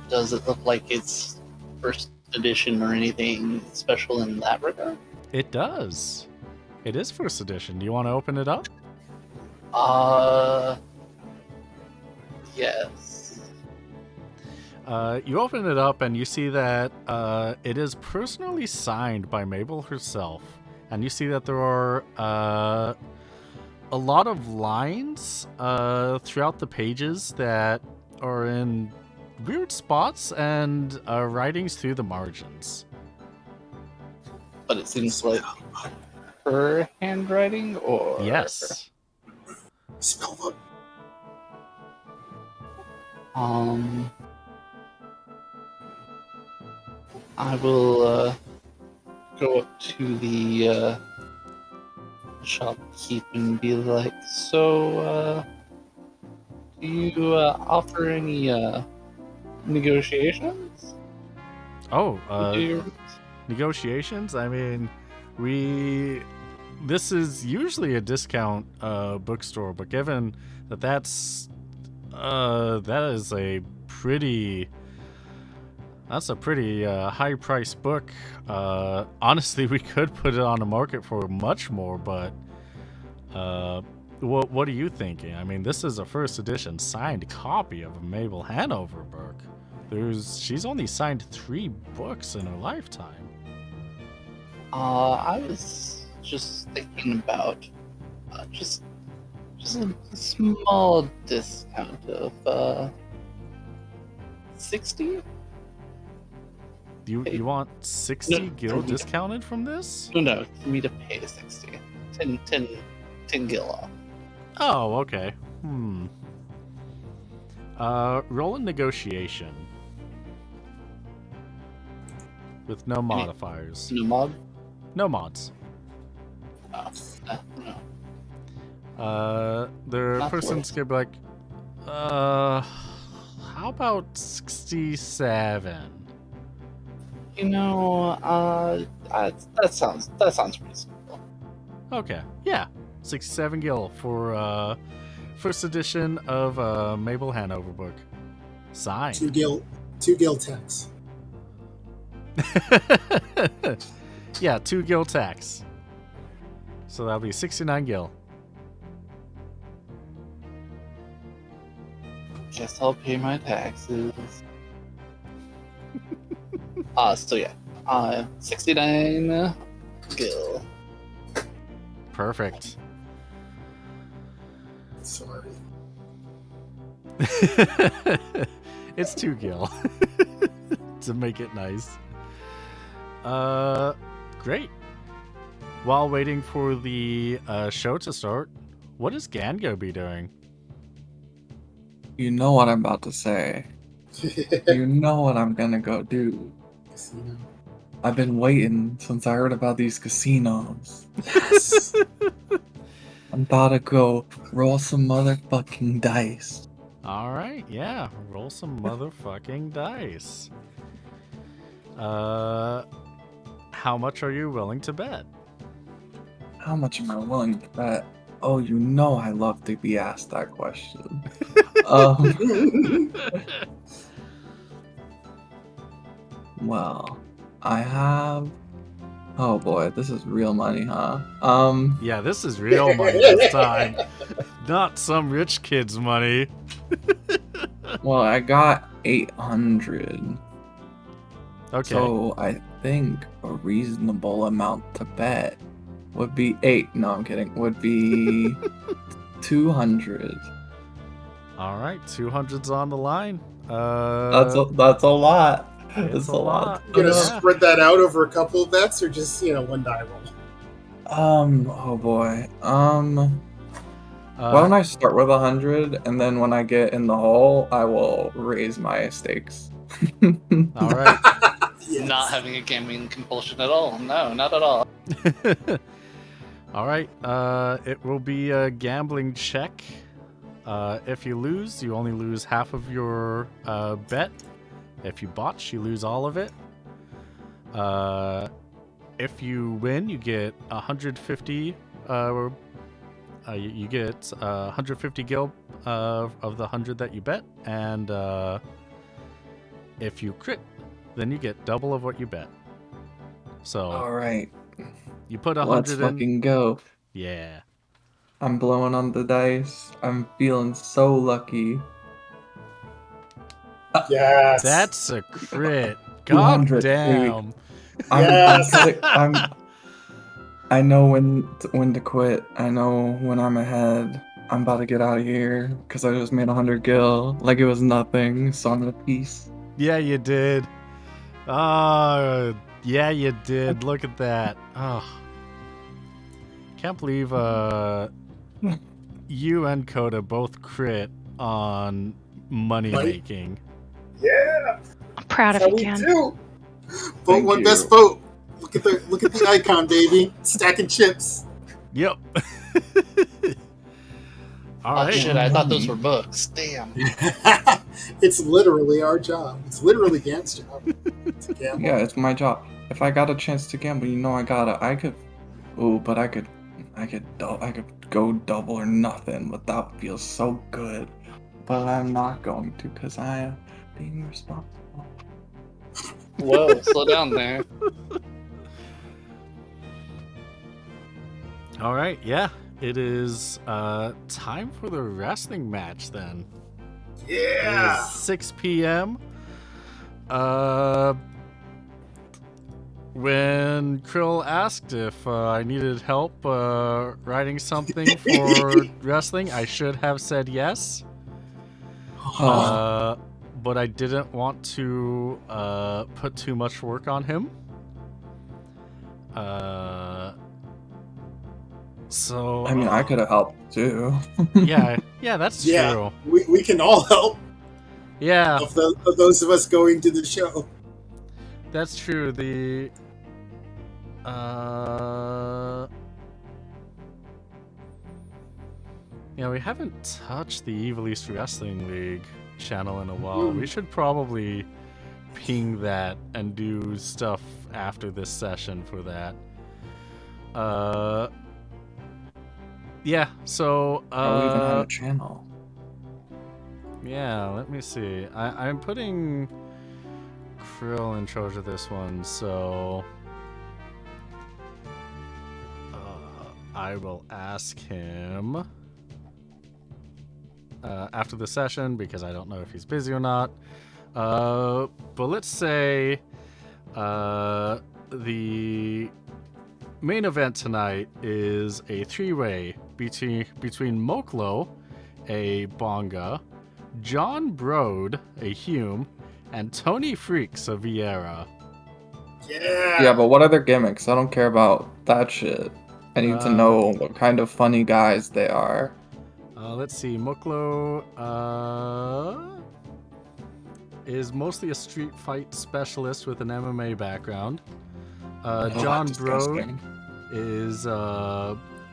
Does it look like it's first edition or anything special in that regard? It does. It is first edition. Do you want to open it up? Yes. You open it up and you see that it is personally signed by Mabel herself. And you see that there are a lot of lines throughout the pages that are in weird spots and writings through the margins. But it seems like her handwriting, or Yes. Spell them. I will go up to the shopkeep and be like, so, do you offer any negotiations? Oh, Do you- negotiations? I mean, this is usually a discount bookstore, but given that that is a pretty high price book. Honestly, we could put it on the market for much more, but what are you thinking? I mean, this is a first edition signed copy of a Mabel Hanover book. She's only signed 3 books in her lifetime. I was just thinking about just a small discount of 60. You want 60 gil discounted from this? No, for me to pay 60. 10 gil off. Oh, okay. Roll a negotiation. With no modifiers. No mod? No mods. No. The Not person's gonna be like, how about 67? You know, that sounds reasonable. Okay, yeah. 67 gil for first edition of Mabel Hanover book. Signed. 2 gil tax. Yeah, 2 gil tax. So that'll be 69 gil. Guess I'll pay my taxes. So yeah, 69 gil. Perfect. Sorry. It's 2 gil. To make it nice. Great. While waiting for the show to start, what is Gango be doing? You know what I'm about to say. You know what I'm gonna go do. Casino. I've been waiting since I heard about these casinos. Yes. I'm about to go roll some motherfucking dice. Alright, yeah. Roll some motherfucking dice. How much are you willing to bet? How much am I willing to bet? Oh, you know I love to be asked that question. Well, I have... Oh boy, this is real money, huh? Yeah, this is real money this time. Not some rich kid's money. Well, I got 800. Okay. So I think a reasonable amount to bet would be 8. No, I'm kidding. Would be 200. Alright, 200's on the line. That's a lot. It's It's a a lot. lot. You're gonna Yeah. spread that out over a couple of bets, or just one die roll? Oh boy. Why don't I start with 100, and then when I get in the hole, I will raise my stakes. All right. Yes. Not having a gambling compulsion at all. No, not at all. All right. It will be a gambling check. If you lose, you only lose half of your bet. If you botch, you lose all of it. If you win, you get 150. You get 150 gil of the 100 that you bet, and if you crit, then you get double of what you bet. So All right, you put let's 100 in. fucking go. Yeah. I'm blowing on the dice. I'm feeling so lucky. Yes. That's a crit. God 200, damn. Yes. I know when to quit. I know when I'm ahead. I'm about to get out of here because I just made 100 gil like it was nothing. So I'm at peace. Yeah, you did. Yeah, you did. Look at that. Oh. Can't believe you and Coda both crit on money Right. making. Yeah. I'm proud That's of how you, we Ken. do. Vote Thank one you. best vote. Look at the icon, baby. Stacking chips. Yep. All Oh right. shit! I thought those were books. Damn. It's literally our job. It's literally Gant's job to gamble. Yeah, it's my job. If I got a chance to gamble, you know I could. Oh, but I could go double or nothing, but that feels so good. But I'm not going to because I am being responsible. Whoa! Slow down there. All right. Yeah. It is time for the wrestling match then. It Yeah. is 6 p.m. When Krill asked if I needed help writing something for wrestling, I should have said yes. But I didn't want to put too much work on him. So I mean, I could have helped too. yeah, that's Yeah. true. We can all help Yeah, of those of us going to the show. that's true. We haven't touched the Evil East Wrestling League channel in a while. We should probably ping that and do stuff after this session for that. Yeah, so we even have a channel. yeah, let me see. I'm putting Krill in charge of this one, so I will ask him after the session because I don't know if he's busy or not. But let's say the main event tonight is a three-way between Moklo, a Bonga, John Brode, a Hume, and Tony Freaks, a Vieira. Yeah, but what other gimmicks? I don't care about that shit. I need to know what kind of funny guys they are. Let's see. Moklo is mostly a street fight specialist with an MMA background. John Brode is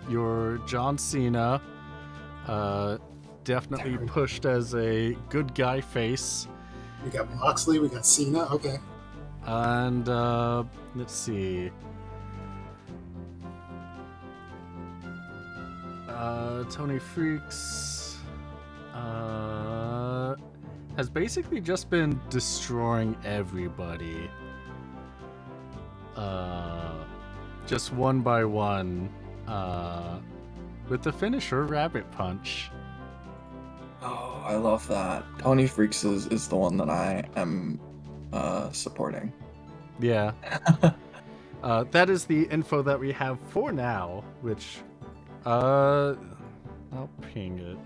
your John Cena. Definitely pushed as a good guy face. We got Moxley, we got Cena. Okay. And let's see. Tony Freaks has basically just been destroying everybody. Just one by one. With the finisher, Rabbit Punch. Oh, I love that. Tony Freaks is the one that I am supporting. Yeah. That is the info that we have for now, which I'll ping it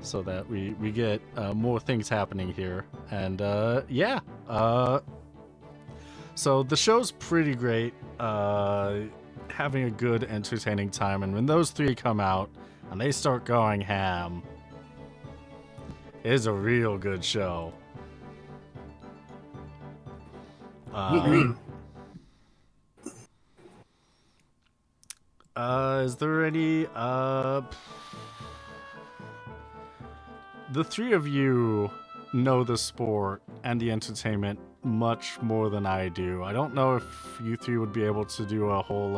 so that we get more things happening here. And yeah. So the show's pretty great. Having a good, entertaining time, and when those three come out and they start going ham, it is a real good show. Mhm. Is there any the three of you know the sport and the entertainment much more than I do. I don't know if you three would be able to do a whole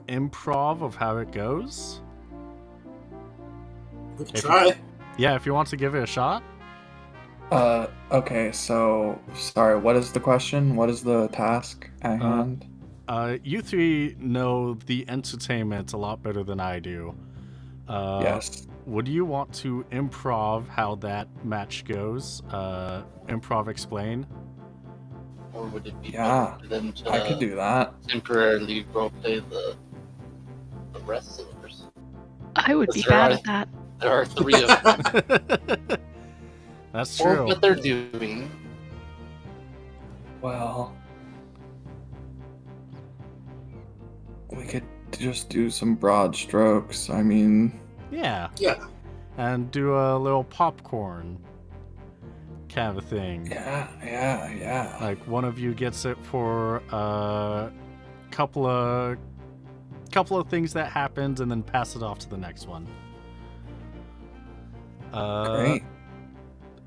improv of how it goes. We can If try. Yeah, if you want to give it a shot. Okay, so sorry, what is the question? What is the task at hand? You three know the entertainment a lot better than I do. Yes. Would you want to improv how that match goes? Improv explain? Or would it be Yeah, better for them to I could do that. temporarily roleplay the wrestlers? I would be That's right. bad at that. There are three of them. That's Or true. what they're doing. Well, we could just do some broad strokes. I mean, Yeah, Yeah. and do a little popcorn kind of a thing. yeah. Like one of you gets it for a couple of things that happens, and then pass it off to the next one. Great.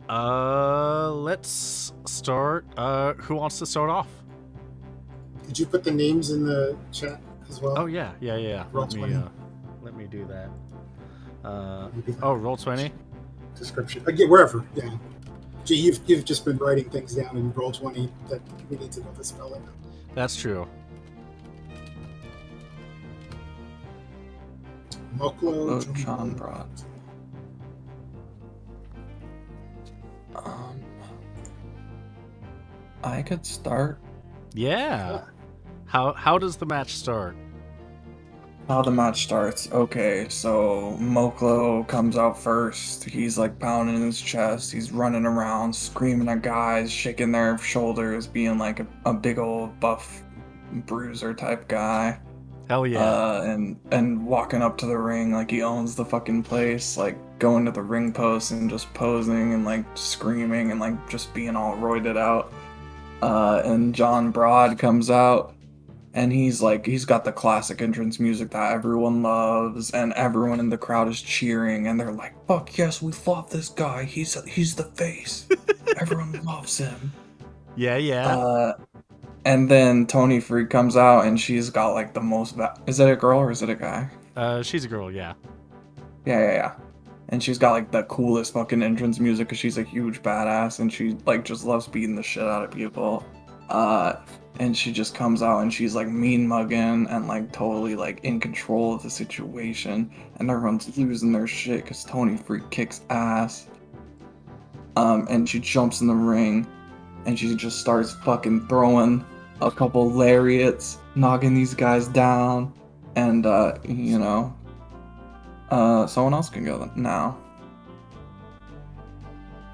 Let's start. Who wants to start off? Did you put the names in the chat as well? Oh yeah. Roll Let me 20. let me do that. Maybe the Oh, roll 20. description. Again, wherever. Yeah. Gee, you've just been writing things down in roll 20 that we need to know the spelling. That's true. Moklo, John Broad. I could start. Yeah. How does the match start? How the match starts. Okay, so Moklo comes out first. He's like pounding his chest. He's running around, screaming at guys, shaking their shoulders, being like a big old buff bruiser type guy. Hell yeah. And walking up to the ring like he owns the fucking place, like going to the ring post and just posing and like screaming and like just being all roided out. And John Broad comes out and he's got the classic entrance music that everyone loves, and everyone in the crowd is cheering, and they're like, "Fuck yes, we love this guy. He's the face. Everyone loves him." Yeah. And then Tony Freak comes out, and she's got like the most. Is it a girl or is it a guy? She's a girl. Yeah. Yeah. And she's got like the coolest fucking entrance music because she's a huge badass, and she like just loves beating the shit out of people. And she just comes out and she's like mean mugging and like totally like in control of the situation, and everyone's losing their shit because Tony Freak kicks ass. And she jumps in the ring and she just starts fucking throwing a couple lariats, knocking these guys down, and someone else can go now.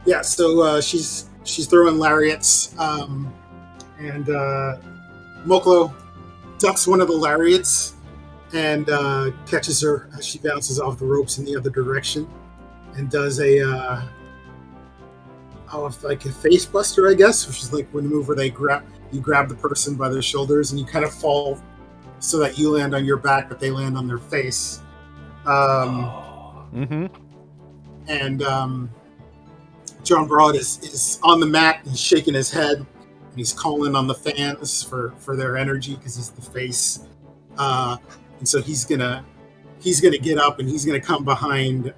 Yeah, so she's throwing lariats, and Moklo ducks one of the lariats and catches her as she bounces off the ropes in the other direction, and does like a face buster, I guess, which is like when the move where you grab the person by their shoulders and you kind of fall so that you land on your back, but they land on their face. And John Broad is on the mat and he's shaking his head, and he's calling on the fans for their energy because he's the face. And so he's gonna get up and he's gonna come behind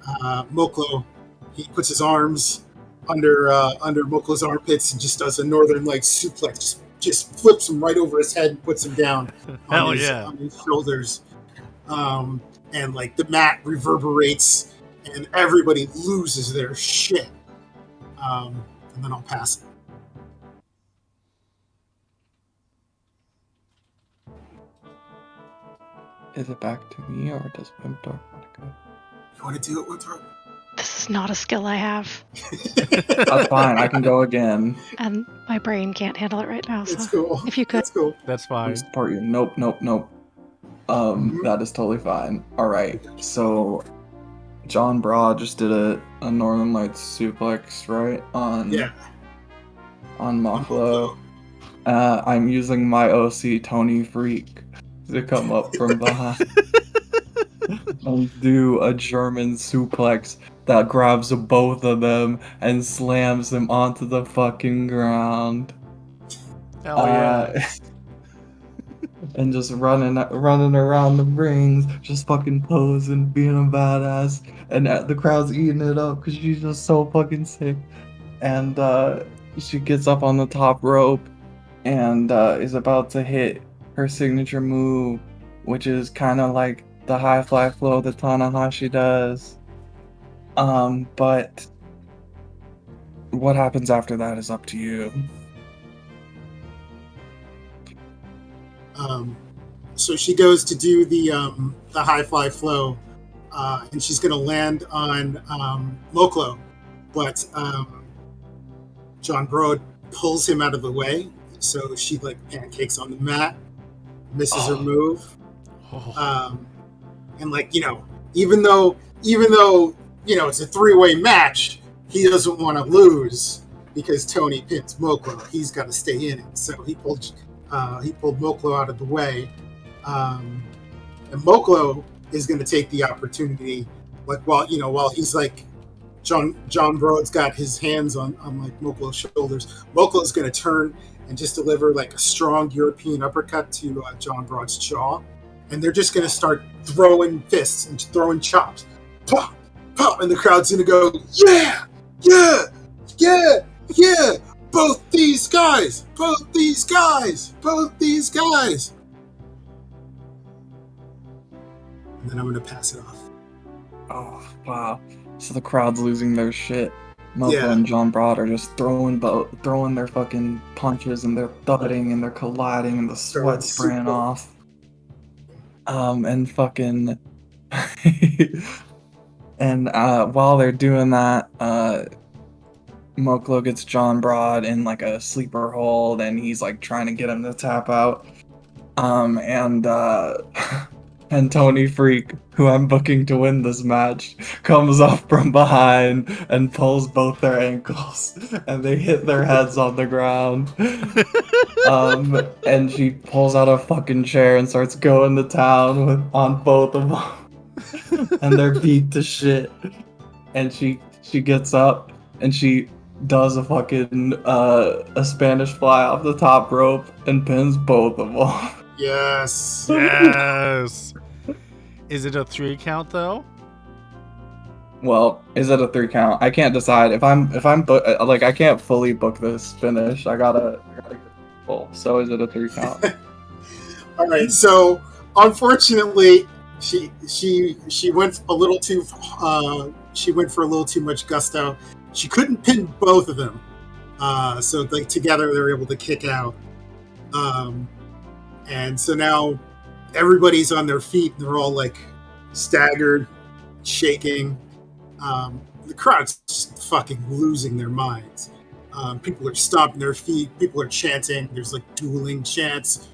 Moklo. He puts his arms under Moklo's armpits and just does a Northern Lights suplex. Just flips him right over his head and puts him down on his shoulders. And like the mat reverberates and everybody loses their shit. And then I'll pass it. Is it back to me or does Pimp Dog want to go? You want to do it with her? The This is not a skill I have, That's fine. I can go again. and my brain can't handle it right now. So It's cool. if you could, That's cool. That's I fine. support you. Nope. Mhm. That is totally fine. All right. So, John Broad just did a Northern Lights suplex, right? On Moklo. I'm using my OC Tony Freak to come up from behind and do a German suplex that grabs both of them and slams them onto the fucking ground. Hell yeah. And just running around the rings, just fucking posing, being a badass, and the crowd's eating it up because she's just so fucking sick. And she gets up on the top rope and is about to hit her signature move, which is kind of like the high fly flow that Tanahashi does. But what happens after that is up to you. So she goes to do the high fly flow, and she's going to land on Moklo, but John Broad pulls him out of the way, so she like pancakes on the mat, misses her move, and like even though it's a 3-way match, he doesn't want to lose because Tony pins Moklo. He's got to stay in it, so he pulled Moklo out of the way. And Moklo is going to take the opportunity, like while he's like John Broad's got his hands on like Moklo's shoulders. Moklo's going to turn and just deliver like a strong European uppercut to John Broad's jaw, and they're just going to start throwing fists and throwing chops, pop, pop, and the crowd's going to go, yeah, yeah, yeah, yeah. Both these guys, both these guys, both these guys. And then I'm going to pass it off. Oh, wow. So the crowd's losing their shit. Moko Yeah. and John Broad are just throwing their fucking punches, and they're thudding and they're colliding and the sweat spraying off. And fucking and while they're doing that, Moklo gets John Broad in like a sleeper hold, and he's like trying to get him to tap out. And Tony Freak, who I'm booking to win this match, comes up from behind and pulls both their ankles, and they hit their heads on the ground. And she pulls out a fucking chair and starts going to town on both of them, and they're beat to shit. And she gets up and she does a fucking a Spanish fly off the top rope and pins both of them. Yes. Yes. Is it a 3 count though? Well, is it a 3 count? I can't decide if I'm like I can't fully book this finish. I gotta get full. So is it a 3 count? All right. So unfortunately, she went a little too. She went for a little too much gusto. She couldn't pin both of them. So like together they were able to kick out. And so now everybody's on their feet and they're all like staggered, shaking. The crowd's just fucking losing their minds. People are stomping their feet. People are chanting. There's like dueling chants.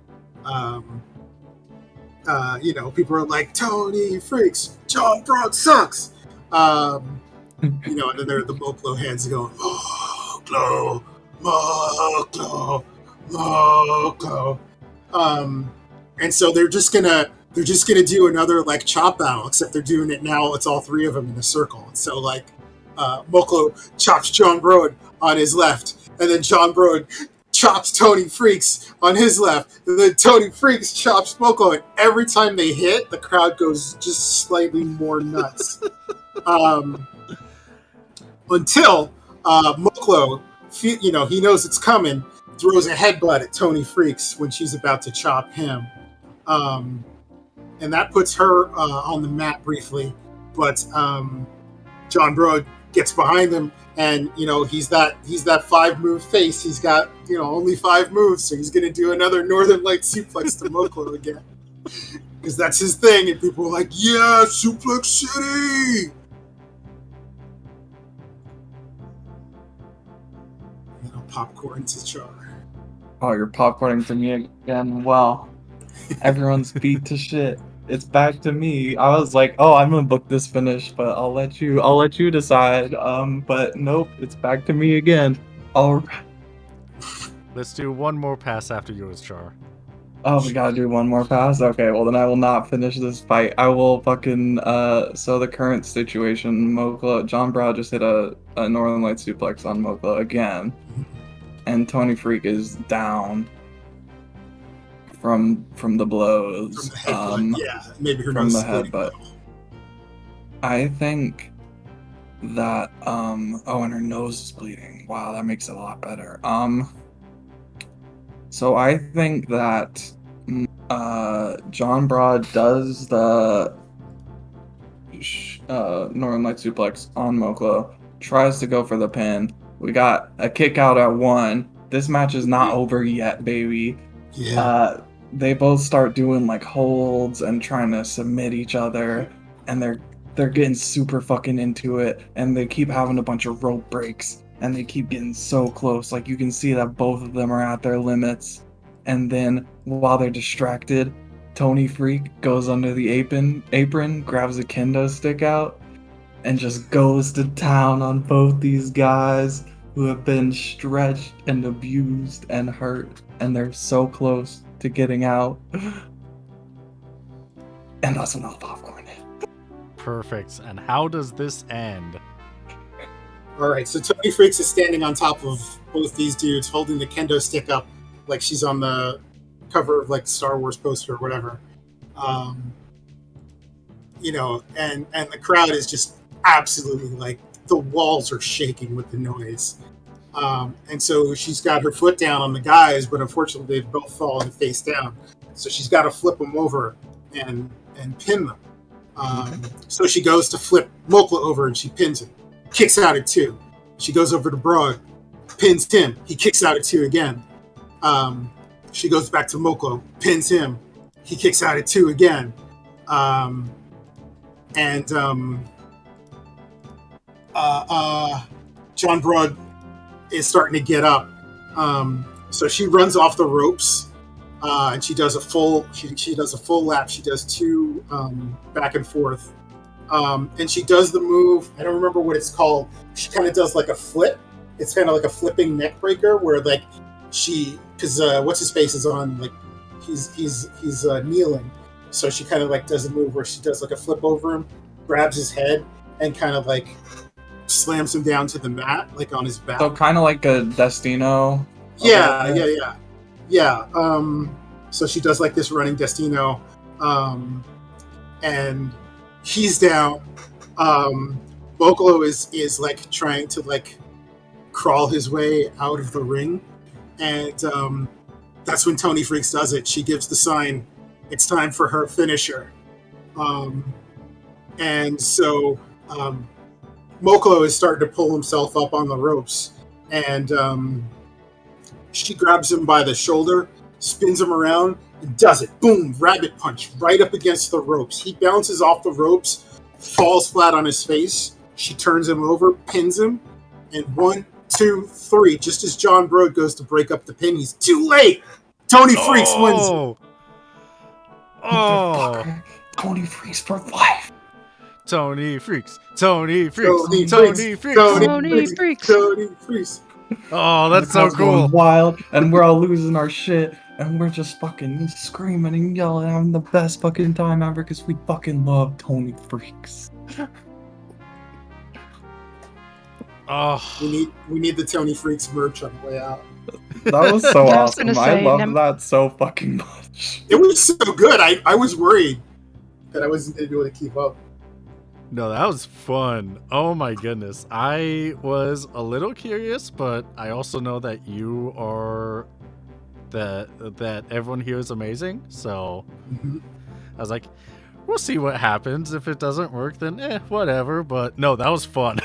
People are like, Tony Freaks, John Broad sucks. And then the Moklo hands going, Moklo, Moklo, Moklo. And so they're just gonna do another like chop battle, except they're doing it now. It's all 3 of them in a circle. And so like Moklo chops John Broad on his left, and then John Broad chops Tony Freaks on his left, and then Tony Freaks chops Moklo. And every time they hit, the crowd goes just slightly more nuts. Until Moklo, he knows it's coming, throws a headbutt at Tony Freaks when she's about to chop him. And that puts her on the mat briefly, but John Broad gets behind him, and he's that 5-move face. He's got only 5 moves, so he's gonna do another Northern Light suplex to Moklo again, because that's his thing. And people are like, "Yeah, Suplex City." popcorn to Char. Oh, you're popcorning to me again. Well, everyone's beat to shit. It's back to me. I was like, oh, I'm gonna book this finish, but I'll let you decide. But nope, it's back to me again. All Let's do one more pass after yours, Char. Oh, we gotta do one more pass? Okay, well then I will not finish this fight. I will fucking, so the current situation, Mokla, John Brow just hit a Northern Light suplex on Mokla again. And Tony Freak is down from the blows. From the headbutt, yeah. Maybe her from nose the is bleeding a headbutt. little. I think that, oh, and her nose is bleeding. Wow, that makes it a lot better. So I think that John Broad does the Northern Light suplex on Moklo, tries to go for the pin. We got a kick out at 1. This match is not over yet, baby. Yeah. They both start doing like holds and trying to submit each other, and they're getting super fucking into it, and they keep having a bunch of rope breaks, and they keep getting so close. Like you can see that both of them are at their limits. And then while they're distracted, Tony Freak goes under the apron, grabs a kendo stick out, and just goes to town on both these guys who have been stretched and abused and hurt, and they're so close to getting out. And that's when I'll popcorn it. Perfect. And how does this end? All right, so Tony Freaks is standing on top of both these dudes, holding the kendo stick up like she's on the cover of like Star Wars poster or whatever. And the crowd is just absolutely like the walls are shaking with the noise. And so she's got her foot down on the guys, but unfortunately they've both fallen face down. So she's got to flip them over and pin them. So she goes to flip Mokla over and she pins him. Kicks out at 2. She goes over to Broad, pins him. He kicks out at 2 again. She goes back to Moklo, pins him. He kicks out at 2 again. John Broad is starting to get up. So she runs off the ropes, and she does a full. She does a full lap. She does 2 back and forth, and she does the move. I don't remember what it's called. She kind of does like a flip. It's kind of like a flipping neck breaker, where like because what's his face is on, like he's kneeling, so she kind of like does a move where she does like a flip over him, grabs his head, and kind of like slams him down to the mat, like on his back. So kind of like a Destino. Yeah. So she does like this running Destino, and he's down. Vocalo is like trying to like crawl his way out of the ring, and that's when Tony Freaks does it. She gives the sign. It's time for her finisher. And so Moklo is starting to pull himself up on the ropes, and she grabs him by the shoulder, spins him around, and does it. Boom, rabbit punch right up against the ropes. He bounces off the ropes, falls flat on his face. She turns him over, pins him, and 1, 2, 3. Just as John Broad goes to break up the pin, he's too late. Tony Freaks wins. Oh, Tony Freaks for life. Tony Freaks. Tony Freaks. Tony Tony Freaks. Freaks. Tony Freaks. Tony Freaks. Oh, that's so Crowd's going cool. wild, and we're all losing our shit, and we're just fucking screaming and yelling, having the best fucking time ever because we fucking love Tony Freaks. Oh, We need the Tony Freaks merch on the way out. That was so I was awesome. gonna I say, love that so fucking much. It was so good. I was worried that I wasn't going to be able to keep up. no, that was fun. Oh my goodness. I was a little curious, but I also know that you are that everyone here is amazing. So I was like, we'll see what happens. If it doesn't work, then whatever. But no, that was fun.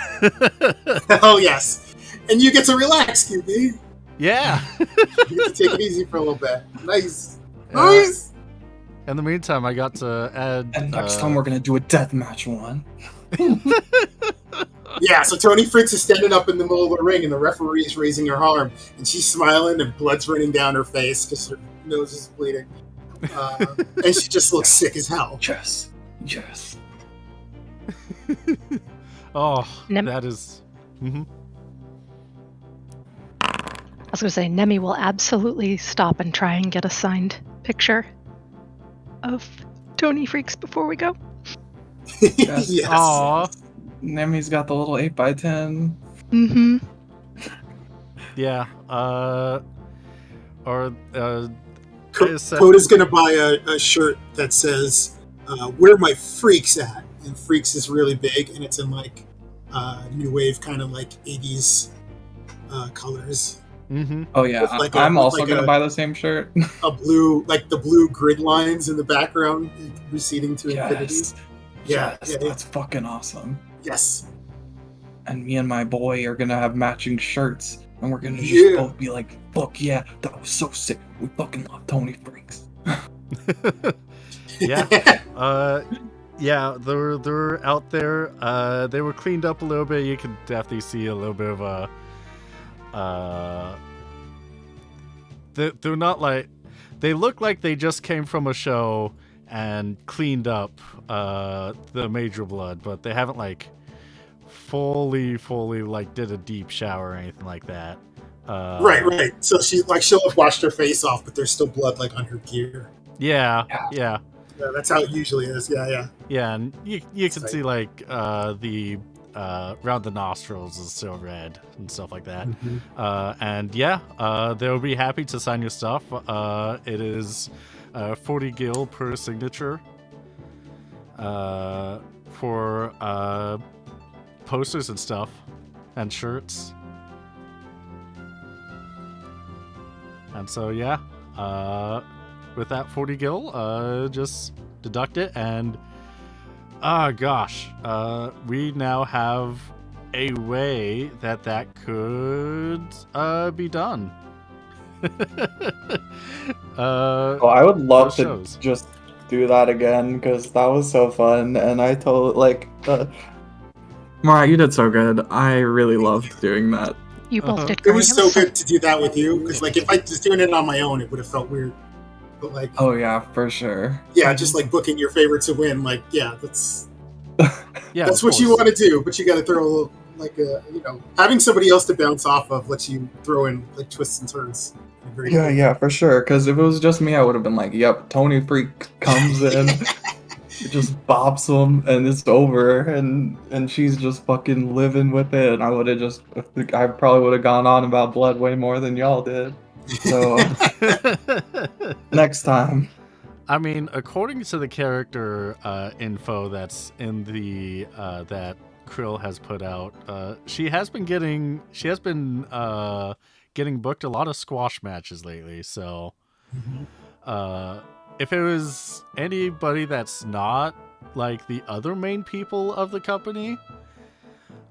Oh, yes. And you get to relax, QB. Yeah. You get to take it easy for a little bit. Nice. Yeah. Nice. In the meantime, I got to add. And next time we're gonna do a deathmatch one. Yeah, so Tony Fritz is standing up in the middle of the ring, and the referee is raising her arm, and she's smiling, and blood's running down her face because her nose is bleeding. And she just looks sick as hell. Yes. Yes. Oh, Nem- that is. Mm-hmm. I was going to say, Nemi will absolutely stop and try and get a signed picture of Tony Freaks before we go. Yes. Yes. Aw. Nemi's got the little 8x10. Mm-hmm. Yeah. Coda's gonna buy a shirt that says "Where my freaks at," and freaks is really big, and it's in like new wave kind of like 80s colors. Mm-hmm. Oh yeah, With like I'm with also like gonna buy the same shirt. A blue, like the blue grid lines in the background receding to infinity. Yeah, Yes, that's fucking awesome. Yes. And me and my boy are gonna have matching shirts, and we're gonna just Yeah. both be like, "Fuck yeah, that was so sick. We fucking love Tony Freaks." Yeah. Yeah, they're out there. They were cleaned up a little bit. You can definitely see a little bit of a. They're not like. They look like they just came from a show and cleaned up the Major Blood, but they haven't like fully like did a deep shower or anything like that. Right. So she'll have washed her face off, but there's still blood like on her gear. Yeah. Yeah, that's how it usually is. Yeah. Yeah, and you can Right. see like the around the nostrils is still red and stuff like that. And yeah, they'll be happy to sign your stuff. It is 40 gil per signature for posters and stuff and shirts. And so yeah, with that 40 gil, just deduct it, and gosh, we now have a way that could be done. Oh, I would love to shows. just do that again because that was so fun, and I told Mara, you did so good. I really loved doing that. You both did It great. was so good to do that with you, because like if I was doing it on my own, it would have felt weird. But like, Oh yeah, for sure. yeah, just like booking your favorite to win, like that's Yeah, that's of what you course. want to do. But you got to throw a little, like having somebody else to bounce off of lets you throw in like twists and turns. Very cool. Yeah, for sure. Because if it was just me, I would have been like, "Yep, Tony Freak comes in, it just bops him, and it's over." And she's just fucking living with it. And I probably would have gone on about blood way more than y'all did. So next time. I mean, according to the character info that's in the that Krill has put out, she has been getting booked a lot of squash matches lately. So, if it was anybody that's not like the other main people of the company,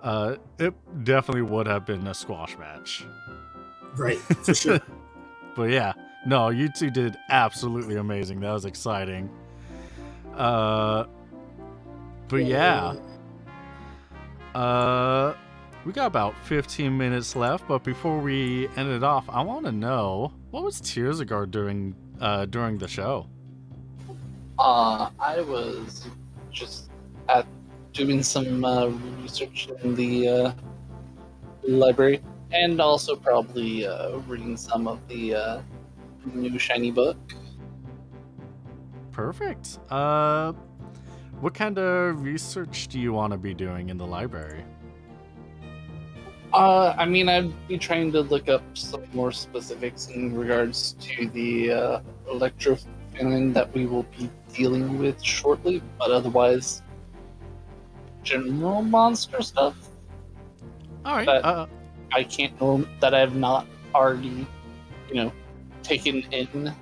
it definitely would have been a squash match. Right, for sure. But yeah, no, you two did absolutely amazing. That was exciting. But yeah. We got about 15 minutes left, but before we end it off, I want to know, what was Tearsagar doing during the show? I was just doing some research in the library, and also probably reading some of the new shiny book. Perfect. What kind of research do you want to be doing in the library? I mean, I'd be trying to look up some more specifics in regards to the electrophilia that we will be dealing with shortly, but otherwise, general monster stuff. All right. But I can't know that I have not already, taken in,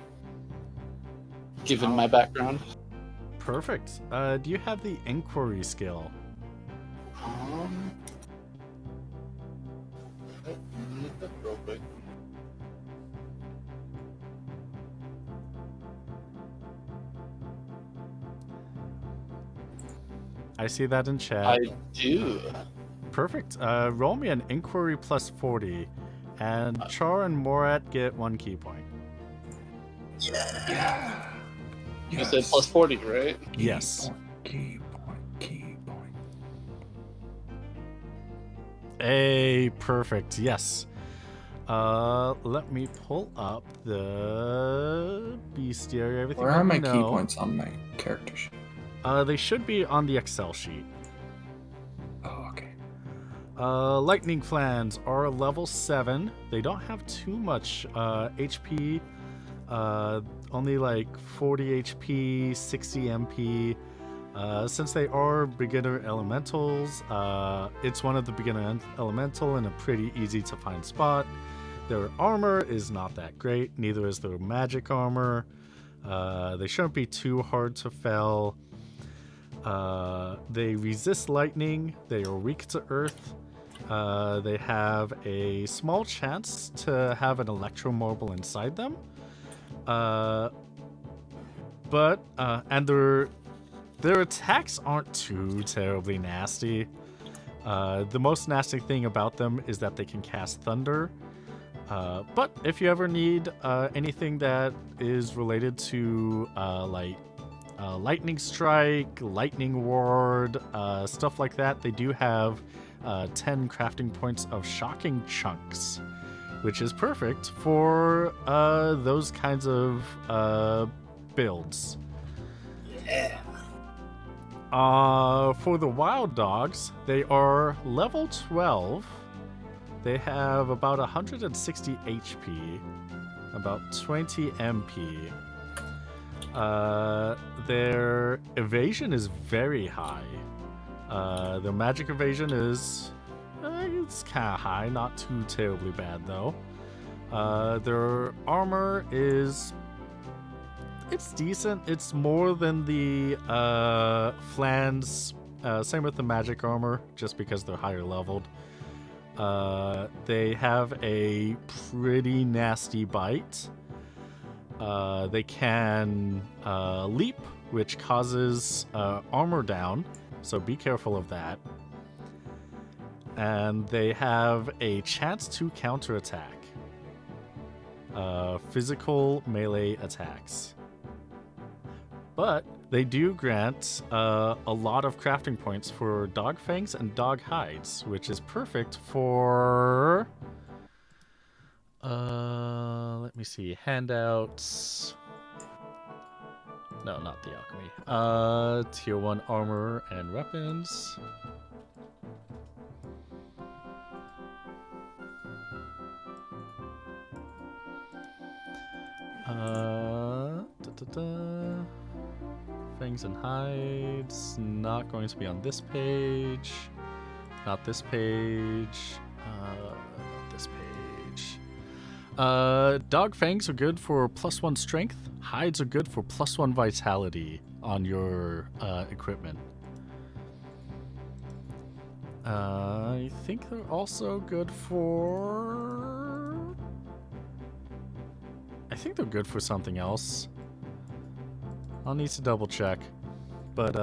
given my background. Perfect. Do you have the inquiry skill? Let me look real quick. I see that in chat. I do. perfect. Roll me an inquiry plus 40, and Char and Morat get 1 key point. Yeah. You said plus 40, right? Yes. Key point. Hey, perfect. Yes. Let me pull up the bestiary. Everything. Where are my know. key points on my character sheet? They should be on the Excel sheet. Oh, okay. Lightning Flans are level 7. They don't have too much HP. Only like 40 HP, 60 MP. Since they are beginner elementals, it's one of the beginner elemental in a pretty easy to find spot. Their armor is not that great, neither is their magic armor. They shouldn't be too hard to fell. They resist lightning, they are weak to earth. They have a small chance to have an electromarble inside them. And their attacks aren't too terribly nasty. The most nasty thing about them is that they can cast thunder. But if you ever need anything that is related to lightning strike, lightning ward, stuff like that, they do have 10 crafting points of shocking chunks, which is perfect for those kinds of builds. Yeah. For the wild dogs, they are level 12. They have about 160 HP, about 20 MP. Their evasion is very high. Their magic evasion is it's kind of high, not too terribly bad though. Their armor is it's decent. It's more than the Flans. Same with the magic armor, just because they're higher leveled. They have a pretty nasty bite. They can leap, which causes armor down, so be careful of that. And they have a chance to counterattack. Physical melee attacks. But they do grant a lot of crafting points for dog fangs and dog hides, which is perfect for... let me see. Handouts. No, not the alchemy. Tier 1 armor and weapons. Fangs and hides. Not going to be on this page. Not this page. This page. Dog fangs are good for +1 strength. Hides are good for +1 vitality on your equipment. I think they're also good for... I think they're good for something else. I'll need to double check. But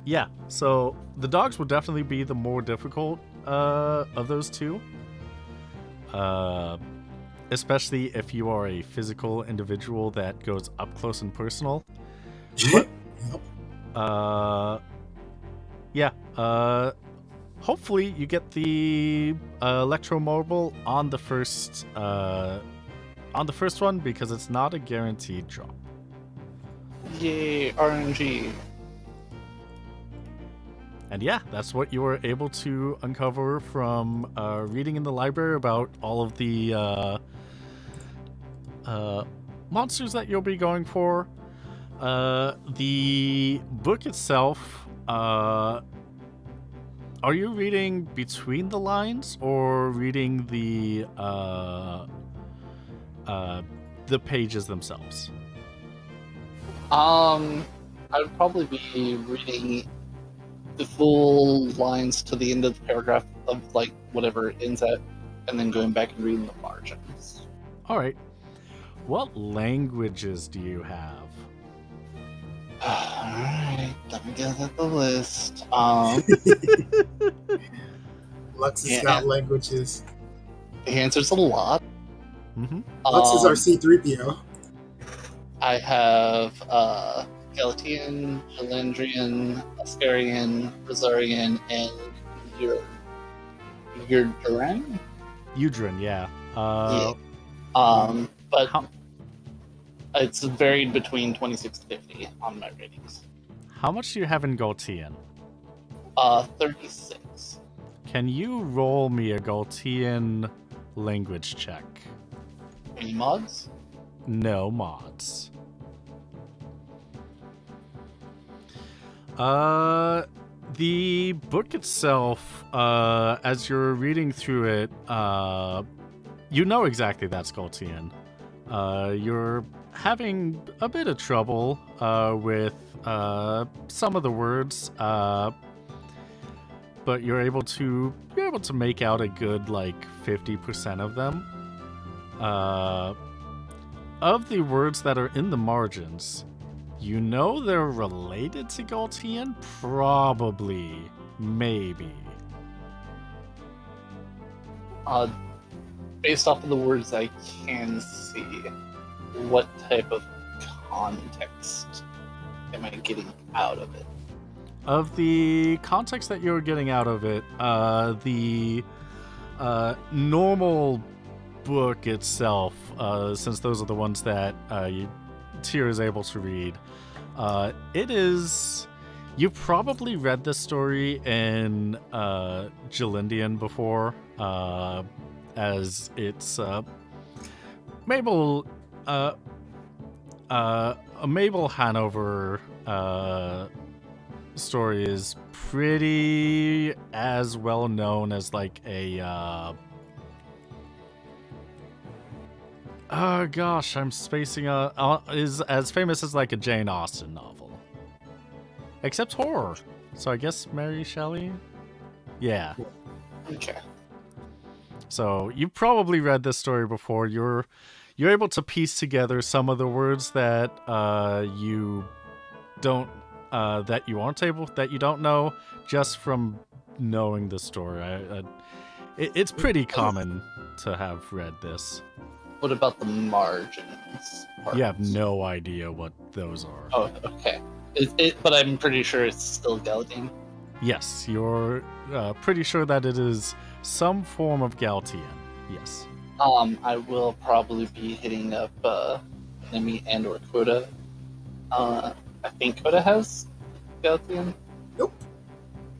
yeah, so the dogs will definitely be the more difficult of those two. Especially if you are a physical individual that goes up close and personal. Hopefully you get the electromarble on the first one, because it's not a guaranteed drop. Yay, RNG. And yeah, that's what you were able to uncover from reading in the library about all of the monsters that you'll be going for. The book itself, are you reading between the lines or reading the pages themselves? I would probably be reading the full lines to the end of the paragraph of like whatever it ends at, and then going back and reading the margins. All right. What languages do you have? Alright, let me get at the list. Lux has Yeah. got languages. The answer's a lot. Mm-hmm. Lux is our C-3PO. I have Galatian, Elandrian, Ascarian, Rosarian, and Yurduran. Udrin, yeah. But How, it's varied between 26 to 50 on my ratings. how much do you have in Galtian? 36. Can you roll me a Galtian language check? Any mods? No mods. The book itself, as you're reading through it, you know exactly that's Galtian. You're having a bit of trouble with some of the words, but you're able to make out a good 50% of them. Of the words that are in the margins, you know they're related to Galtian? Probably. Maybe. Based off of the words I can see, what type of context am I getting out of it? Of the context that you're getting out of it, the normal book itself, since those are the ones that Tyr is able to read, it is... You probably read this story in Jalindian before, as it's Mabel Hanover story is pretty as well known as a oh gosh, I'm spacing is as famous as a Jane Austen novel. Except horror. So I guess Mary Shelley? Yeah. Okay. So you've probably read this story before. You're able to piece together some of the words that you don't that you don't know just from knowing the story. It's pretty common to have read this. What about the margins? You have no idea what those are. Oh, okay. But I'm pretty sure it's still Galadine. Yes, you're pretty sure that it is some form of Galtian. Yes. I will probably be hitting up Nemi and or Coda. I think Coda has Galtian. Nope.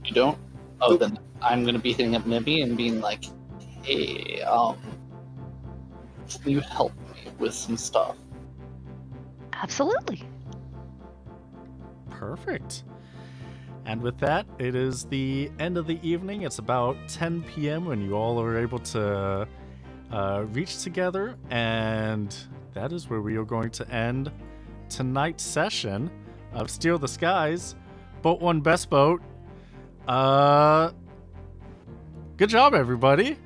You don't? Oh, Nope. then I'm gonna be hitting up Nemi and being like, "Hey, can you help me with some stuff?" Absolutely. Perfect. And with that, it is the end of the evening. It's about 10 p.m. when you all are able to reach together, and that is where we are going to end tonight's session of Steal the Skies, Boat 1 Best Boat. Good job, everybody.